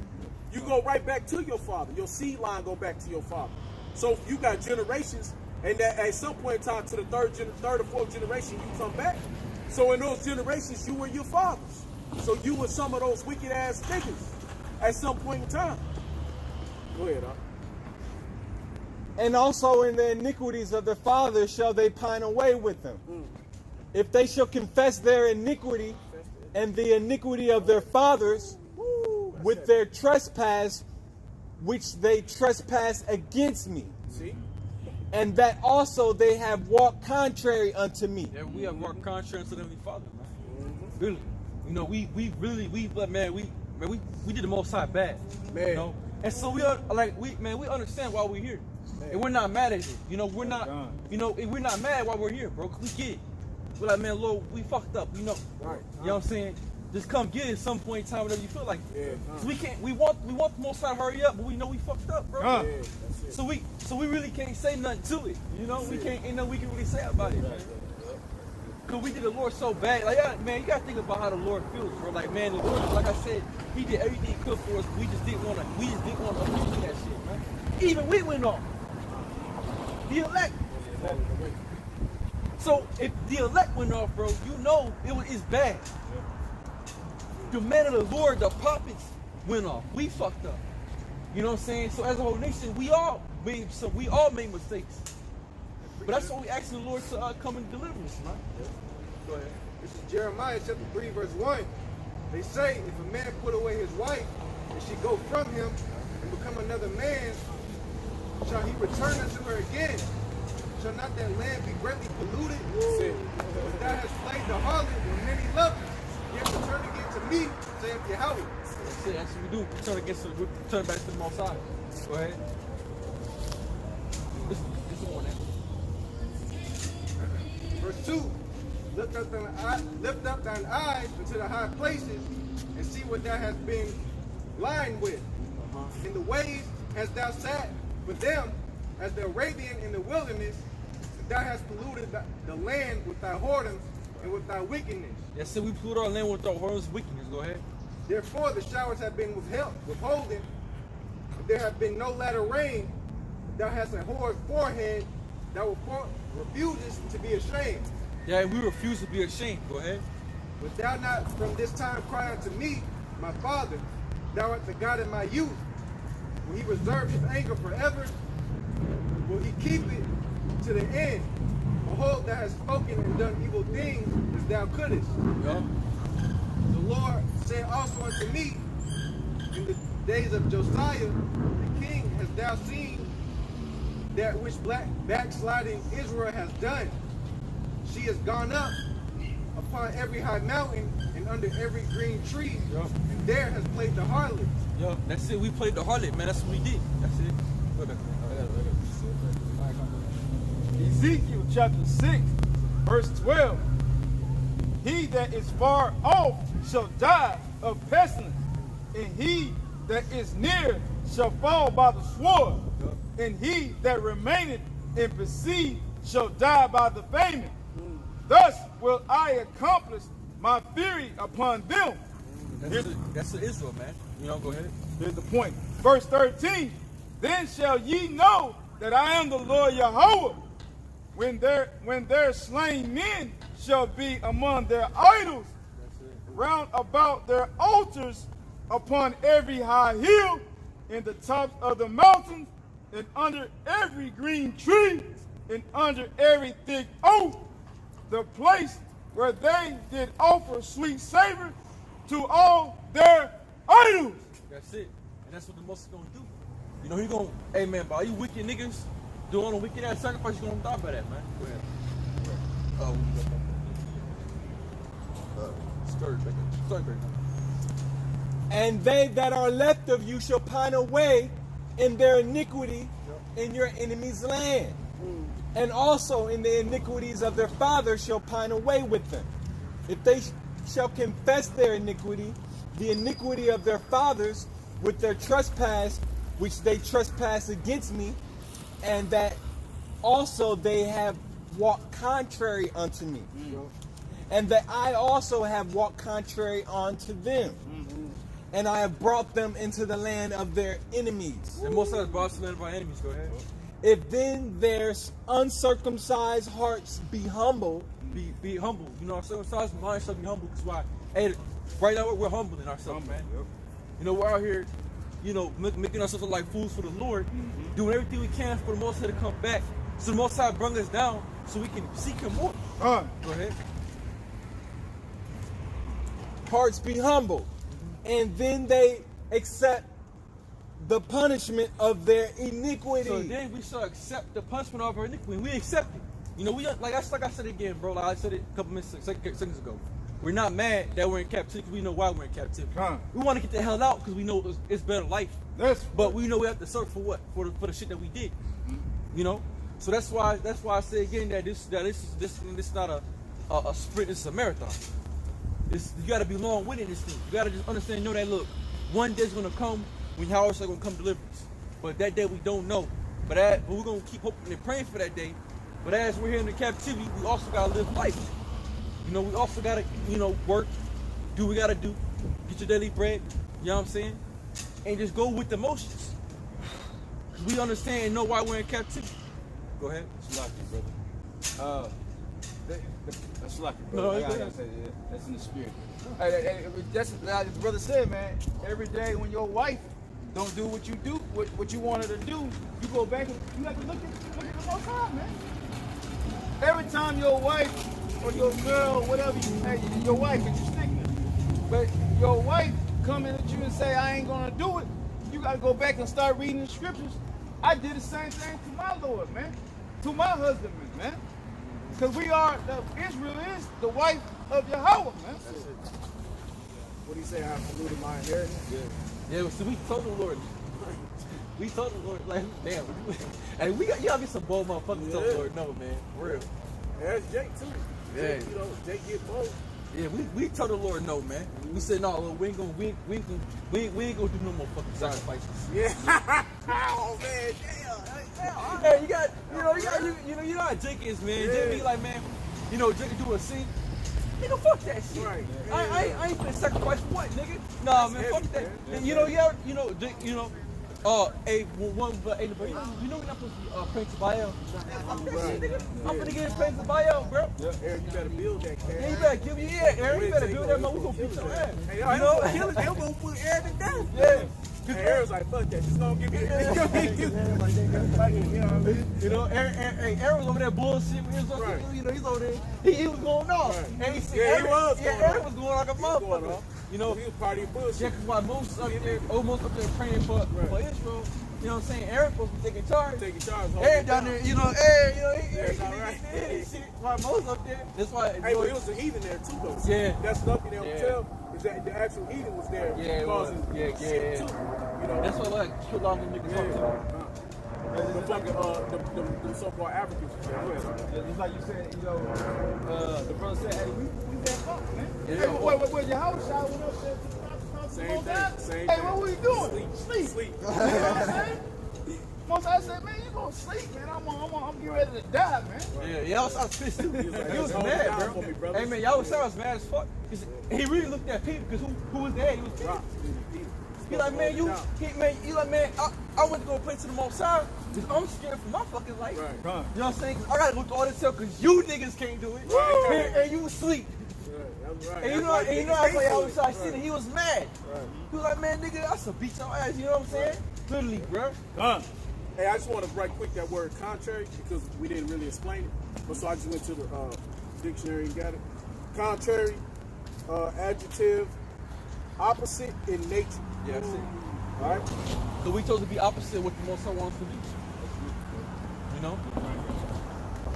B: You go right back to your father. Your seed line go back to your father. So you got generations, and that at some point in time to the third or fourth generation, you come back. So in those generations, you were your fathers. So you were some of those wicked ass niggas at some point in time. Go ahead,
H: And also in the iniquities of their fathers shall they pine away with them. If they shall confess their iniquity and the iniquity of their fathers with their trespass, which they trespass against me.
B: See?
H: And that also they have walked contrary unto me.
C: Yeah, we have walked contrary to the Heavenly Father, man. Really. You know, we did the Most High bad.
B: Man.
C: You know? And so we understand why we're here. Man. And we're not mad at it. You know, we're not mad why we're here, bro. 'Cause we get it. We're like, man, Lord, we fucked up, you know.
B: Right.
C: You know what I'm saying? Just come get it at some point in time whenever you feel like it.
B: Yeah.
C: So we want the Most High to hurry up, but we know we fucked up, bro.
B: Yeah, that's it.
C: So we really can't say nothing to it. You know, ain't nothing we can really say about it, man. Cause we did the Lord so bad. Like, man, you gotta think about how the Lord feels, bro. Like, man, the Lord, like I said, He did everything He could for us. We just didn't want to appreciate that shit, man. Even we went off. The elect. So if the elect went off, bro, you know it's bad. The men of the Lord, the prophets, went off. We fucked up. You know what I'm saying? So as a whole nation, we all made mistakes. But that's why we asking the Lord to come and deliver us, man.
B: Go ahead.
G: This is Jeremiah chapter 3, verse 1. They say, if a man put away his wife, and she go from him and become another man, shall he return unto her again? Shall not that land be greatly polluted? But thou hast played the harlot with many lovers. Yet return again to me, saith Yahweh.
C: That's it. That's what we do. We turn back to the Most High. Go ahead. This is one now.
G: Verse 2. Lift up thine eyes unto the high places, and see what thou hast been lying with. In the ways hast thou sat with them, as the Arabian in the wilderness. Thou hast polluted the land with thy whoredoms and with thy wickedness.
C: Yes, sir. We polluted our land with our whoredoms and wickedness. Go ahead.
G: Therefore the showers have been withholden, and there have been no latter rain. Thou hast a whore's forehead, thou refusest to be ashamed.
C: Yeah, we refuse to be ashamed. Go ahead.
G: But thou not from this time cry unto me, my father, thou art the God of my youth. Will he reserve his anger forever? Will he keep it to the end? Behold, thou hast spoken and done evil things as thou couldest.
C: Yeah.
G: The Lord said also unto me, in the days of Josiah, the king, hast thou seen that which backsliding Israel has done? She has gone up upon every high mountain and under every green tree, and there has played the harlot.
C: Yo, that's it. We played the harlot, man. That's what we did. That's it. Go back.
A: Ezekiel chapter 6, verse 12. He that is far off shall die of pestilence, and he that is near shall fall by the sword, and he that remaineth in Besiege shall die by the famine. Thus will I accomplish my fury upon them.
C: That's the Israel, man. You know, go ahead.
A: Here's the point. Verse 13. Then shall ye know that I am the Lord Yahweh, when their slain men shall be among their idols, round about their altars, upon every high hill, in the tops of the mountains, and under every green tree, and under every thick oak, the place where they did offer sweet savor to all their idols.
C: That's it. And that's what the Most is going to do. You know, he going to, hey man, by you wicked niggas doing a wicked ass sacrifice, you're going to die by that, man. Go ahead. Oh, Start back.
H: And they that are left of you shall pine away in their iniquity in your enemy's land. And also in the iniquities of their fathers shall pine away with them. If they shall confess their iniquity, the iniquity of their fathers, with their trespass, which they trespass against me, and that also they have walked contrary unto me. And that I also have walked contrary unto them. And I have brought them into the land of their enemies.
C: And most of us brought us to the land of our enemies. Go ahead.
H: If then their uncircumcised hearts be humble,
C: be humble. You know, our circumcised mind shall be humble. That's why, hey, right now we're humbling ourselves, man. You know, we're out here, you know, making ourselves look like fools for the Lord, doing everything we can for the Most High to come back. So the Most High bring us down so we can seek Him more. Go ahead.
H: hearts be humble, and then they accept the punishment of their iniquity.
C: So then we shall accept the punishment of our iniquity. We accept it. You know, we like I said again, bro. Like I said it a couple seconds ago. We're not mad that we're in captivity. We know why we're in captivity. We want to get the hell out because we know it's better life. But we know we have to search for what? For the shit that we did. You know. So that's why I say again that this is not a sprint. It's a marathon. You got to be long with it. This thing. You got to just understand. And know that look, one day's gonna come when Howard's gonna come deliverance. But that day we don't know. But we're gonna keep hoping and praying for that day. But as we're here in the captivity, we also gotta live life. You know, we also gotta, work, do what we gotta do, get your daily bread, you know what I'm saying? And just go with the motions. We understand and know why we're in captivity. Go ahead.
A: Slocky, brother. That's slocky, brother.
C: No,
A: I gotta say that. That's in the spirit. Hey, that's like the brother said, man. Every day when your wife don't do what you do, what you want her to do, you go back and you have to look at the whole time, man. Every time your wife or your girl, whatever, your wife, and you sticking it. But your wife coming at you and say, I ain't gonna do it, you gotta go back and start reading the scriptures. I did the same thing to my Lord, man. To my husband, man. Because Israel is the wife of Yahweh, man.
B: That's it. What do you say? I have polluted my inheritance?
C: Yeah, so we told the Lord. We told the Lord, like, damn. Hey, you gotta be some bold motherfuckers to tell the Lord no, man. For real.
B: There's Jake, too.
C: Yeah.
B: Jake, Jake get bold.
C: Yeah, we told the Lord no, man. We said no, Lord, we ain't gonna do no more fucking sacrifices.
B: Yeah. Oh man, damn.
C: Hey, you know how Jake is, man. Jake be like, man, Jake do a scene. Nigga, fuck that shit.
B: Right.
C: I ain't finna sacrifice for what, nigga? Nah, man, fuck that. And Jake, hey, we're not supposed to pray to Baal. Fuck that shit, nigga. I'm finna get his praying to Baal, bro.
B: Aaron, you better build that cash.
C: Yeah, you better give me Aaron, you better build that man. We gonna beat your ass.
B: Hey, he'll go put Aaron to death.
C: Yeah.
B: Hey, Aaron's like, fuck that. Just gonna give me
C: Aaron was over there bullshit. He's over there. He was going off.
B: Right.
C: And Aaron was going like a motherfucker.
B: He was partying bullshit.
C: Yeah, because while Moses up there, praying for Israel, you know what I'm saying? Aaron supposed to be taking charge. Aaron down there, Aaron shit while Moses up there. That's why.
B: Hey, but it was a heathen there too, though.
C: Yeah.
B: That's nothing they don't tell. Is that the actual heathen was there?
C: Yeah, it was. Yeah.
B: Too,
C: That's why like kill all them niggas up too.
B: The fucking the so-called Africans.
A: It's like you said, the brother said, hey, we back up, man.
C: Yeah.
A: Hey, wait, your house shot went up there to the
B: Same thing.
A: Hey, what were you doing?
B: Sleep.
A: You know what I'm saying? Most I said, man, you gonna sleep, man. I'm getting ready to die, man.
C: Yeah, I was pissed too. He was mad, bro. Hey man, y'all was mad as fuck. He really looked at people because who was there? He was pissed. He like, man, I went to go pray to the Most High because I'm scared for my fucking life.
B: Right.
C: You know what I'm saying? 'Cause I gotta go through all this help because you niggas can't do it.
B: Right.
C: And you asleep.
B: Right.
C: And I play outside shit and he was mad. Right. He was like, man, nigga, I should beat your ass. You know what I'm saying? Literally, bro.
B: Hey, I just want to write quick that word contrary because we didn't really explain it. But so I just went to the dictionary and got it. Contrary, adjective, opposite in nature.
C: Yeah, that's it.
B: All right?
C: So we chose to be opposite what the Most High wants to be. You know?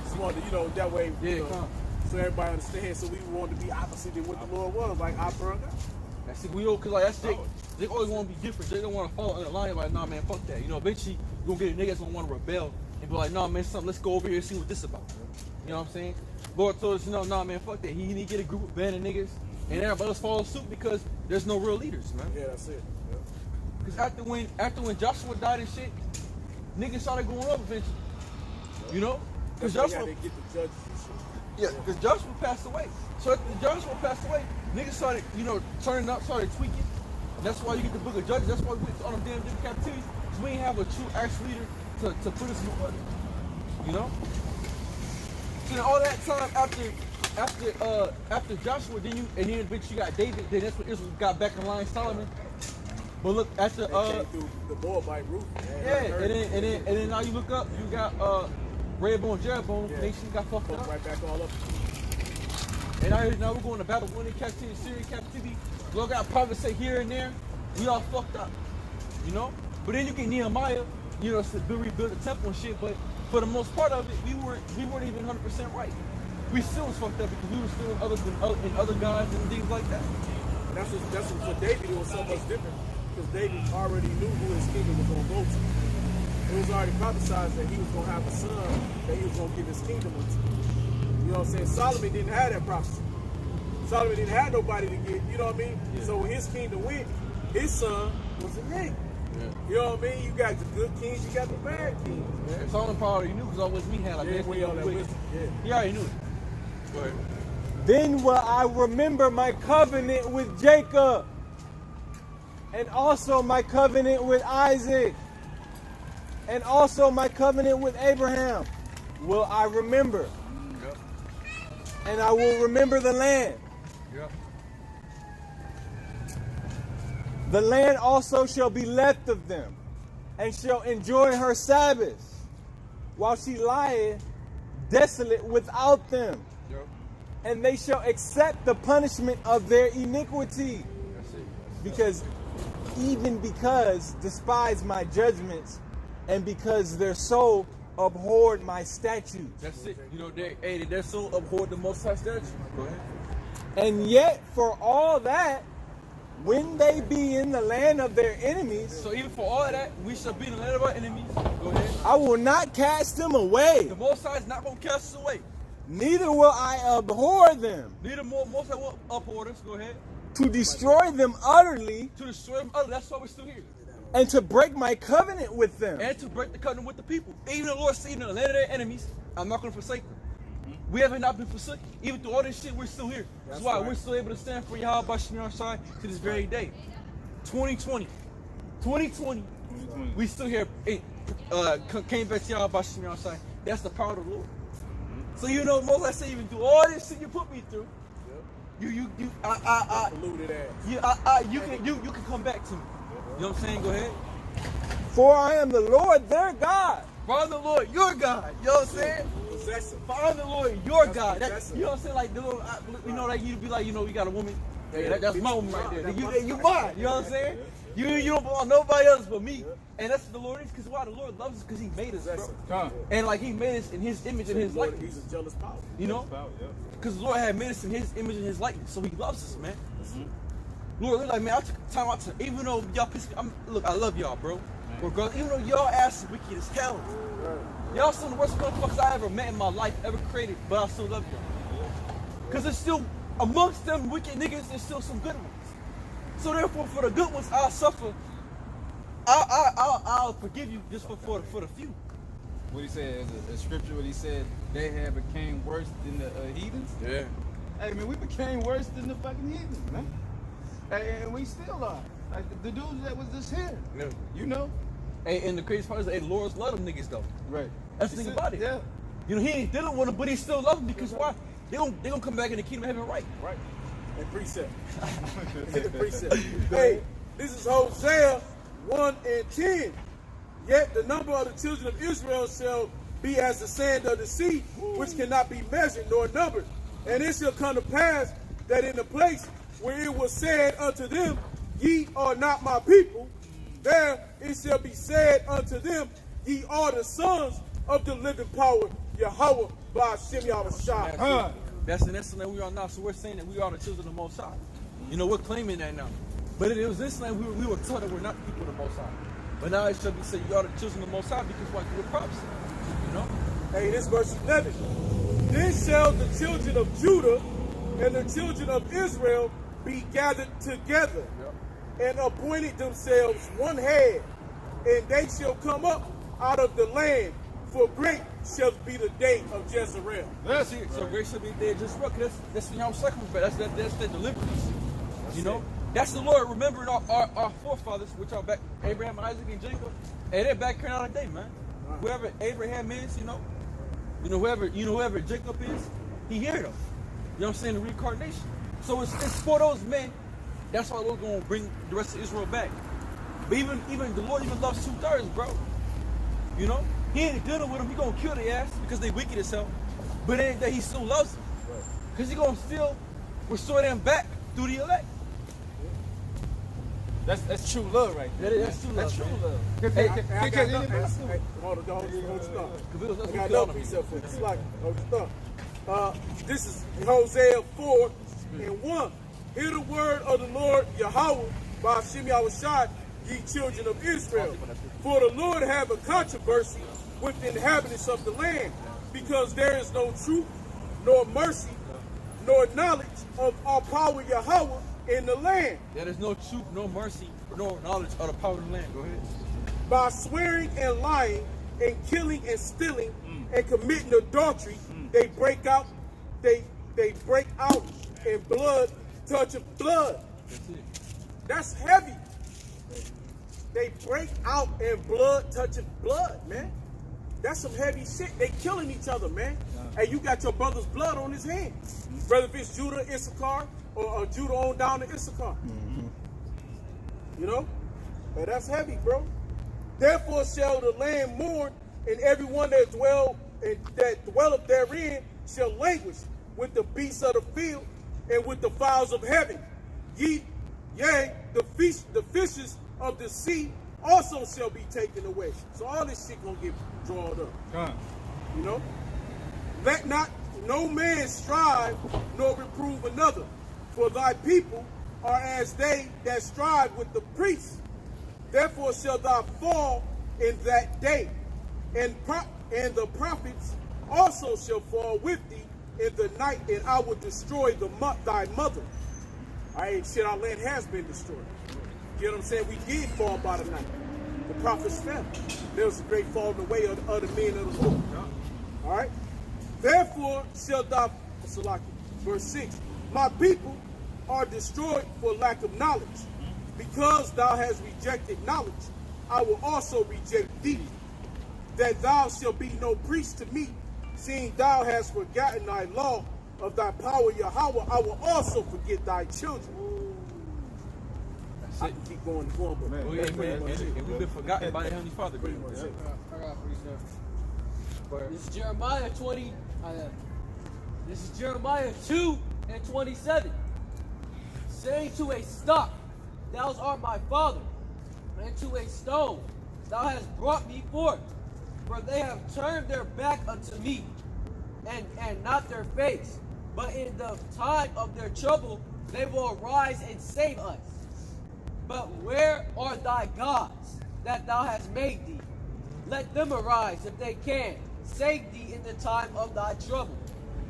B: Just wanted to, that way,
C: so
B: everybody understands. So we wanted to be opposite than what the Lord was, like I brought up.
C: That's it. Because like that's Jake. They always want to be different. They don't want to follow in the line. Like, nah, man, fuck that. Eventually you're gonna get a nigga that's gonna want to rebel and be like, nah, man, let's go over here and see what this is about. You know what I'm saying? Lord told us, nah, man, fuck that. He need to get a group of band of niggas, and everybody else follow suit because there's no real leaders, man.
B: Yeah, that's it.
C: Because after when Joshua died and shit, niggas started going up eventually. You know? Because Joshua.
B: They get the judges and shit.
C: Yeah, because Joshua passed away. So after Joshua passed away, niggas started, turning up, started tweaking. And that's why you get the book of Judges. That's why we went to all them damn different captivities. Because we ain't have a true axe leader to put us in order. You know? So then all that time after Joshua, then bitch you got David, then that's when Israel got back in line Solomon. But look after
B: came through the Moabite roof.
C: And then now you look up, you got Rehoboam, Jeroboam, nation got fucked up.
B: Right back all up.
C: And now we're going to Babylonian captivity, Syrian captivity. Lord got prophets say here and there. We all fucked up. You know? But then you get Nehemiah, to rebuild the temple and shit, but for the most part of it, we weren't even 100% right. We still was fucked up because we were still in other gods and things like that.
B: And that's what for David it was so much different. Because David already knew who his kingdom was going to go to. It was already prophesied that he was going to have a son that he was going to give his kingdom to. You know what I'm saying? Solomon didn't have that prophecy. Solomon didn't have nobody to get, you know what I mean? Yeah. So when his kingdom went, his son was a nigga. Yeah. You know what I mean? You got the good kings, you got the bad kings.
C: Yeah. Solomon probably knew because always we had like
B: he
C: already knew it. But
H: then will I remember my covenant with Jacob, and also my covenant with Isaac, and also my covenant with Abraham. Will I remember?
C: Yep.
H: And I will remember the land.
C: Yep.
H: The land also shall be left of them, and shall enjoy her Sabbaths, while she lieth desolate without them.
C: Yep.
H: and they shall accept the punishment of their iniquity. Because despise my judgments, and because their soul abhorred my statutes.
C: That's it. You know, their soul abhorred the Most High statutes. Go ahead.
H: And yet, for all that, when they be in the land of their enemies,
C: So even for all of that, we shall be in the land of our enemies. Go ahead.
H: I will not cast them away,
C: The Most High is not going to cast us away.
H: neither will I abhor them,
C: Neither Most High will uphold us. Go ahead.
H: to destroy them utterly,
C: To destroy them. Oh, that's why we're still here.
H: and to break my covenant with them.
C: And to break the covenant with the people. Even the Lord said, in the land of their enemies, I'm not going to forsake them. We haven't not been forsaken. Even through all this shit, we're still here. That's why we're still able to stand for Yahweh Bashim Yahshai to this very day. 2020. We still here. Came back to Yahweh Bashim Yahshai. That's the power of the Lord. So you know, most I say, even through all this shit you put me through, you can come back to me. You know what I'm saying? Go ahead.
H: For I am the Lord their God.
C: Father the Lord, your God. You know what I'm saying? Father the Lord, your God. You know what I'm saying? Like the little, like you'd be like, you got a woman. Hey, that's my woman right there. You mine. You know what I'm saying? You don't belong to nobody else but me. And that's what the Lord is. Because why? The Lord loves us because He made us, bro. And like He made us in His image and His likeness.
B: He's a jealous power.
C: You know? Because the Lord had made us in His image and His likeness. So He loves us, man. Lord, like, man, I took time out to, even though y'all piss me, look, I love y'all, bro. Regardless, even though y'all ass is wicked as hell. Y'all some of the worst motherfuckers I ever met in my life, ever created, but I still love y'all. Because there's still, amongst them wicked niggas, there's still some good ones. So therefore, for the good ones, I'll suffer. I'll forgive you just for the few.
A: What he said, a scripture what he said, they had became worse than the heathens.
C: Yeah.
A: Hey, man, we became worse than the fucking heathens, man. And we still are. Like the dudes that was just here.
C: Yeah.
A: You know?
C: Hey, and the crazy part is, the Lord's love them niggas, though.
A: Right.
C: That's the thing about it.
A: Yeah.
C: You know, He ain't dealing with them, but He still love them because why? They gonna come back in the kingdom of heaven right.
B: Right. And precept. Precept. Hey, this is Hosea 1:10. Yet the number of the children of Israel shall be as the sand of the sea, which cannot be measured nor numbered. And it shall come to pass that in the place where it was said unto them, ye are not my people, there it shall be said unto them, ye are the sons of the living power, Yahweh, by Shem Yahweh.
C: That's the land we are now. So we're saying that we are the children of the Most High. You know, we're claiming that now. But it was this land we were taught that we're not the people of the Most High. But now it shall be said, you are the children of the Most High because what you were prophecy. You know?
B: Hey, this verse 11. Then shall the children of Judah and the children of Israel be gathered together and appointed themselves one head, and they shall come up out of the land, for great shall be the day of Jezreel.
C: That's it. So great shall be the day of Jezreel. That's the Yom sacrifice. That's the deliverance. You know? That's the Lord remembering our forefathers, which are back, Abraham, Isaac, and Jacob. And they're back here now today, man. Whoever Abraham is, whoever Jacob is, he heard them. You know what I'm saying? The reincarnation. So it's for those men. That's why we're going to bring the rest of Israel back. But even the Lord even loves 2/3, bro. You know? He ain't dealing with them. He going to kill their ass because they wicked as hell. But it ain't that He still loves them. Because He going to still restore them back through the elect.
A: That's true love right there.
C: That's true love.
A: That's true love.
B: Hey, I got another precept for you. Slack. This is Hosea 4:1. Hear the word of the Lord Yahweh by Shem Yahweh, ye children of Israel. For the Lord have a controversy with the inhabitants of the land, because there is no truth, nor mercy, nor knowledge of our power Yahweh in the land.
C: There is no truth, no mercy, nor knowledge of the power of the land. Go ahead.
B: By swearing and lying, and killing and stealing, and committing adultery, they break out. They break out in blood, touching blood.
C: That's it.
B: That's heavy. They break out in blood, touching blood, man. That's some heavy shit. They killing each other, man. And you got your brother's blood on his hand. Whether if it's Judah, Issachar, or Judah on down to Issachar. You know? And that's heavy, bro. Therefore shall the land mourn, and everyone that dwelleth therein shall languish. with the beasts of the field and with the fowls of heaven. Yea, the fishes of the sea also shall be taken away. So all this shit gonna get drawn up. You know? Let not no man strive nor reprove another, for thy people are as they that strive with the priests. Therefore shall thou fall in that day, and the prophets also shall fall with thee in the night, and I will destroy thy mother. All right, shit, our land has been destroyed. You know what I'm saying? We did fall by the night. The prophets fell. There was a great falling away of the men of the Lord. All right? Therefore shall thou, verse 6, my people are destroyed for lack of knowledge. Because thou hast rejected knowledge, I will also reject thee, that thou shalt be no priest to me, seeing thou hast forgotten thy law of thy power, Yahweh. I will also forget thy children. I can keep going, but man,
C: and we've been forgotten by the Heavenly Father.
D: This is Jeremiah 20. This is Jeremiah 2:27. Saying to a stock, thou art my father, and to a stone, thou hast brought me forth. For they have turned their back unto me, and not their face. But in the time of their trouble, they will arise and save us. But where are thy gods that thou hast made thee? Let them arise if they can. Save thee in the time of thy trouble.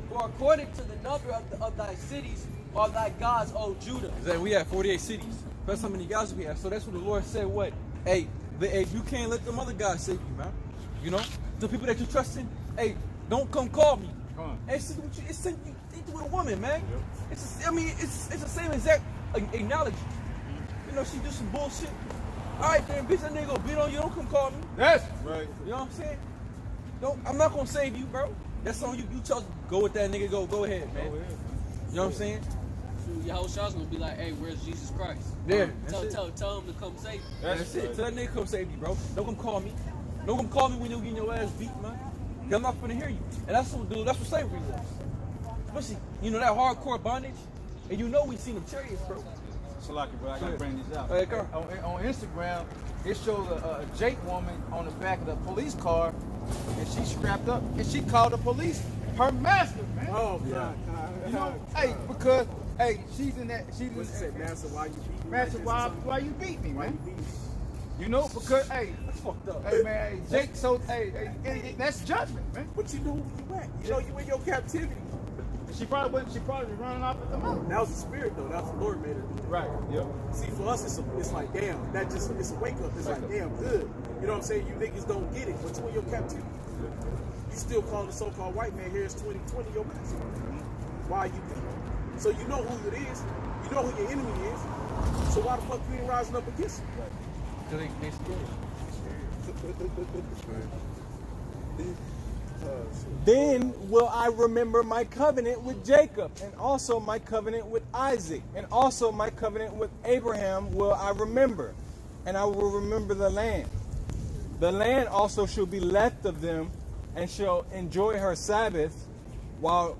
D: For according to the number of thy cities are thy gods, O Judah.
C: We have 48 cities. That's how many gods we have. So that's what the Lord said. What? Hey, you can't let them other gods save you, man. You know, the people that you trust in. Hey, don't come call me. Hey, it's with a woman, man. Yep. It's the same exact acknowledge. You know, she do some bullshit. All right, then, bitch, that nigga gonna beat on you. Don't come call me.
A: That's right.
C: You know what I'm saying? I'm not gonna save you, bro. That's on you. You chose to go with that nigga. Go ahead, man. Go ahead. You know what I'm saying?
D: Yahushua's gonna be like, hey, where's Jesus Christ?
C: Yeah.
D: Tell him to come save you.
C: That's it. Tell that nigga come save you, bro. Don't come call me. Don't come call me when you're getting your ass beat, man. I'm not finna hear you. And that's what slavery was. Especially, you know, that hardcore bondage. And you know we seen them chariots, bro.
A: Salaki, bro, I gotta bring this out.
C: Hey,
A: on Instagram, it shows a Jake woman on the back of the police car, and she's strapped up, and she called the police her master, man.
B: Oh, God.
A: You know, hey, because, hey, she's in that,
B: What's it say, Master, why you beat me?
A: Master, why you beat me, man? You know, because, hey,
C: that's fucked up.
A: Hey, man, Jake, so, hey, that's judgment, man.
B: But you know who you at. You know you in your captivity.
A: She probably was running off at the moment.
B: That was the spirit, though. That was the Lord made her do that.
A: Right, yep.
B: See, for us, it's like, damn, it's a wake up. It's like, damn, good. You know what I'm saying? You niggas don't get it, but you in your captivity. You still calling the so-called white man, here's 2020 your master. Why you beat? So you know who it is. You know who your enemy is. So why the fuck you ain't rising up against him?
C: Because they scared.
H: Then will I remember my covenant with Jacob, and also my covenant with Isaac, and also my covenant with Abraham will I remember, and I will remember the land. The land also shall be left of them, and shall enjoy her Sabbath, while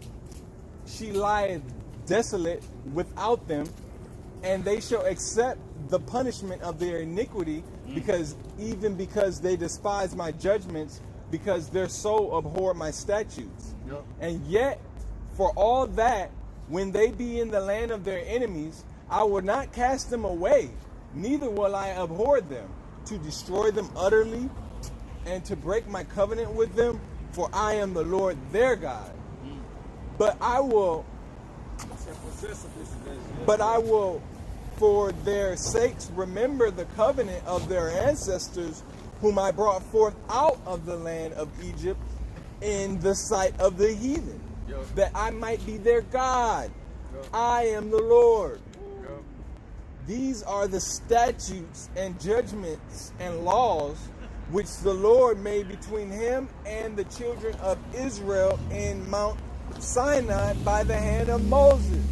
H: she lieth desolate without them, and they shall accept the punishment of their iniquity, because they despise my judgments, because their soul abhor my statutes. Yep. And yet, for all that, when they be in the land of their enemies, I will not cast them away, neither will I abhor them, to destroy them utterly, and to break my covenant with them, for I am the Lord their God. But I will, for their sakes, remember the covenant of their ancestors, whom I brought forth out of the land of Egypt in the sight of the heathen, that I might be their God. I am the Lord. These are the statutes and judgments and laws which the Lord made between him and the children of Israel in Mount Sinai by the hand of Moses.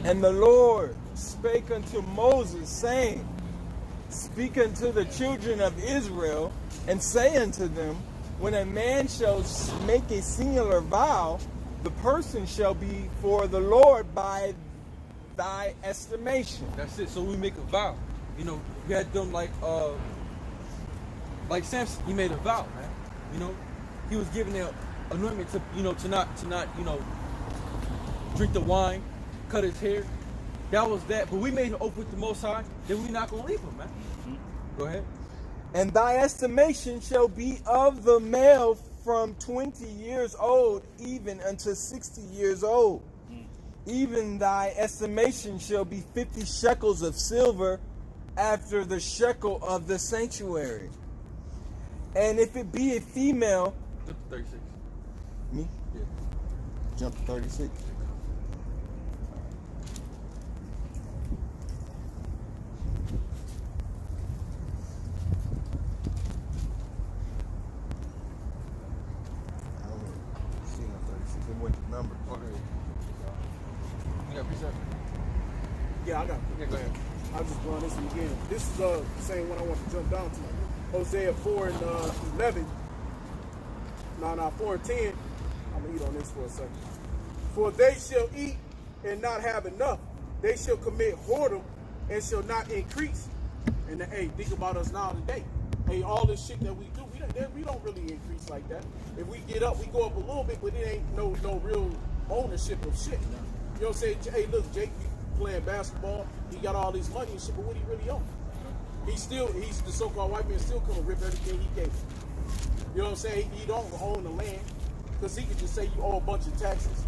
H: And the Lord spake unto Moses, saying, speak unto the children of Israel, and say unto them, when a man shall make a singular vow, the person shall be for the Lord by thy estimation.
C: That's it. So we make a vow. You know, we had them like Samson. He made a vow, man. You know, he was given the anointment to, you know, to not, you know, drink the wine, cut his hair. That was that. But we made an oath with the Most High that we're not gonna leave him, man. Go ahead.
H: And thy estimation shall be of the male from 20 years old even unto 60 years old. Even thy estimation shall be 50 shekels of silver after the shekel of the sanctuary. And if it be a female,
C: 36.
H: me?
C: Yeah.
H: Jump to 36. I don't see no 36. It went to numbers.
C: Okay. You got precept?
B: Yeah, I got it.
C: Yeah, go ahead.
B: I'll just run this one again. This is the same one I want to jump down to. Hosea 4 and 11. 4 and 10. I'm going to eat on this for a second. For they shall eat and not have enough. They shall commit whoredom and shall not increase. And hey, think about us now today. Hey, all this shit that we do, we don't really increase like that. If we get up, we go up a little bit, but it ain't no real ownership of shit. You know what I'm saying? Hey, look, Jake playing basketball. He got all this money and shit, but what he really own? He's the so-called white man still come and rip everything he gave. You know what I'm saying? He don't own the land because he could just say you owe a bunch of taxes.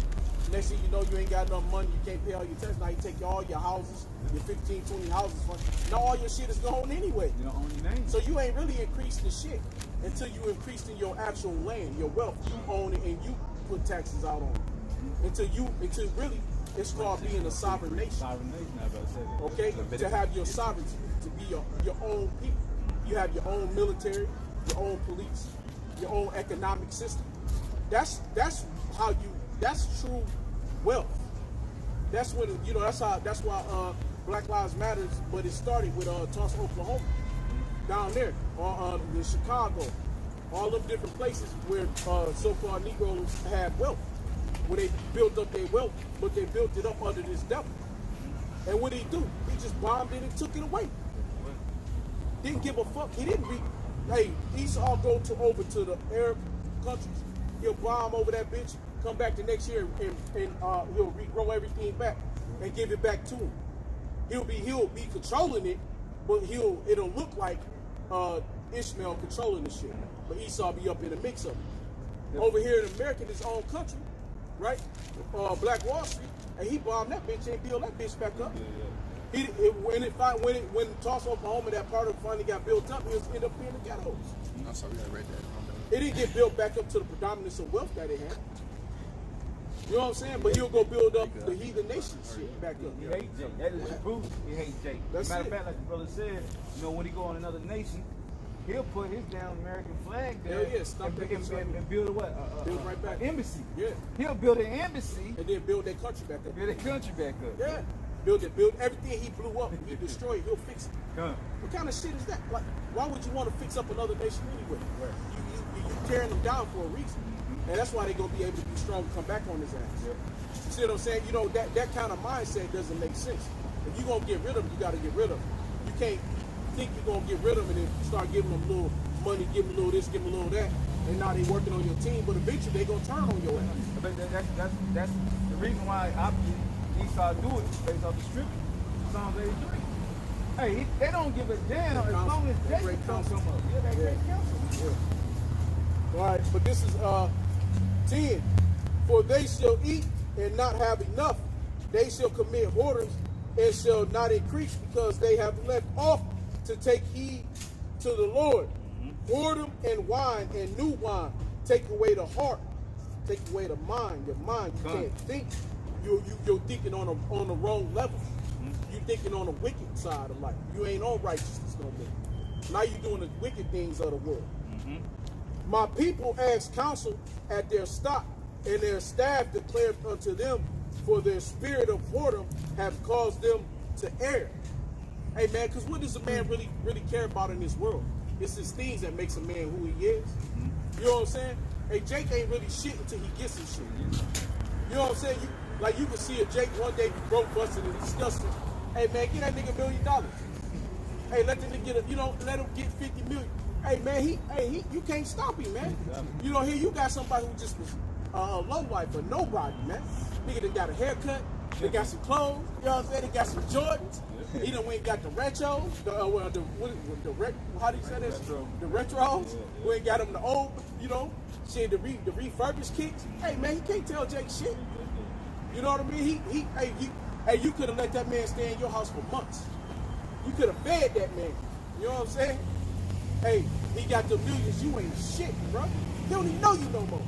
B: Next thing you know, you ain't got enough money. You can't pay all your taxes. Now you take all your houses, your 15, 20 houses. Now all your shit is gone anyway.
A: You don't own your name.
B: So you ain't really increased the shit until you increased in your actual land, your wealth. You own it and you put taxes out on it. Until really, it's called being a sovereign nation.
A: Sovereign nation, I about to say that.
B: Okay? To have your sovereignty, to be your own people. You have your own military, your own police, your own economic system. That's true wealth. That's what that's why Black Lives Matters, but it started with Tulsa, Oklahoma, down there, or in Chicago, all them different places where so-called Negroes had wealth, where they built up their wealth, but they built it up under this devil. And what did he do? He just bombed it and took it away. Didn't give a fuck. He didn't hey, Esau go over to the Arab countries. He'll bomb over that bitch, come back the next year, and he'll regrow everything back and give it back to him. He'll be controlling it, but it'll look like Ishmael controlling the shit. But Esau be up in the mix of it. Over here in America, his own country, right? Black Wall Street, and he bombed that bitch and built that bitch back up. When Tulsa, Oklahoma, that part of it finally got built up, it ended up being the ghettos.
C: I'm sorry, I read that.
B: It didn't get built back up to the predominance of wealth that it had. You know what I'm saying? But he'll go build up the heathen nation shit back up.
A: He hates Jake. That is the proof. He hates Jake. Matter of fact, like the brother said, when he go on another nation, he'll put his damn American flag there.
B: Hell yeah,
A: and build a what?
B: Build right back.
A: An embassy.
B: Yeah.
A: He'll build an embassy.
B: And then build that country back up.
A: Build that country back up.
B: Yeah. Build everything he blew up, he destroyed, he'll fix it. What kind of shit is that? Like, why would you want to fix up another nation anyway? You tearing them down for a reason. And that's why they're going to be able to be strong and come back on his ass. You see what I'm saying? You know, that kind of mindset doesn't make sense. If you're going to get rid of them, you got to get rid of them. You can't think you're going to get rid of them and then start giving them a little money, give them a little this, give them a little that, and now they working on your team, but eventually they're going to turn on your ass.
A: But that's the reason why Esau do it based off the scripture. Psalms 83. Hey, they don't give a damn as long as Jacob don't come up. Yeah, that great counsel.
B: Yeah. All right, but this is 10. For they shall eat and not have enough. They shall commit whoredoms and shall not increase, because they have left off to take heed to the Lord. Whoredom and wine and new wine take away the heart, take away the mind. Your mind, you can't think. You're thinking on the wrong level. You're thinking on the wicked side of life. You ain't on righteousness no more. Now you're doing the wicked things of the world. My people ask counsel at their stock, and their staff declared unto them, for their spirit of whoredom have caused them to err. Hey man, because what does a man really care about in this world? it's his things that makes a man who he is. You know what I'm saying? Hey, Jake ain't really shit until he gets some shit. You know what I'm saying? You can see a Jake one day be broke, busted, and disgusting. Hey man, get that nigga $1 million. Hey, let the nigga get let him get 50 million. Hey man, you can't stop him, man. You know, here you got somebody who just was a low life for nobody, man. Nigga done got a haircut, they got some clothes, you know what I'm saying? They got some Jordans. He done went and got the retros, how do you say this? The retros. We ain't got them the old, you know, shit, the refurbished kicks. Hey man, he can't tell Jake shit. You know what I mean? You could have let that man stay in your house for months. You could have fed that man. You know what I'm saying? Hey, he got the millions. You ain't shit, bro. He don't even know you no more.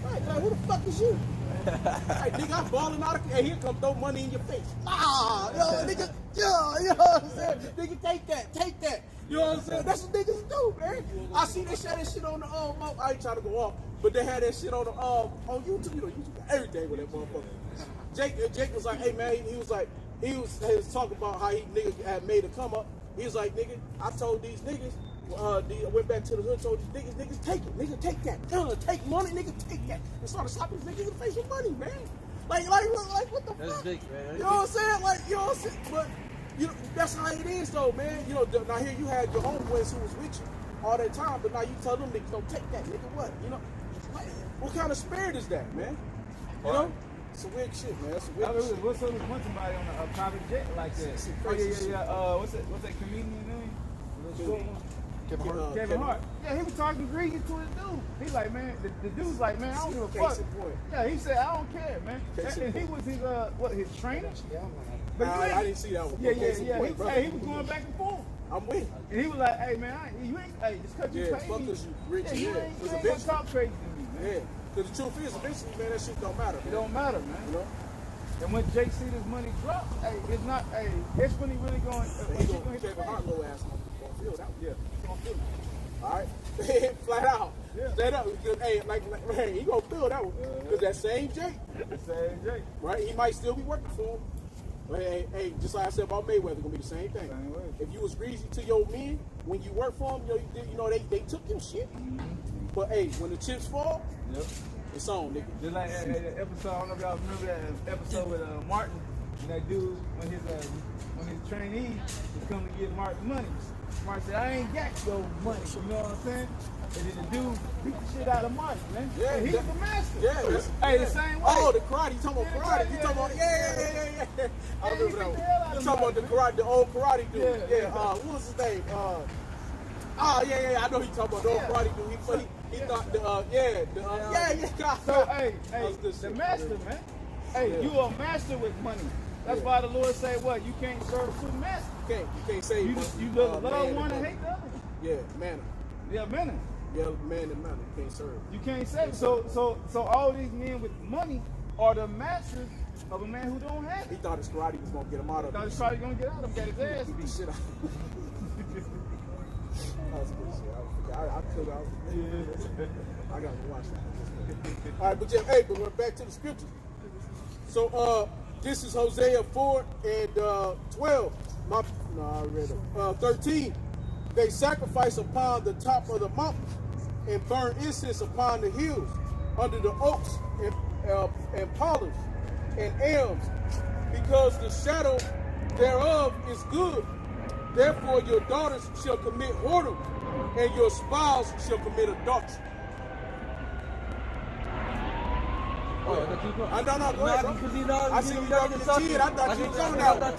B: Right, like, who the fuck is you? Hey, nigga, I'm balling out of. Hey, here come throw money in your face. Nigga, you know what I'm saying? Nigga, take that. You know what I'm saying? That's what niggas do, man. I see they share that shit on the I ain't trying to go off, but they had that shit on the on YouTube. You know, YouTube got everything with that motherfucker. Jake was like, hey man, he was talking about how he nigga had made a come up. He was like, nigga, I told these niggas, I went back to the hood, told these niggas take it, nigga, take that, take money, nigga, take that, and started slapping these niggas in the face with money, man. Like what the
D: That's
B: fuck?
D: big, man.
B: You know what I'm saying? Like, you know what I'm saying? But you know, that's how it is, though, man. You know, now here you had your homeboys who was with you all that time, but now you tell them niggas don't take that, nigga. What? You know, like, what kind of spirit is that, man? You know? It's a weird shit, man. That's a weird shit.
A: What's up with somebody on a private jet like that? Oh, yeah. What's that comedian name? Kevin Hart. Yeah, he was talking greedy to his dude. He's like, man, the dude's like, man, I don't give a fuck. Yeah, he said, I don't care, man. And he was his trainer? But
B: I didn't see that one.
A: Yeah. He was going back and forth.
B: I'm with him.
A: And he was like, hey, man, just because you pay
B: fuck
A: me.
B: us, you rich,
A: You ain't gonna talk crazy to me, man.
B: Yeah. Because the truth is, eventually, man, that shit don't matter.
A: It don't matter, man.
B: You know?
A: And when Jake see this money drop, it's when he really going.
B: He gonna hit Kevin Hart low ass gonna feel that.
A: Yeah.
B: He gonna feel it. All right, flat out.
A: Yeah.
B: Straight up. Because, hey, he gonna feel that one. Because that same Jake, right? He might still be working for him. But hey, just like I said about Mayweather, gonna be the same thing.
A: Same way.
B: If you was greasy to your men when you work for them, you know they took your shit. But hey, when the chips fall, it's on, nigga.
A: Just like that episode, I don't know if y'all remember that episode with Martin and that dude when his trainee was coming to give Martin money. Martin said, I ain't got no money, you know what I'm saying? And then the dude beat the shit out of Martin, man.
B: Yeah,
A: and he's the master.
B: Yeah,
A: the same way.
B: Oh, the karate. You talking about karate? You talking about yeah. I remember that one. You talking about the karate, the old karate dude? Yeah. What was his name? Yeah. I know he talking about the old karate dude. He thought
A: So hey, the master, man. Hey, you a master with money. That's why the Lord say what? You can't serve two masters.
B: You can't say
A: you love one and hate the other.
B: Yeah, manner.
A: Yeah, manner.
B: Yeah, man and manner. You can't serve.
A: You can't say so all these men with money are the masters of a man who don't have it.
B: He thought his karate was gonna get him out of it.
A: He thought his karate gonna get out of him, got his ass
B: He beat
A: beat.
B: shit out. That was good shit. I gotta watch that. All right, but we're back to the scriptures. So this is Hosea 4 and 12. I read it. 13. They sacrifice upon the top of the mountains and burn incense upon the hills, under the oaks and pollers and elms, because the shadow thereof is good. Therefore your daughters shall commit whoredom, and your spouse shall commit adultery.
D: Oh, keep going.
B: I don't know. Go ahead, bro. I see you rubbing your chin. I thought you was on that one.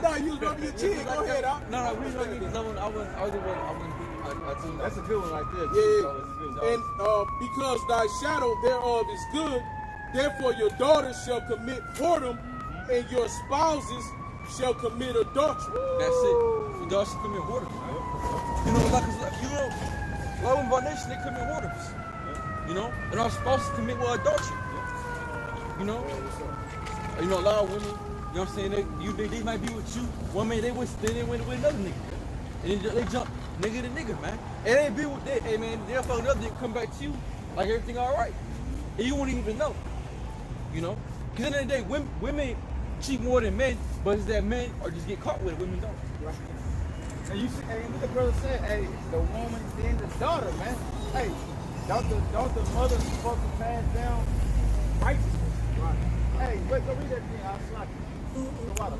B: No, you was rubbing your chin. Go ahead,
D: No, we don't need this.
A: That's a good one right there.
B: Yeah. And because thy shadow thereof is good, therefore your daughters shall commit whoredom, and your spouses shall commit adultery.
C: That's it. Your daughters shall commit whoredom. You know, a lot of our nation, they commit whoredoms. You know, and our spouses commit adultery. You know, a lot of women, you know what I'm saying, they might be with you. One man, they didn't win with another nigga. And they jump nigga to nigga, man. And they be with that, hey man, they'll fuck another nigga, come back to you like everything all right. And you won't even know. You know? Because at the end of the day, women cheat more than men, but it's that men or just get caught with it, women don't.
B: Right.
A: And you see, hey, what the brother said, hey, the woman then the daughter, man. Hey, don't the mother supposed to pass down righteousness? Right. Hey, wait, go read that again. I'll slap you. Go out.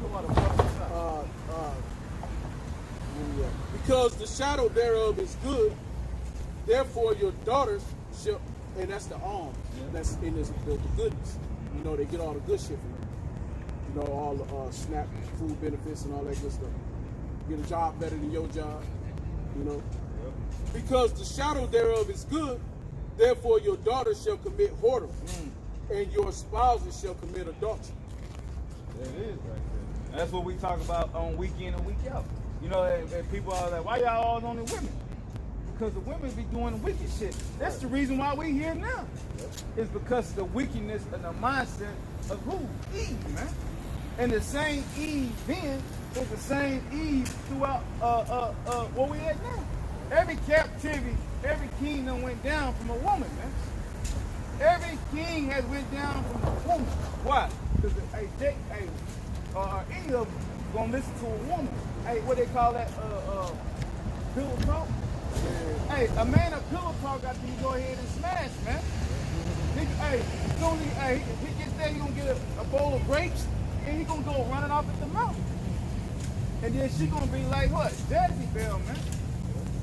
B: Because the shadow thereof is good, therefore your daughters shall, and that's the alms. That's in this, the goodness. You know, they get all the good shit from them. You know, all the SNAP food benefits and all that good stuff. Get a job better than your job. You know, because the shadow thereof is good, therefore your daughters shall commit whoredom, and your spouses shall commit adultery.
A: That is right there. That's what we talk about on week in and week out. You know, and people are like, why y'all all on the women? Because the women be doing the wicked shit. That's the reason why we here now. It's because of the wickedness and the mindset of who? Eve, man. And the same Eve then is the same Eve throughout where we at now. Every captivity, every kingdom went down from a woman, man. Every king has went down from a woman. Why? Because any of them gonna listen to a woman. Hey, what they call that? Pillow talk. Yeah. Hey, a man of pillow talk got to go ahead and smash, man. He gets there, he gonna get a bowl of grapes, and he gonna go running off at the mouth. And then she gonna be like, what? Jezebel, man.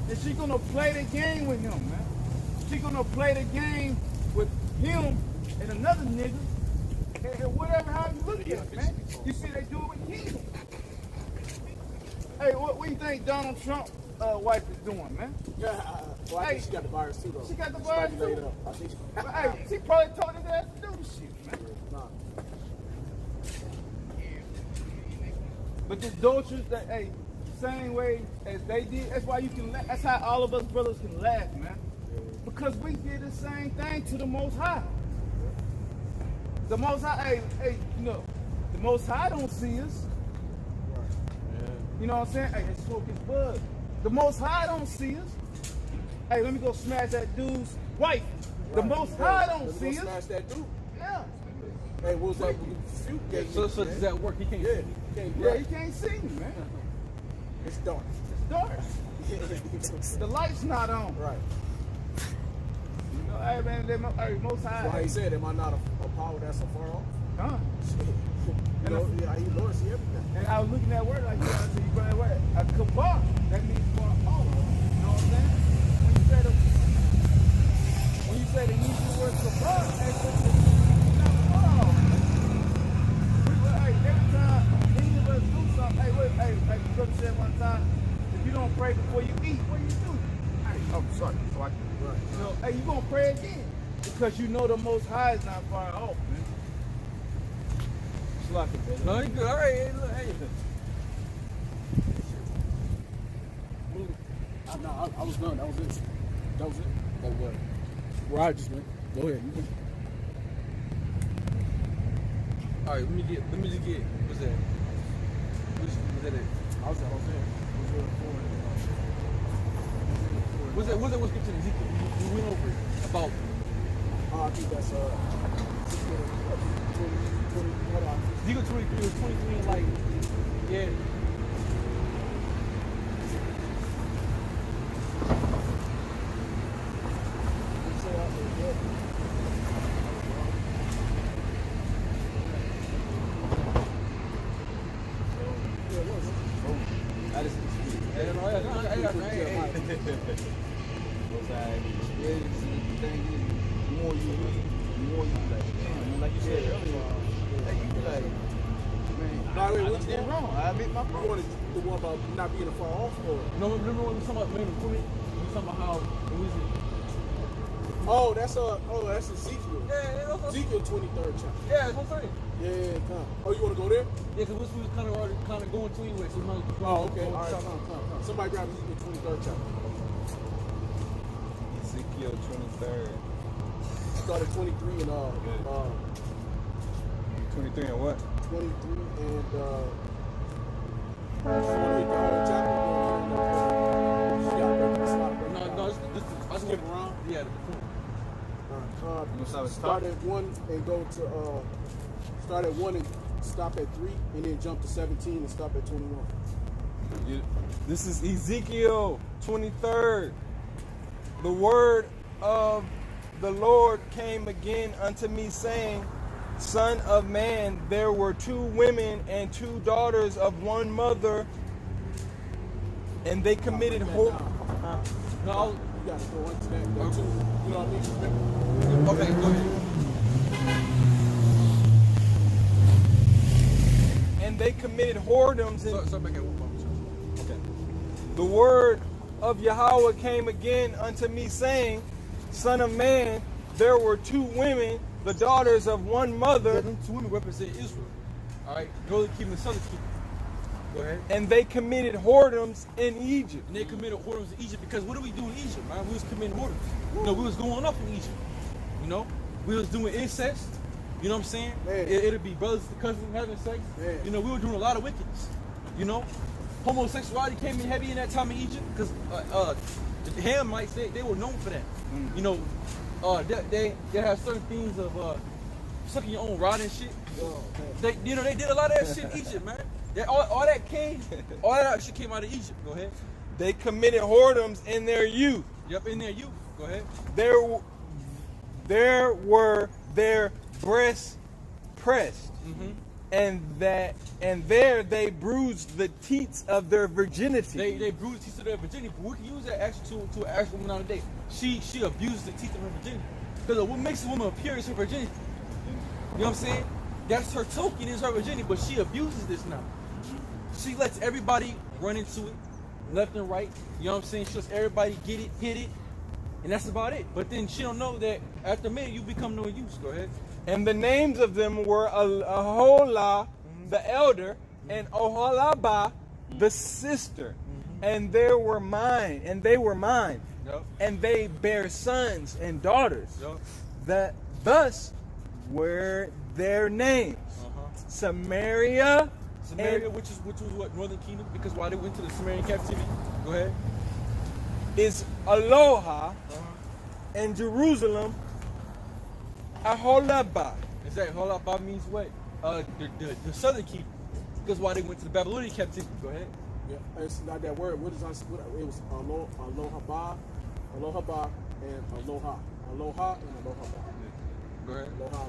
A: And she gonna play the game with him, man. She gonna play the game with him and another nigga, and whatever, how you look at it, man. You see they do it with kings. Hey, what do you think Donald Trump wife is doing, man?
B: Yeah, well, I think she got the virus too, though.
A: She got the virus too.
B: I think she...
A: But hey, she probably told his ass to do the shit, man. But the adulterers that, hey, same way as they did, that's why you can laugh. That's how all of us brothers can laugh, man. Because we did the same thing to the Most High. The Most High, hey, you know, the Most High don't see us. You know what I'm saying? Hey, they smoke his bud. The Most High don't see us. Hey, let me go smash that dude's wife. The Most High don't see us.
B: Smash that dude.
A: Yeah.
B: Hey, what was that?
C: So does that work? He can't see me.
A: Yeah, he can't see me, man.
B: It's dark.
A: It's dark. The light's not on.
B: Right.
A: You know, hey, man, Most High.
B: Why he said, am I not a power that's so far off?
A: Huh?
B: You know, he Lord see everything.
A: And I was looking at word like that. I said, you bring that word. A kabar. That means far off. You know what I'm saying? When you say the Hebrew word kabar, it's not far off. Hey, every time any of us do something, hey, like the brother said one time, if you don't pray before you eat, what do you do? Hey, oh, sorry. So I can, right. You know, hey, you gonna pray again because you know the Most High is not far off, man.
C: No, you good. All right. Hey, look, hey.
B: I was done. That was it. That was it. That was it. Where I just went. Go ahead.
C: All right. Let me just get. What's that? Was that it?
B: I was there.
C: What's that? What's scripture in Ezekiel? We went over it about.
B: I think that's
C: Ezekiel 23 was 23 and like, yeah.
B: The one about not being a far off, or
C: No, remember when we were talking about we were talking about how it was.
B: that's Ezekiel.
C: Yeah,
B: Ezekiel 23rd chapter.
C: Yeah, that's what I'm saying.
B: Yeah, come. Oh, you want to go there?
C: Yeah, because we was kind of going to anyway. So we might
B: Oh, okay. All right, come. Somebody grab Ezekiel 23rd chapter.
A: Ezekiel 23rd.
B: Start at 23 and
A: 23 and what?
B: 23 and you want to read the whole chapter?
C: No, this I skip around. Yeah,
B: start at 1 and go to start at 1 and stop at 3, and then jump to 17 and stop at 21.
H: This is Ezekiel 23rd. The word of the Lord came again unto me, saying, Son of man, there were 2 women and 2 daughters of one mother, and they committed
B: No,
C: No,
B: you gotta go into that too. You know what I mean?
C: okay, go ahead.
H: And they committed whoredoms.
C: So back at one moment. Okay.
H: The word of Yahweh came again unto me, saying, Son of man, there were 2 women, the daughters of one mother.
C: Them 2 women represent Israel. All right, northern kingdom and southern kingdom. Go ahead.
H: And they committed whoredoms in Egypt.
C: And they committed whoredoms in Egypt because what do we do in Egypt, man? We was committing whoredoms. You know, we was going up in Egypt. You know, we was doing incest. You know what I'm saying? It'll be brothers and cousins having sex.
B: Man.
C: You know, we were doing a lot of wickedness. You know, homosexuality came in heavy in that time in Egypt because the Hamites, they were known for that. You know, they had certain things of sucking your own rod and shit. They did a lot of that shit in Egypt, man. All that shit came out of Egypt. Go ahead.
H: They committed whoredoms in their youth.
C: Yep, in their youth. Go ahead.
H: There were their breasts pressed, and there they bruised the teats of their virginity.
C: They bruised the teeth of their virginity, but we can use that actually to an actual woman on a date. She abused the teeth of her virginity. Because what makes a woman appear is her virginity. You know what I'm saying? That's her token, is her virginity, but she abuses this now. She lets everybody run into it, left and right. You know what I'm saying? She lets everybody get it, hit it, and that's about it. But then she don't know that after a minute you become no use. Go ahead.
H: And the names of them were Aholah, the elder, and Oholabah, the sister. And they were mine.
C: Yep.
H: And they bear sons and daughters.
C: Yep.
H: Thus were their names. Samaria,
C: which was what, Northern Kingdom, because while they went to the Sumerian captivity. Go ahead.
H: is Aloha, and Jerusalem, Aholabah.
C: Exactly. Aholabah means what? The southern kingdom, because while they went to the Babylonian captivity. Go ahead.
B: Yeah, it's not that word. What is it was Alohabah, and Aloha. Aloha and Alohabah.
C: Go ahead.
B: Aloha.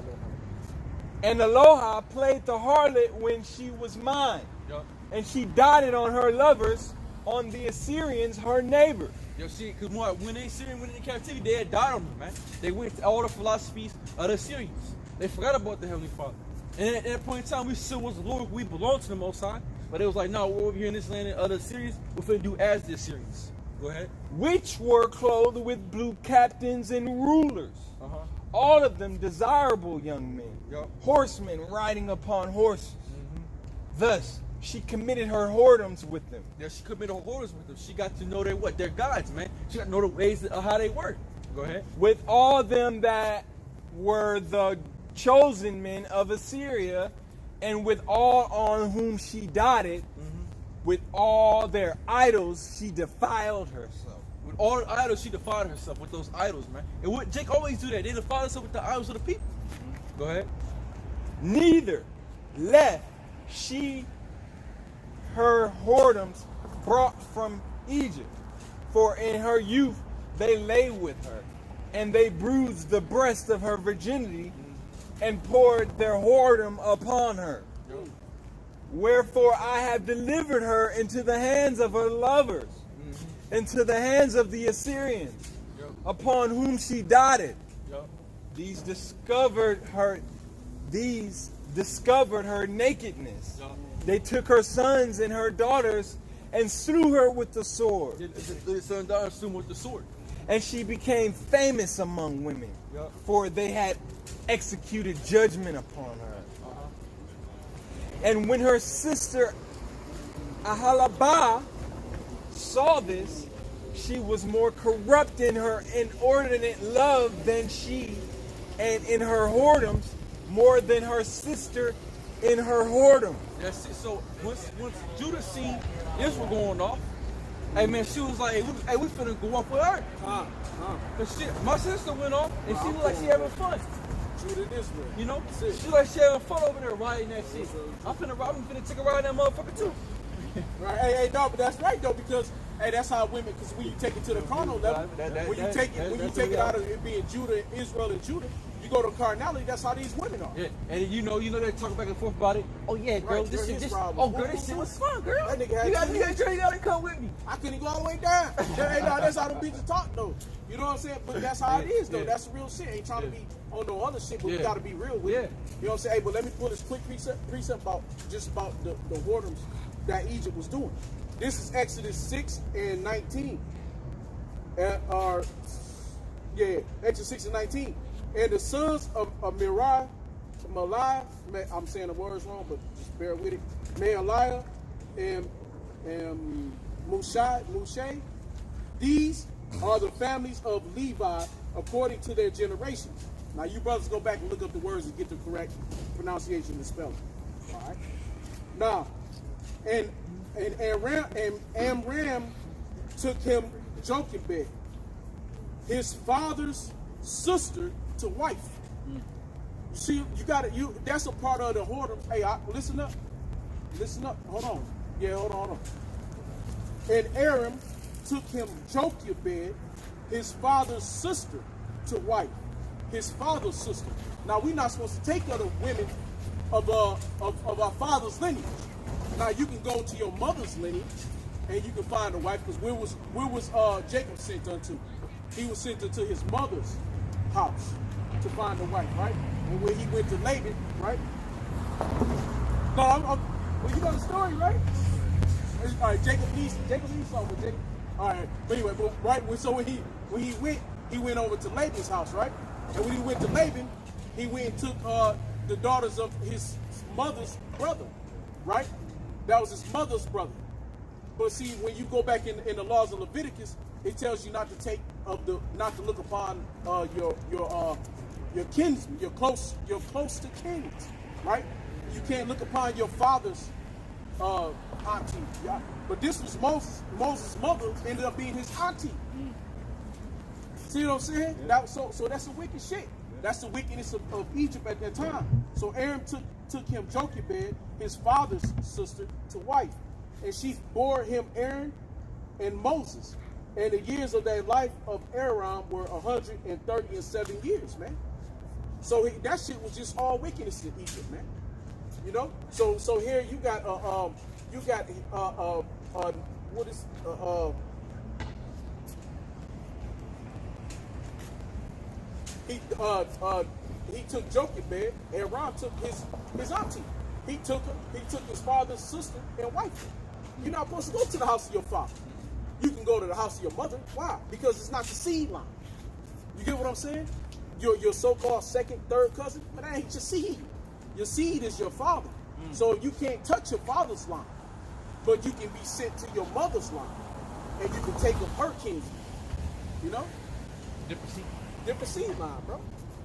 H: And Aloha played the harlot when she was mine.
C: Yep.
H: And she dotted on her lovers, on the Assyrians, her neighbors.
C: Yo, see, because when the Assyrians went into captivity, they had died on them, man. They went to all the philosophies of the Assyrians. They forgot about the Heavenly Father. And at that point in time, we still was the Lord. We belonged to the Most High. But it was like, no, we're over here in this land of the Assyrians. We're going to do as the Assyrians. Go ahead.
H: Which were clothed with blue captains and rulers. All of them desirable young men.
C: Yep.
H: Horsemen riding upon horses. Thus, she committed her whoredoms with them.
C: Yeah, she committed her whoredoms with them. She got to know their gods, man. She got to know the ways of how they work. Go ahead.
H: With all them that were the chosen men of Assyria, and with all on whom she dotted, with all their idols, she defiled herself.
C: With all the idols, she defiled herself with those idols, man. And what Jake always do that. They defile themselves with the idols of the people. Go ahead.
H: Neither left she her whoredoms brought from Egypt, for in her youth they lay with her, and they bruised the breast of her virginity, and poured their whoredom upon her. Wherefore I have delivered her into the hands of her lovers, into the hands of the Assyrians, upon whom she dotted. These discovered her nakedness. They took her sons and her daughters and slew her with the sword.
C: The son and daughter slew with the sword.
H: And she became famous among women, for they had executed judgment upon her. And when her sister Ahalabah saw this, she was more corrupt in her inordinate love than she, and in her whoredoms more than her sister in her whoredom.
C: That's it. So once Judah seen Israel going off, hey man, she was like, hey, we finna go off with her. Cause shit, my sister went off and she looked like she having fun. You know? She like she having fun over there riding that shit. I'm finna take a ride in that motherfucker too.
B: Right? Hey, no, but that's right though, because hey, that's how women. Because when you take it to the carnal level, when you take it out of it being Judah, Israel, and Judah, you go to carnality. That's how these women are.
C: Yeah, and you know they talk back and forth about it. Oh yeah, girl,
B: Right,
C: this
B: girl,
C: shit,
B: his
C: this.
B: ride was
C: Oh girl,
B: full.
C: this shit was fun, girl.
B: That nigga had
C: You got
B: two
C: you gotta come with me.
B: I couldn't go all the way down. Hey, no, that's how the bitches talk though. You know what I'm saying? But that's how it is though.
C: Yeah.
B: That's the real shit. Ain't trying to be on no other shit, but we
C: Yeah.
B: gotta be real with it. You know what I'm saying? Hey, but let me pull this quick precept about the whoredoms that Egypt was doing. This is Exodus 6 and 19. Exodus 6 and 19. And the sons of Malai, I'm saying the words wrong, but just bear with it. Malai and Mushe, these are the families of Levi according to their generations. Now you brothers go back and look up the words and get the correct pronunciation and spelling. All right. Now, and Amram took him Jochebed, his father's sister, to wife. You see, you got it. That's a part of the whoredom. Hey, listen up. Listen up. Hold on. Yeah, hold on. And Aram took him Jochebed, his father's sister, to wife. His father's sister. Now we're not supposed to take other women of our father's lineage. Now you can go to your mother's lineage and you can find a wife, because where was Jacob sent unto? He was sent unto his mother's house to find a wife, right? And when he went to Laban, right? No, well, you know the story, right? All right, Jacob Esau, but Jacob. All right, but anyway, so when he went over to Laban's house, right? And when he went to Laban, he went and took the daughters of his mother's brother, right? That was his mother's brother. But see, when you go back in the laws of Leviticus, it tells you not to not to look upon your kinsmen, your close to kin, right? You can't look upon your father's auntie. Yeah? But this was Moses. Moses' mother ended up being his auntie. See what I'm saying? Yeah. So that's the wicked shit. That's the wickedness of Egypt at that time. So Aram took him Jochebed, his father's sister, to wife. And she bore him Aaron and Moses. And the years of their life of Aram were 137 years, man. So that shit was just all wickedness in Egypt, man. You know? So here you got what is he took Jochebed, and Ram took his auntie. He took his father's sister and wife her. You're not supposed to go to the house of your father. You can go to the house of your mother. Why? Because it's not the seed line. You get what I'm saying? Your so-called second, third cousin, but that ain't your seed. Your seed is your father. So you can't touch your father's line, but you can be sent to your mother's line, and you can take of her kinsmen. You know? Different seed line, bro.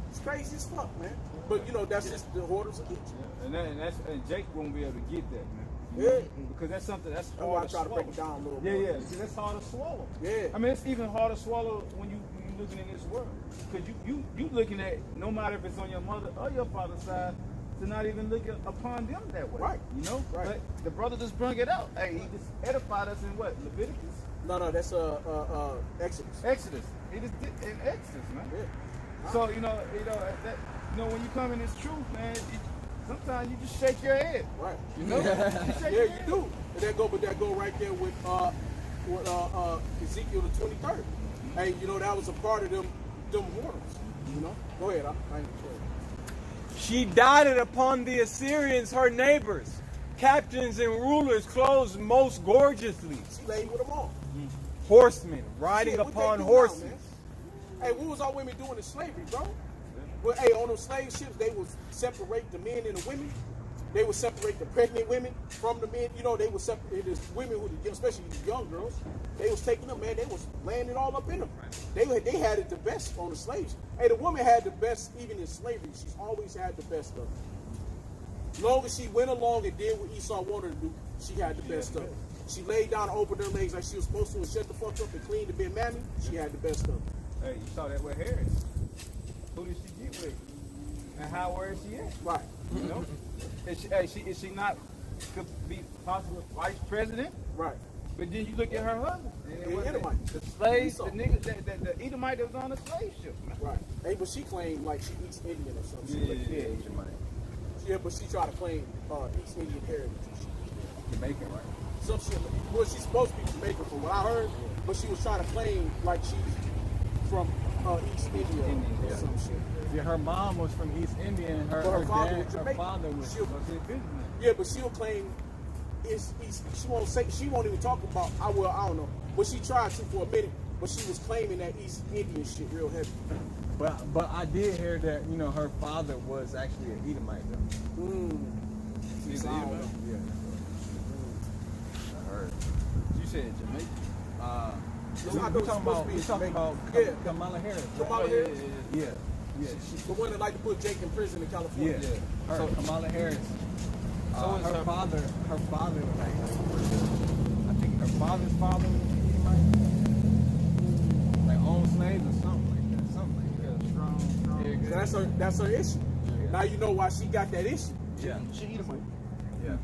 B: It's crazy as fuck, man. But you know, that's just the orders of Egypt.
A: And Jake won't be able to get that, man.
B: Yeah.
A: Because that's something that's
B: I
A: hard to
B: try to
A: swallow.
B: break it down a little more.
A: Yeah. See, that's hard to swallow.
B: Yeah.
A: I mean, it's even hard to swallow when you looking in this world. Because you looking at, no matter if it's on your mother or your father's side, to not even look upon them that way.
B: Right.
A: You know?
B: Right.
A: But the brother just brung it out. Hey, he just edified us in what? Leviticus?
B: No, that's Exodus.
A: Exodus. He just did in Exodus, man.
B: Yeah.
A: So, when you come in this truth, man, sometimes you just shake your head.
B: Right.
A: You know?
B: You do. And that go right there with Ezekiel the 23rd. Hey, that was a part of them waters. You know? Go ahead.
H: She died upon the Assyrians, her neighbors, captains and rulers clothed most gorgeously.
B: She laid with them all.
H: Horsemen riding upon horses.
B: Now, hey, what was our women doing in slavery, bro? Well, hey, on those slave ships, they would separate the men and the women. They would separate the pregnant women from the men. They would separate the women, especially the young girls. They was taking them, man. They was laying it all up in them. They had it the best on the slaves. Hey, the woman had the best even in slavery. She's always had the best of it. As long as she went along and did what Esau wanted her to do, she had the best of it. She laid down and opened her legs like she was supposed to and shut the fuck up and cleaned the bed mammy. She had the best of it.
A: Hey, you saw that with Harris. Who did she get with? And where is she at?
B: Right.
A: You know? Is could be possible vice president.
B: Right.
A: But then you look at her husband.
B: The Edomite.
A: The slaves, the nigga, the Edomite that was on the slave ship. Man.
B: Right. Hey, but she claimed like she East Indian or something.
A: Yeah,
B: Yeah, but she tried to claim East Indian heritage.
A: Jamaican, right?
B: Some shit. Well, she's supposed to be Jamaican from what I heard, but she was trying to claim like she's from East India or some shit.
H: Yeah, her mom was from East India, and her
B: father
H: dad,
B: was
H: her
B: Jamaican.
H: father was.
B: Yeah, but she'll claim it's she won't say, she won't even talk about, I don't know. But she tried to for a minute, but she was claiming that East Indian shit real heavy.
H: But I did hear that, you know, her father was actually an Edomite though.
A: He's an Edomite?
H: Yeah.
A: I heard. You said Jamaican.
H: We talking about
B: Yeah.
H: Kamala Harris. Right?
B: Kamala Harris?
H: Yeah.
B: The one that like to put Jake in prison in California.
H: Yeah. So Kamala Harris. Her father, like, I think her father's father was Edomite. Like owned slaves or something like that. Strong.
B: Yeah, so that's her issue.
H: Yeah.
B: Now you know why she got that issue.
H: Yeah.
B: She Edomite.
H: Yeah.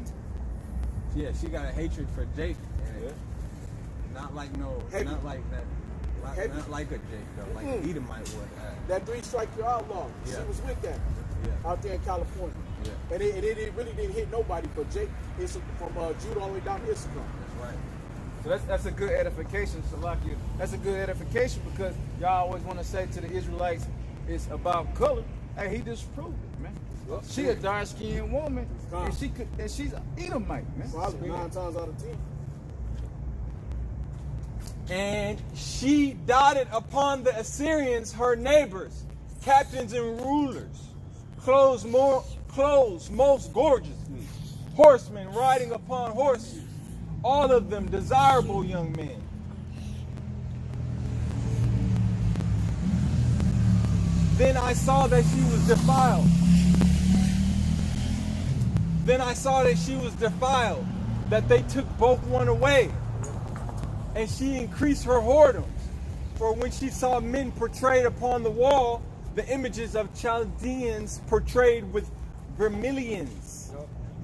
H: Yeah, she got a hatred for Jake. And not like
B: Heavy.
H: not like that. Not like a Jake though, like Edomite would.
B: That 3 strike you outlaw.
H: Yeah.
B: She was with that
H: Yeah.
B: out there in California.
H: Yeah.
B: And it really didn't hit nobody, but Jake is from Judah all the way down to Issachar.
H: That's right.
A: So that's a good edification, Salakia. That's a good edification because y'all always want to say to the Israelites, it's about color. Hey, he disproved it, man. She a dark-skinned woman, and she's an Edomite, man.
B: Probably 9 times out of 10.
H: And she dotted upon the Assyrians her neighbors, captains and rulers, clothes most gorgeously, horsemen riding upon horses, all of them desirable young men. Then I saw that she was defiled. That they took both one away. And she increased her whoredoms. For when she saw men portrayed upon the wall, the images of Chaldeans portrayed with vermilions,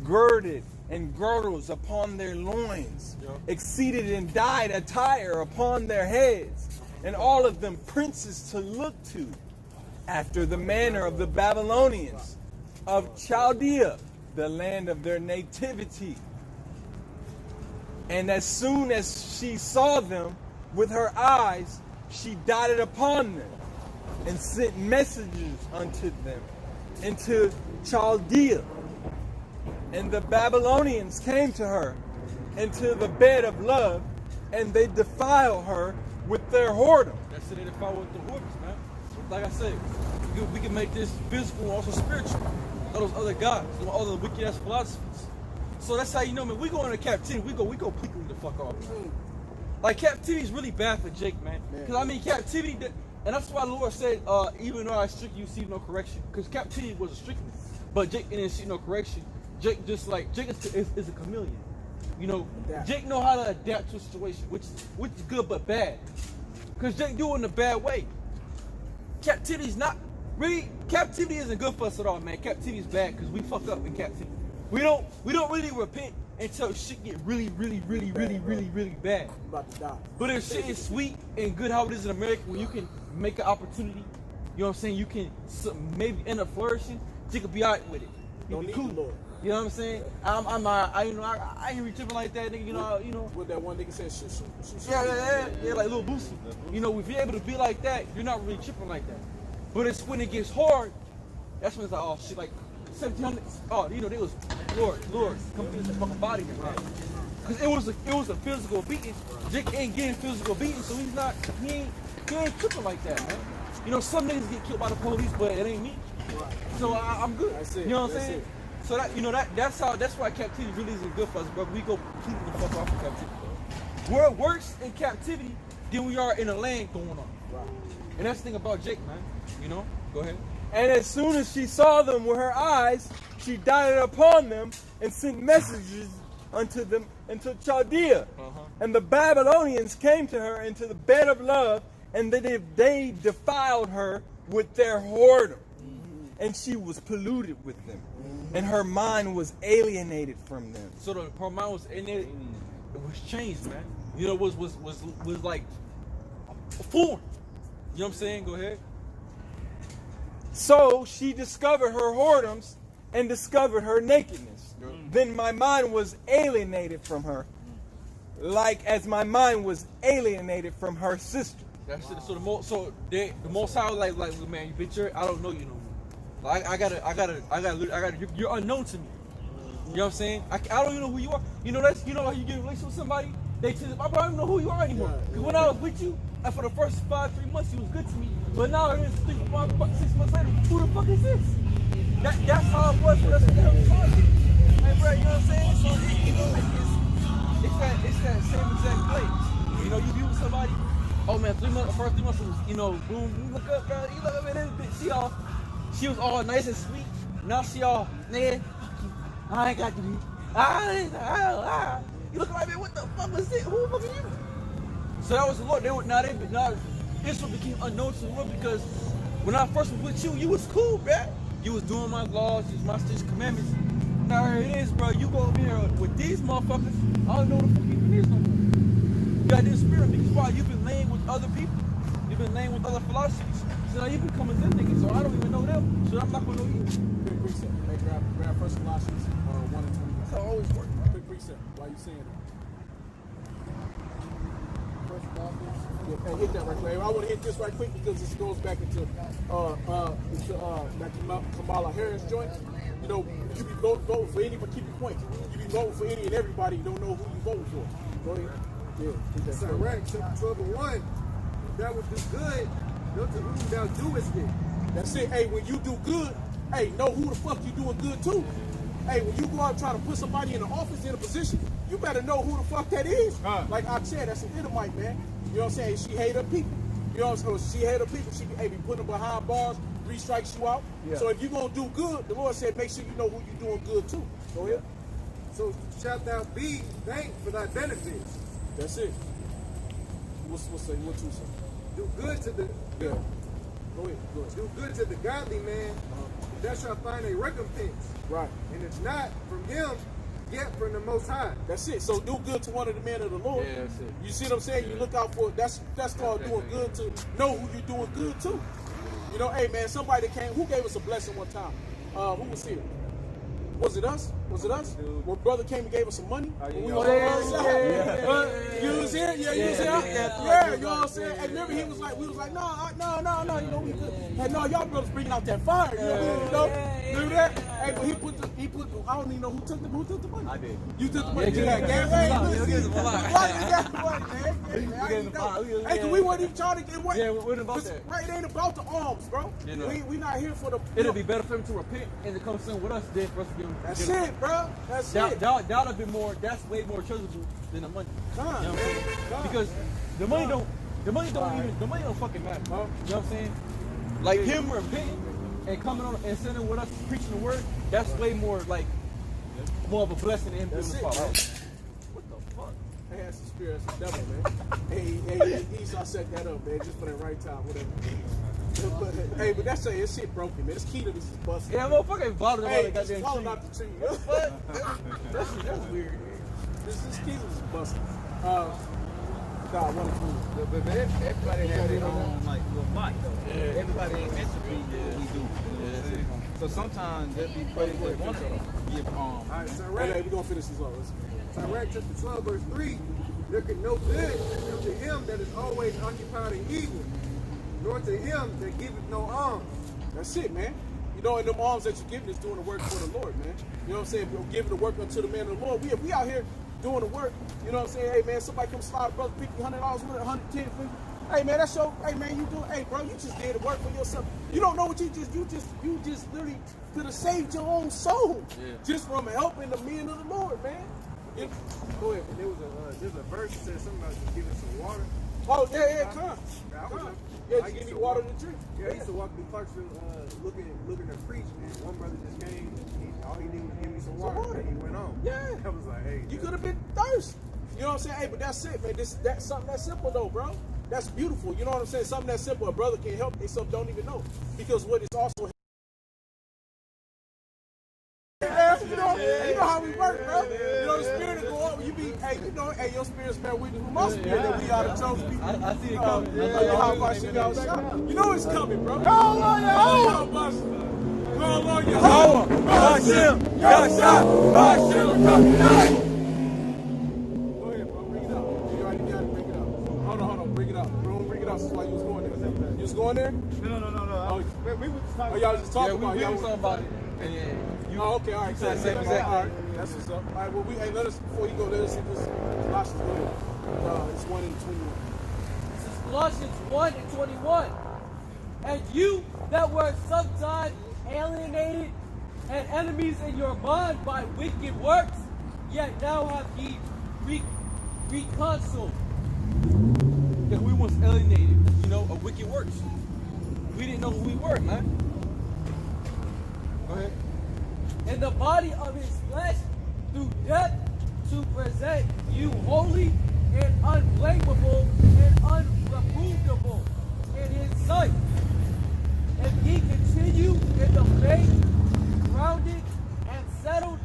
H: girded and girdles upon their loins, exceeded in dyed attire upon their heads, and all of them princes to look to, after the manner of the Babylonians, of Chaldea, the land of their nativity. And as soon as she saw them with her eyes, she dotted upon them and sent messages unto them into Chaldea. And the Babylonians came to her into the bed of love, and they defiled her with their whoredom.
C: That's it, they defile with the whores, man. Like I said, we can make this physical and also spiritual. All those other gods, all the wicked ass philosophies. So that's how you know, man. We go into captivity. We go completely the fuck off. Man. Like captivity is really bad for Jake, man. Because I mean, captivity, and that's why the Lord said, even though I strict you, see no correction. Because captivity was a strictness, but Jake didn't see no correction. Jake is a chameleon. You know, Jake know how to adapt to a situation, which is good but bad. Because Jake do it in a bad way. Captivity isn't good for us at all, man. Captivity is bad because we fuck up in captivity. We don't really repent until shit get really bad.
B: About to die.
C: But if shit is sweet and good how it is in America, where you can make an opportunity, you know what I'm saying? You can maybe end up flourishing. You could be alright with it.
B: Don't need the Lord.
C: You know what I'm saying? I ain't really tripping like that, nigga. You know.
B: What that one nigga said, shoot.
C: Yeah, like Lil Boosie. You know, if you're able to be like that, you're not really tripping like that. But it's when it gets hard, that's when it's like, oh shit, like 1700. Oh, you know, they was Lord, come through this fucking body, man. Cause it was a physical beating. Jake ain't getting physical beating, so he ain't tripping like that, man. You know, some niggas get killed by the police, but it ain't me. So I'm good. You know what I'm saying? So that's why captivity really isn't good for us, bro. We go completely the fuck off of captivity, bro. We're worse in captivity than we are in a land going on. Right. And that's the thing about Jake, man. You know? Go ahead.
H: And as soon as she saw them with her eyes, she dotted upon them and sent messages unto them into Chaldea. And the Babylonians came to her into the bed of love, and they defiled her with their whoredom. and she was polluted with them, and her mind was alienated from them.
C: So her mind was in it. It was changed, man. You know, was like foreign. You know what I'm saying? Go ahead.
H: So she discovered her whoredoms and discovered her nakedness. Then my mind was alienated from her, like as my mind was alienated from her sister.
C: That's it. So the Most High was like, man, you bitch, I don't know you no more. Like, I gotta. You're unknown to me. You know what I'm saying? I don't even know who you are. You know how you get a relationship with somebody. I don't even know who you are anymore. Because when I was with you, and for the first 3 months, you was good to me. But now it is 6 months later. Who the fuck is this? That's how it was for us at the time. Hey, bro, you know what I'm saying? So it's that same exact play. You know, you be with somebody. Oh man, first 3 months was, boom, you look up, bro. You look up at this bitch. She was all nice and sweet. Now she all, nigga, I ain't got to be. You look like, man, what the fuck was it? Who the fuck are you? So that was the Lord. Israel became unknown to the Lord because when I first was with you, you was cool, bruh. You was doing my laws, you was my statutes, commandments. Now here it is, bro. You go over here with these motherfuckers. I don't know what the fuck even is no more. You got this spirit because why? You've been laying with other people. You've been laying with other philosophies. So now you becoming them niggas. So I don't even know them. So I'm not gonna know you.
B: Quick precept. Hey, grab First Colossians 1 and 20.
C: That's how it always works.
B: Quick precept. Why you saying that? First Colossians. Yeah, hey, hit that right quick. I want to hit this right quick because this goes back into Kamala Harris joint. You know, you be voting for any, but keep your point. You be voting for any and everybody. You don't know who you voting for. Go ahead. Yeah,
G: That's correct. Chapter 12 and 1. That would do good. Go to whom thou doest it.
B: That's it. Hey, when you do good, hey, know who the fuck you doing good to. Hey, when you go out trying to put somebody in the office in a position, you better know who the fuck that is. Like I said, that's an Edomite, man. You know what I'm saying? She hate her people. You know what I'm saying? She hate her people. She be putting them behind bars, 3 strikes you out. Yeah. So if you're going to do good, the Lord said make sure you know who you're doing good to. Go ahead.
G: So shalt thou be thanked for thy benefits.
B: That's it. What you say?
G: Do good to the
B: Yeah. Go ahead.
G: do good to the godly man, that shall find a recompense.
B: Right.
G: And if not from him, yet from the Most High.
B: That's it. So do good to one of the men of the Lord.
C: Yeah, that's it.
B: You see what I'm saying? You look out for that's called doing good to know who you're doing good to. You know, hey man, somebody that came, who gave us a blessing one time? Who was here? Was it us? When brother came and gave us some money? When we was on the other side? You was here? Yeah, you was here? Yeah, you know what I'm saying? And remember we was like, no, you know, we good. Hey, no, y'all brothers bringing out that fire, you know? Remember that? Hey, but he put the, I don't even know who took the money. I did. You took the money? Yeah, hey, cause we weren't even trying to get what?
C: Yeah, we weren't about that.
B: Right, it ain't about the arms, bro.
C: You know.
B: We not here for the.
C: It'll be better for him to repent and to come sing with us than for us to give him.
B: That's it, bro. That's it.
C: That would be more. That's way more treasurable than the money. You know what I'm saying? Because the money don't fucking matter. You know what I'm saying? Like him repenting and coming on and sitting with us preaching the word. That's way more more of a blessing than him doing the Father. What the fuck?
B: Hey, that's the spirit, that's the devil, man. Hey, Esau set that up, man, just for that right time, whatever. Hey, but that's it's shit broken, man. This key to this is busted.
C: Yeah, motherfucker bothered about that goddamn
B: falling
C: tree.
B: out the tree.
C: That's weird.
B: This key to this is busted. God, one of
I: But everybody has their own little mic though. Yeah. Everybody ain't meant to be what we do. So sometimes there be brothers that want to give
G: All right, so
B: Hey, we're gonna finish this off.
G: Sirach chapter 12, verse 3. There can no good come to him that is always occupied in evil, nor to him that giveth no alms.
B: That's it, man. You know, and them alms that you're giving is doing the work for the Lord, man. You know what I'm saying? We're giving the work unto the man of the Lord. We out here doing the work. You know what I'm saying? Hey, man, somebody come slide brother $50, $100, $110. Hey, man, that's your, hey, man, you do, hey, bro, you just did the work for yourself. You don't know what you just literally could have saved your own soul just from helping the men of the Lord, man.
G: Go ahead. And there's a verse that says something about just giving some water.
B: Oh, come. Yeah, just give me water to drink.
G: Yeah, I used to walk through Clarksville looking to preach, and one brother just came, all he did was give me some water, and he went on.
B: Yeah.
G: I was like, hey.
B: You could have been thirsty. You know what I'm saying? Hey, but that's it, man. That's something that's simple, though, bro. That's beautiful. You know what I'm saying? Something that's simple. A brother can help themselves don't even know. Because what is also hey, you know, hey, your spirit's bear witness with my spirit that we are the chosen people.
H: I see it coming.
B: You know it's coming, bro. Call on Yahweh. Call on Yahweh.
H: Hashem, Yasha, Hashem, Yasha.
B: Go ahead, bro. Bring it out. You already got it. Bring it out. Hold on. Bring it out. Bro, bring it out. That's why you was going there. You was going there?
A: No. We were just talking.
B: Y'all just talking about it.
H: We were talking about it.
B: Oh, okay, all right.
H: Exactly.
B: All right, that's what's up. All right, well, hey, let us, before you go, let us see this. Colossians, go ahead. It's 1 and 21.
D: This is Colossians 1 and 21. And you that were sometime alienated and enemies in your mind by wicked works, yet now have ye reconciled.
C: Yeah, we once alienated, you know, of wicked works. We didn't know who we were, man. Go ahead.
D: In the body of his flesh through death to present you holy and unblameable and unreprovable in his sight. And ye continue in the faith, grounded and settled,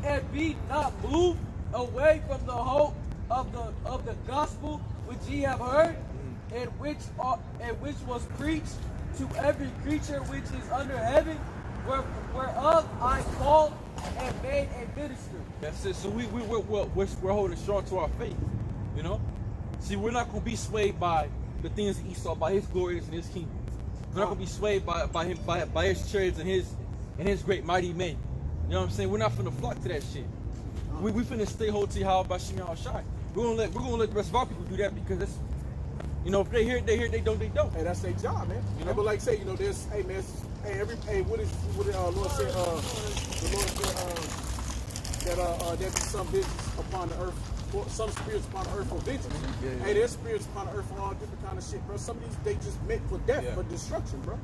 D: and be not moved away from the hope of the gospel which ye have heard, and which was preached to every creature which is under heaven, whereof I called and made a minister.
C: That's it. So we're holding strong to our faith, you know. See, we're not going to be swayed by the things of Esau, by his glories and his kingdom. We're not going to be swayed by his chariots and his great mighty men. You know what I'm saying? We're not finna flock to that shit. We finna stay hold to how about Shimon Shai. We're gonna let the rest of our people do that because it's, you know, if they hear it, they hear it. They don't, they don't.
B: Hey, that's their job, man. You know, but like say, you know, there's, hey man, what did Lord said? The Lord said that there be some business upon the earth, some spirits upon the earth for vengeance.
C: Yeah.
B: Hey, there's spirits upon the earth for all different kind of shit, bro. Some of these they just meant for death, for destruction, bro.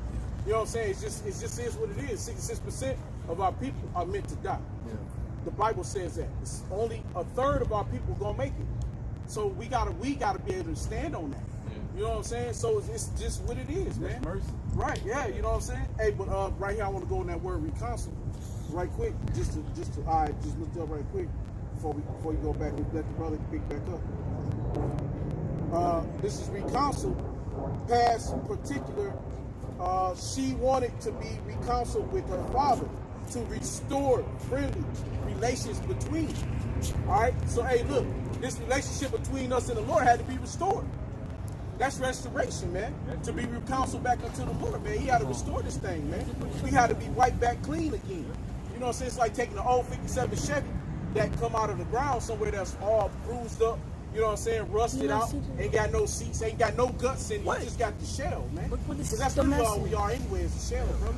B: You know what I'm saying? It just is what it is. 66% of our people are meant to die. Yeah. The Bible says that it's only a third of our people gonna make it. So we gotta be able to stand on that. You know what I'm saying? So it's just what it is, man.
A: Mercy.
B: Right, yeah, you know what I'm saying? Hey, but right here I want to go on that word reconcile. Right quick, just look it up right quick before you go back and let the brother pick back up. This is reconcile, past particular. She wanted to be reconciled with her father to restore friendly relations between. Alright? So hey, look, this relationship between us and the Lord had to be restored. That's restoration, man. To be reconciled back unto the Lord, man. He had to restore this thing, man. We had to be wiped back clean again. You know what I'm saying? It's like taking an old 57 Chevy that come out of the ground somewhere that's all bruised up, you know what I'm saying, rusted out, ain't got no seats, ain't got no guts in it. You just got the shell, man. Because that's really all we are anyway, is a shell, brother.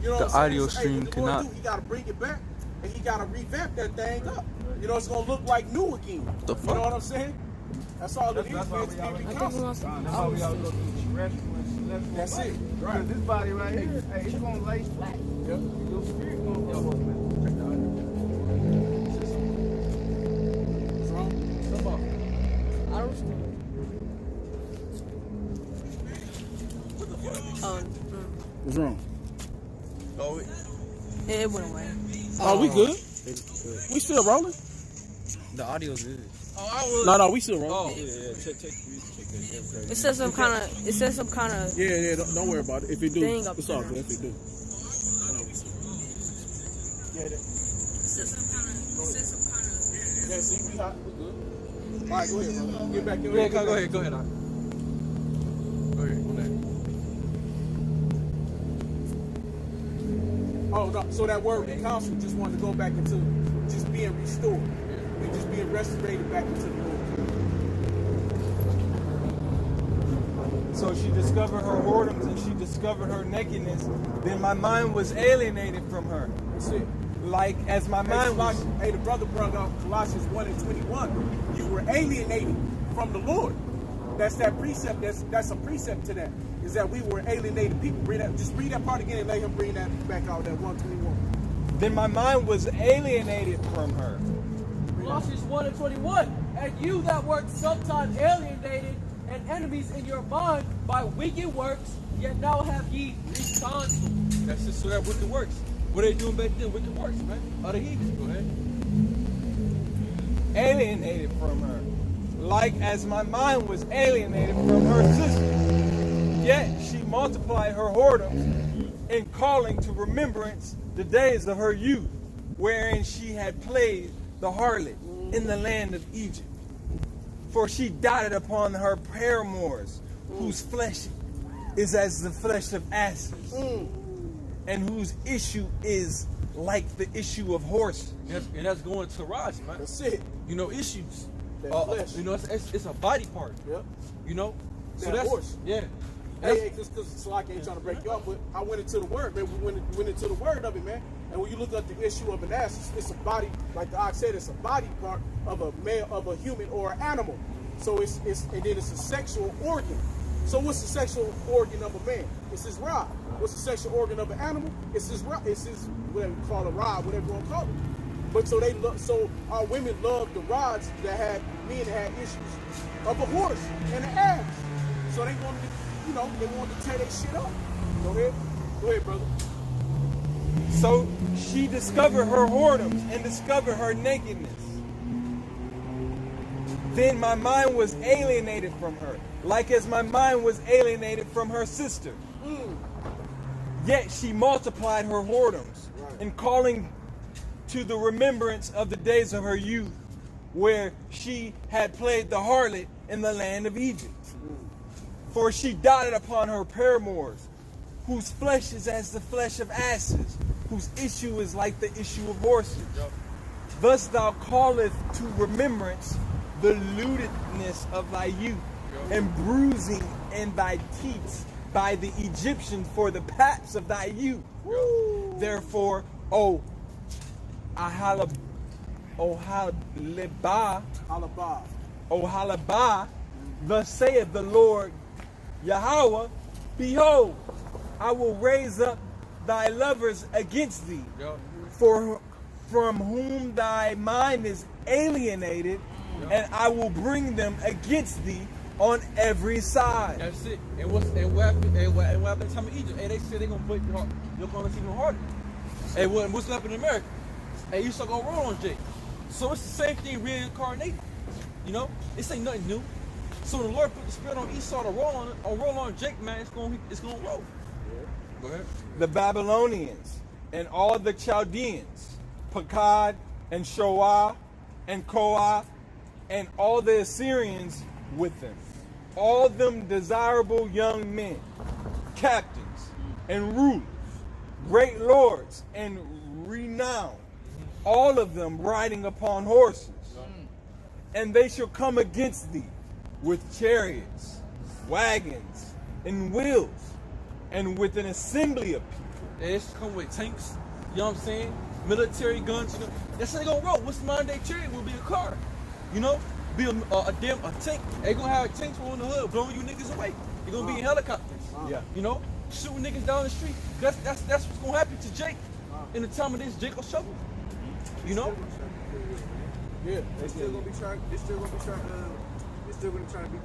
B: You know what I'm saying?
C: audio
B: So,
C: stream
B: what the Lord
C: cannot.
B: do, he got to bring it back, and he got to revamp that thing up. You know, it's going to look like new again.
C: The fuck?
B: You know what I'm saying? That's all it is, man.
A: why
B: It's
A: we always
B: being
A: go
B: reconciled.
A: That's why we always go through terrestrial and celestial.
B: That's it.
A: Right.
B: Right.
A: This body right here, hey, it's gonna lay flat. Yep. Your spirit gonna go. Check the audio.
B: What's wrong?
D: Come on. I don't.
B: What's wrong?
C: Oh,
E: It went away.
B: Oh, we good? We still rolling?
I: The audio's good.
B: No, we still rolling.
C: Oh.
I: Yeah, check it.
E: It says some kind of.
B: Yeah, don't worry about it. If it do,
E: Thing up
B: it's all
E: there.
B: good. If it do. Yeah, see, we hot. We good. All right, go ahead, bro. Get back in.
C: yeah, go ahead. Go ahead.
B: Oh, no, so that word reconcile just wanted to go back into just being restored. And just being restorated back into the Lord.
H: So she discovered her whoredoms and she discovered her nakedness. Then my mind was alienated from her.
B: That's it.
H: Like as my mind was.
B: Hey, the brother brought out Colossians 1 and 21. You were alienated from the Lord. That's that precept. That's a precept to that. Is that we were alienated people. Just read that part again and let him bring that back out, that 121.
H: Then my mind was alienated from her.
D: Colossians 1 and 21. And you that were sometime alienated and enemies in your mind by wicked works, yet now have ye reconciled.
C: That's just so that wicked works. What are they doing back then? Wicked works, man. Other heathens. Go ahead.
H: alienated from her, like as my mind was alienated from her sister. Yet she multiplied her whoredoms in calling to remembrance the days of her youth, wherein she had played the harlot in the land of Egypt. For she doted upon her paramours, whose flesh is as the flesh of asses, and whose issue is like the issue of horses.
C: And that's going to rise, man.
B: That's it.
C: You know, issues.
B: That flesh.
C: You know, it's a body part.
B: Yep.
C: You know? So
B: That
C: that's
B: horse.
C: Yeah.
B: Hey, because so I ain't trying to break you off, but I went into the word, man. We went into the word of it, man. And when you look at the issue of an ass, it's a body, like the ox said, it's a body part of a male, of a human or an animal. So it's and then it's a sexual organ. So what's the sexual organ of a man? It's his rod. What's the sexual organ of an animal? It's his rod. It's his, whatever you call a rod, whatever you want to call it. But so our women love the rods that had men that had issues of a horse and an ass. So they wanted to, they wanted to tear that shit up. Go ahead, brother.
H: So she discovered her whoredoms and discovered her nakedness. Then my mind was alienated from her, like as my mind was alienated from her sister. Yet she multiplied her whoredoms in calling to the remembrance of the days of her youth, where she had played the harlot in the land of Egypt. For she doted upon her paramours, whose flesh is as the flesh of asses, whose issue is like the issue of horses. Thus thou callest to remembrance the lewdness of thy youth, and bruising in thy teeth by the Egyptians for the paps of thy youth. Therefore, O Halabah, thus saith the Lord Yahweh, behold, I will raise up thy lovers against thee, for from whom thy mind is alienated, and I will bring them against thee on every side.
C: That's it. And what happened in the time of Egypt? Hey, they said they're gonna put your corners even harder. Hey, what's happening in America? Hey, you still gonna roll on Jake. So it's the same thing reincarnated. You know, this ain't nothing new. So when the Lord put the spirit on Esau to roll on Jake, man, it's gonna roll. Go ahead.
H: The Babylonians and all the Chaldeans, Pekod and Shoah and Koah, and all the Assyrians with them, all them desirable young men, captains and rulers, great lords and renowned, all of them riding upon horses. And they shall come against thee with chariots, wagons, and wheels, and with an assembly of people.
C: They just come with tanks, you know what I'm saying? Military guns, you know. That's how they gonna roll. What's the modern day chariot? Will be a car, you know? Be a tank. They gonna have tanks on the hood blowing you niggas away. They're gonna be in helicopters.
H: Yeah.
C: You know, shooting niggas down the street. That's what's gonna happen to Jake in the time of this Jake will shovel. You know?
B: Yeah.
G: They're still gonna be trying to be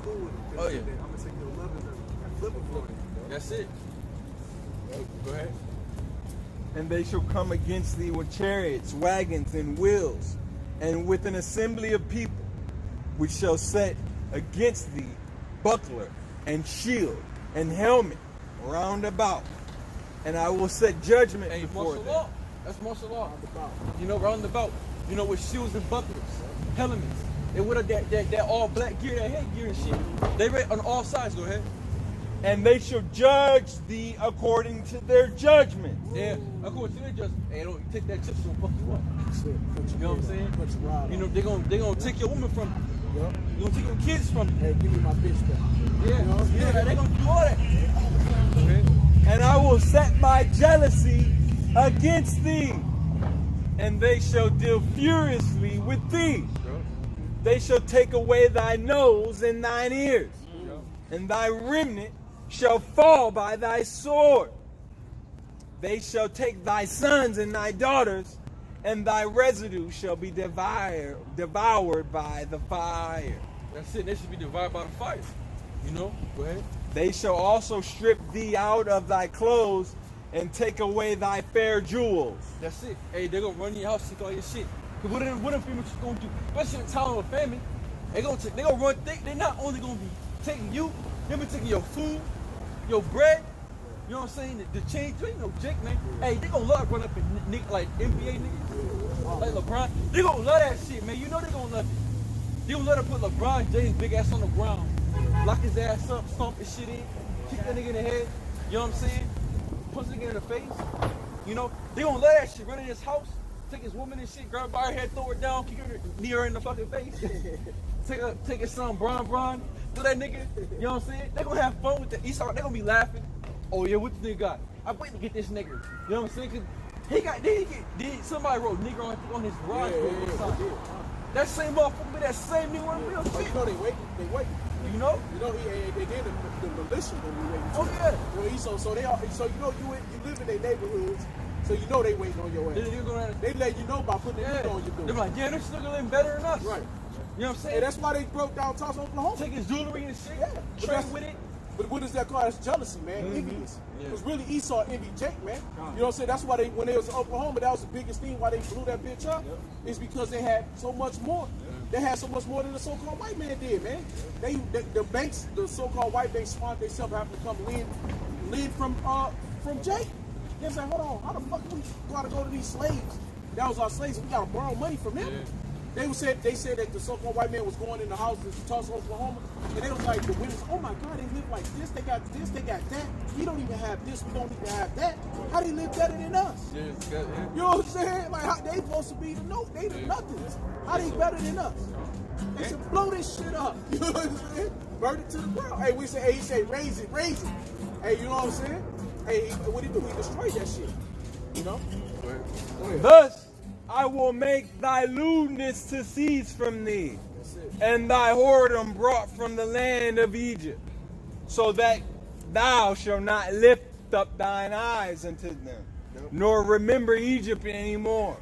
G: cool with them.
C: Oh, yeah.
G: I'm gonna take your love and flip it for them.
C: That's it. Go ahead.
H: And they shall come against thee with chariots, wagons, and wheels, and with an assembly of people, which shall set against thee buckler and shield and helmet round about. And I will set judgment before
C: martial
H: them.
C: law. That's martial law. You know, round about. You know, with shields and bucklers, helmets. They would have that all black gear, that headgear and shit. They read on all sides. Go ahead.
H: And they shall judge thee according to their judgment.
C: Yeah, according to their judgment. Hey, don't take that chip, so fuck you up. You know what I'm saying? You know, they gonna take your woman from you.
B: Yep.
C: You gonna take your kids from you.
B: Hey, give me my bitch back.
C: Yeah, they gonna do all that. Okay.
H: And I will set my jealousy against thee, and they shall deal furiously with thee. They shall take away thy nose and thine ears, and thy remnant shall fall by thy sword. They shall take thy sons and thy daughters, and thy residue shall be devoured by the fire.
C: That's it. They should be devoured by the fire. You know? Go ahead.
H: They shall also strip thee out of thy clothes and take away thy fair jewels.
C: That's it. Hey, they're gonna run your house, take all your shit. Cause what them females gonna do? Especially in time of famine, they gonna run thick. They not only gonna be taking you, they be taking your food, your bread. You know what I'm saying? The change, you know, Jake, man. Hey, they gonna love run up and nick like NBA niggas, like LeBron. They gonna love that shit, man. You know they gonna love it. They gonna let her put LeBron James' big ass on the ground, lock his ass up, stomp his shit in, kick that nigga in the head. You know what I'm saying? Punch the nigga in the face. You know, they gonna love that shit. Run in his house, take his woman and shit, grab her by her head, throw her down, kick her, knee her in the fucking face. take his son, Bron, do that nigga. You know what I'm saying? They gonna have fun with the Esau. They gonna be laughing. Oh yeah, what this nigga got? I'm waiting to get this nigga. You know what I'm saying? Cause somebody wrote nigga on his garage door. That same motherfucker, that same nigga on real shit.
B: You know they wait.
C: You know?
B: They did the militia when we waiting.
C: Oh yeah.
B: Well, so you know you live in their neighborhoods, so you know they waiting on your ass. They let you know by putting the nigga on your door.
C: They're like, yeah, this nigga living better than us.
B: Right.
C: You know what I'm saying?
B: And that's why they broke down Tulsa, Oklahoma.
C: Take his jewelry and shit.
B: Yeah.
C: Trade with it.
B: But what does that call? That's jealousy, man. Envious. Because really Esau envied Jake, man. You know what I'm saying? That's why when they was in Oklahoma, that was the biggest thing why they blew that bitch up. Is because they had so much more. They had so much more than the so-called white man did, man. The banks, the so-called white banks, spawned themselves having to come lead from Jake. They say, hold on, how the fuck we gotta go to these slaves? That was our slaves. We gotta borrow money from them. They said that the so-called white man was going in the houses in Tulsa, Oklahoma, and they was like, the women, oh my God, they live like this, they got that. We don't even have this, we don't even have that. How they live better than us?
C: Yeah.
B: You know what I'm saying? Like, how they supposed to be they the nothings. How they better than us? They should blow this shit up. You know what I'm saying? Burn it to the ground. Hey, he say, raise it. Hey, you know what I'm saying? Hey, what he do? He destroyed that shit. You know? Go ahead.
H: Thus I will make thy lewdness to cease from thee, and thy whoredom brought from the land of Egypt, so that thou shalt not lift up thine eyes unto them, nor remember Egypt anymore.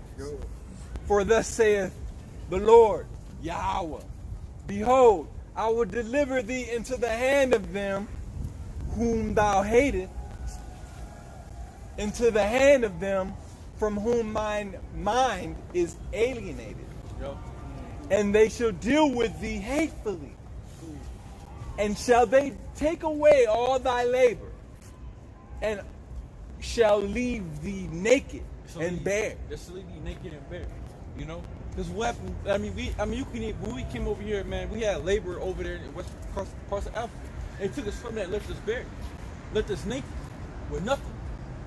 H: For thus saith the Lord Yahweh, behold, I will deliver thee into the hand of them whom thou hatest, into the hand of them from whom mine mind is alienated. And they shall deal with thee hatefully. And shall they take away all thy labor, and shall leave thee naked and bare.
C: Just leave you naked and bare. You know? Because what happened, when we came over here, man, we had labor over there in across of Africa. They took us from that, left us bare. Left us naked with nothing.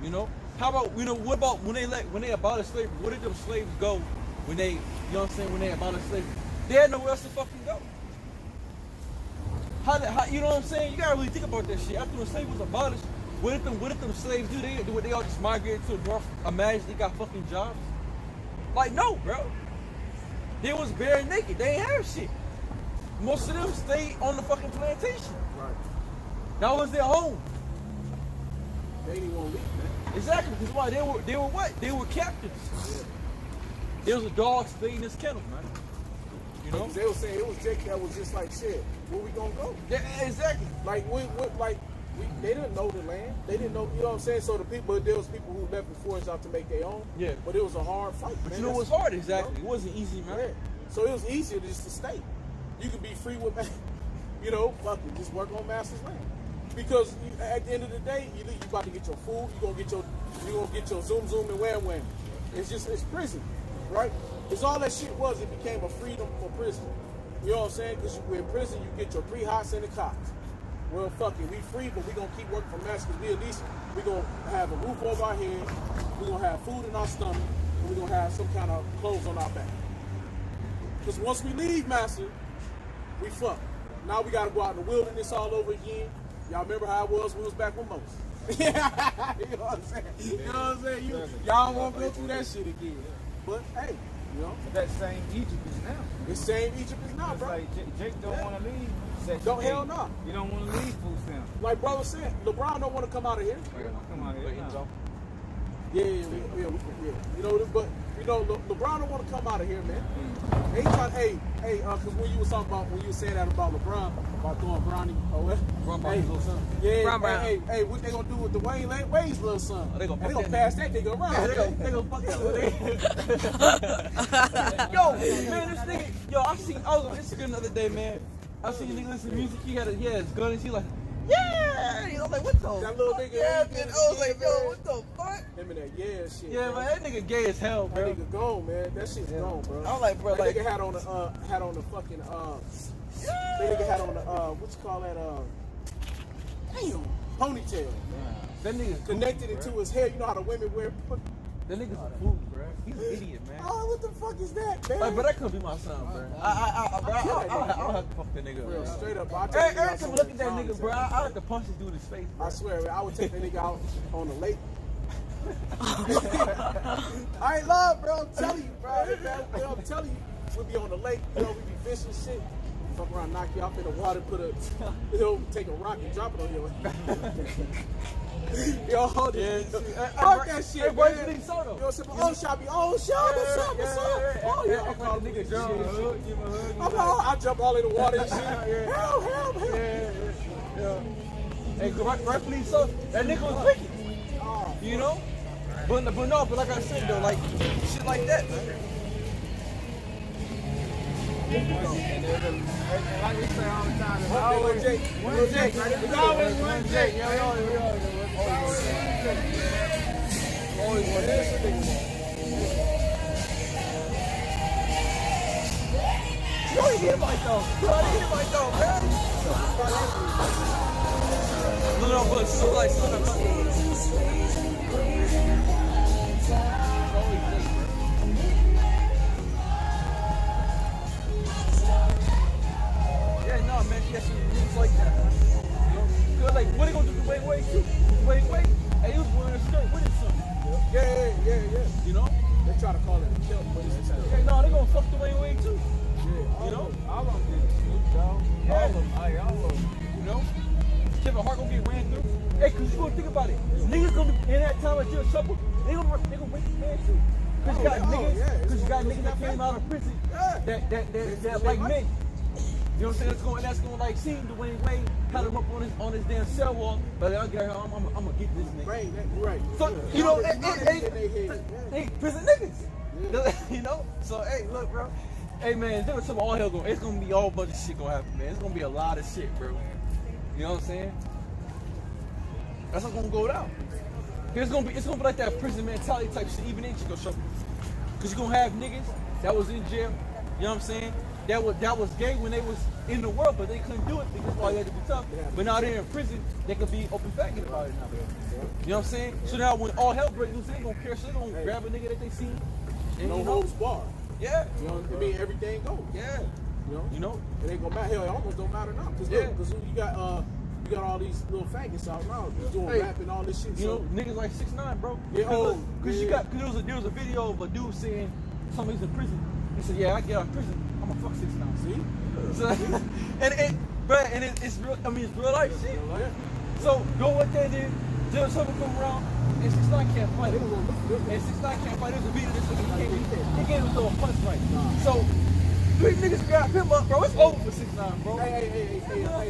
C: You know? How about, what about when they abolished slavery? Where did them slaves go when they, you know what I'm saying, when they abolished slavery? They had nowhere else to fucking go. How you know what I'm saying? You gotta really think about that shit. After the slavery was abolished, what did them slaves do? They all just migrated to the north. Imagine they got fucking jobs. Like, no, bro. They was bare and naked. They ain't have shit. Most of them stayed on the fucking plantation.
B: Right.
C: That was their home.
B: They didn't want to leave, man.
C: Exactly, because why? They were what? They were captives. Yeah. There was a dog staying in his kennel, man. You know?
B: They were saying it was Jake that was just like, shit, where we gonna go?
C: Yeah, exactly.
B: They didn't know the land. They didn't know, you know what I'm saying? So there was people who left before us out to make their own.
C: Yeah.
B: But it was a hard fight,
C: But
B: man.
C: you know what's hard, exactly? You know? It wasn't easy, man.
B: Yeah. So it was easier just to stay. You could be free with, you know, fuck it, just work on master's land. Because at the end of the day, you about to get your food, you're gonna get your zoom and wham. It's prison, right? It's all that shit was. It became a freedom for prison. You know what I'm saying? Because in prison, you get your 3 hots and the cots. Well, fuck it, we free, but we gonna keep working for master. Because we gonna have a roof over our head, we gonna have food in our stomach, and we gonna have some kind of clothes on our back. Because once we leave master, we fuck. Now we gotta go out in the wilderness all over again. Y'all remember how it was when we was back with Moses? You know what I'm saying? You know what I'm saying? Y'all won't go through that shit again. But hey, you know.
I: That same Egypt is now.
B: The same Egypt is now,
I: It's
B: bro.
I: like Jake don't want to leave.
B: Don't hell no.
I: You don't want to leave food stamps.
B: Like brother said, LeBron don't want to come out of here.
I: Come out here.
B: Yeah. You know, but you know, LeBron don't want to come out of here, man. He trying, because when you was talking about when you was saying that about LeBron, about throwing Bronny,
C: Bronny's little son.
B: Yeah,
D: Brown.
B: hey, what they gonna do with Dwayne Wade's little son?
C: They gonna
B: pass that nigga around.
C: They gonna fuck that with Yo, man, this nigga, I was on Instagram the other day, man. I seen a nigga listen to music. He had his gun, and he like, yeah. You know, like what the?
B: That little nigga.
C: Yeah, man. I was like, yo, what the fuck?
B: Him and that shit.
C: Yeah, man, that nigga gay as hell, bro.
B: That nigga gone, man. That shit's gone, bro.
C: I was like, bro,
B: that
C: like,
B: nigga had on the fucking that nigga had on the what you call that ponytail.
C: That nigga
B: connected it to his hair. You know how the women wear.
C: That nigga's a fool, bro. He's an idiot, man.
B: Oh, what the fuck is that, man?
C: Like, but that couldn't be my son, bro. I don't have to fuck that nigga, bro.
B: Straight up,
C: Every time I look at that nigga, bro, I like to punch this dude in his face, bro.
B: I swear, man, I would take that nigga out on the lake. I ain't love, bro. I'm telling you, bro. I'm telling you, we'll be on the lake, we be fishing shit. Fuck around, knock you off in the water, take a rock and drop it on your Yo, hold it. Fuck that shit, man. Yo, what's up? What's up? Oh, yeah.
C: I call the nigga drunk.
B: I jump all in the water and shit. Help.
C: Yeah. Hey, rightfully so. That nigga was wicked. You know? But like I said, though, like, shit like that, man.
I: And like we say all the time, it's
B: Always
I: always
B: Jake.
I: It's always one Jake.
B: Always one Jake.
C: You ain't hit my dog. Man. No, but so like, yeah, no, man, she has some things like that. Cause like, what they gonna do to Wade too? Wade, hey, he was wearing a skirt with his son.
B: Yeah.
C: You know?
B: They try to call it a kill, but it's a skirt.
C: Hey, no, they gonna fuck the Wade too.
B: Yeah,
C: You know?
I: all of them did Snoop Dogg.
C: Yeah.
I: All of them.
C: You know? Kevin Hart gonna get ran through. Hey, cause you gonna think about it. Niggas gonna be in that time of jail trouble. They gonna break the man too. Cause you got niggas that came out of prison that like men. You know what I'm saying? That's gonna like see Dwayne Wade had him up on his damn cell wall, but I'm gonna get this nigga.
B: Right.
C: So you know, hey, prison niggas. You know? So hey, look, bro. Hey man, there was some all hell going. It's gonna be all bunch of shit gonna happen, man. It's gonna be a lot of shit, bro. You know what I'm saying? That's what's gonna go down. It's gonna be like that prison mentality type shit. Even in Chico Show, cause you gonna have niggas that was in jail. You know what I'm saying? That was gay when they was in the world, but they couldn't do it because all they had to be tough. But now they're in prison, they could be open faggot about it now. You know what I'm saying? So now when all hell breaks loose, they gonna care. So they gonna grab a nigga that they see. And,
B: No holds barred.
C: Yeah.
B: You know what I mean? Everything goes.
C: Yeah.
B: You know? It ain't gonna matter. Hell, it almost don't matter now. Cause look, you got all these little faggots out now doing rap and all this shit.
C: You know, niggas like 6ix9ine, bro.
B: Yeah,
C: cause there was a video of a dude saying somebody's in prison. He said, "Yeah, I get out of prison, I'm gonna fuck 6ix9ine."
B: See?
C: So, and it's real. I mean, it's real life shit. So go what they did. There's someone come around and 6ix9ine can't fight. And 6ix9ine can't fight. There's a video this nigga he gave him a little punch right. So 3 niggas grab him up, bro. It's over for 6ix9ine, bro.
B: Hey,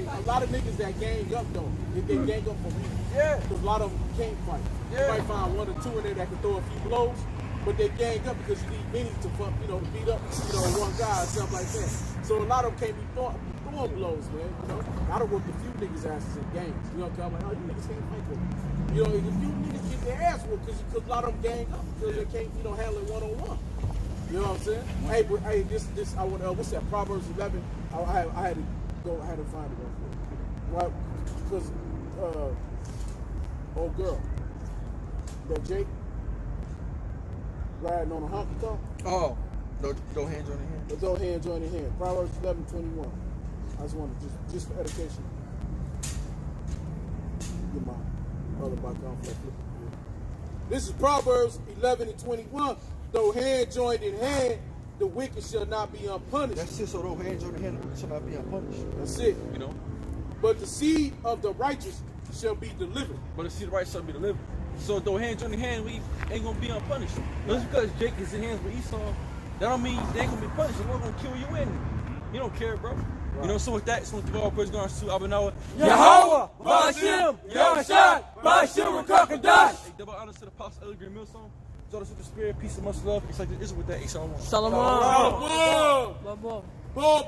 B: a lot of niggas that gang up though, they gang up for me.
C: Yeah.
B: Because a lot of them can't fight.
C: Yeah.
B: You might find 1 or 2 in there that can throw a few blows, but they gang up because you need many to fuck, to beat up, one guy or something like that. So a lot of them can't be throwing blows, man. You know, I done whooped a few niggas' asses in gangs. You know, I'm like, oh, you niggas can't fight with me. You know, a few niggas get their ass whooped because a lot of them gang up because they can't, handle it one-on-one. You know what I'm saying? Hey, but this I want. What's that? Proverbs 11. I had to find it real quick. Right? Because old girl, that Jake riding on a honky tonk.
C: Oh, no hands on the hand.
B: With no hands on the hand. Proverbs 11:21. I just wanted just for education. Get my other mic on. This is Proverbs 11:21. Though hand joined in hand, the wicked shall not be unpunished.
C: That's it. So though hand joined in hand, the wicked shall not be unpunished.
B: That's it.
C: You know.
B: but the seed of the righteous shall be delivered.
C: But the seed of the righteous shall be delivered. So though hand join the hand, we ain't gonna be unpunished. Just because Jake is in hands with Esau, that don't mean they ain't gonna be punished. The Lord gonna kill you in. You don't care, bro. You know, so with that, so with all praise going to Abanawa.
D: Yahweh, Ba'ashem, Yahushua, Ba'ashem, Rakakadai.
C: Hey, double honors to the Apostle Elder Green Millstone. Join us with the spirit, peace, and much love. It's like this is with that. Shalom.
D: Shalom.
B: Boom.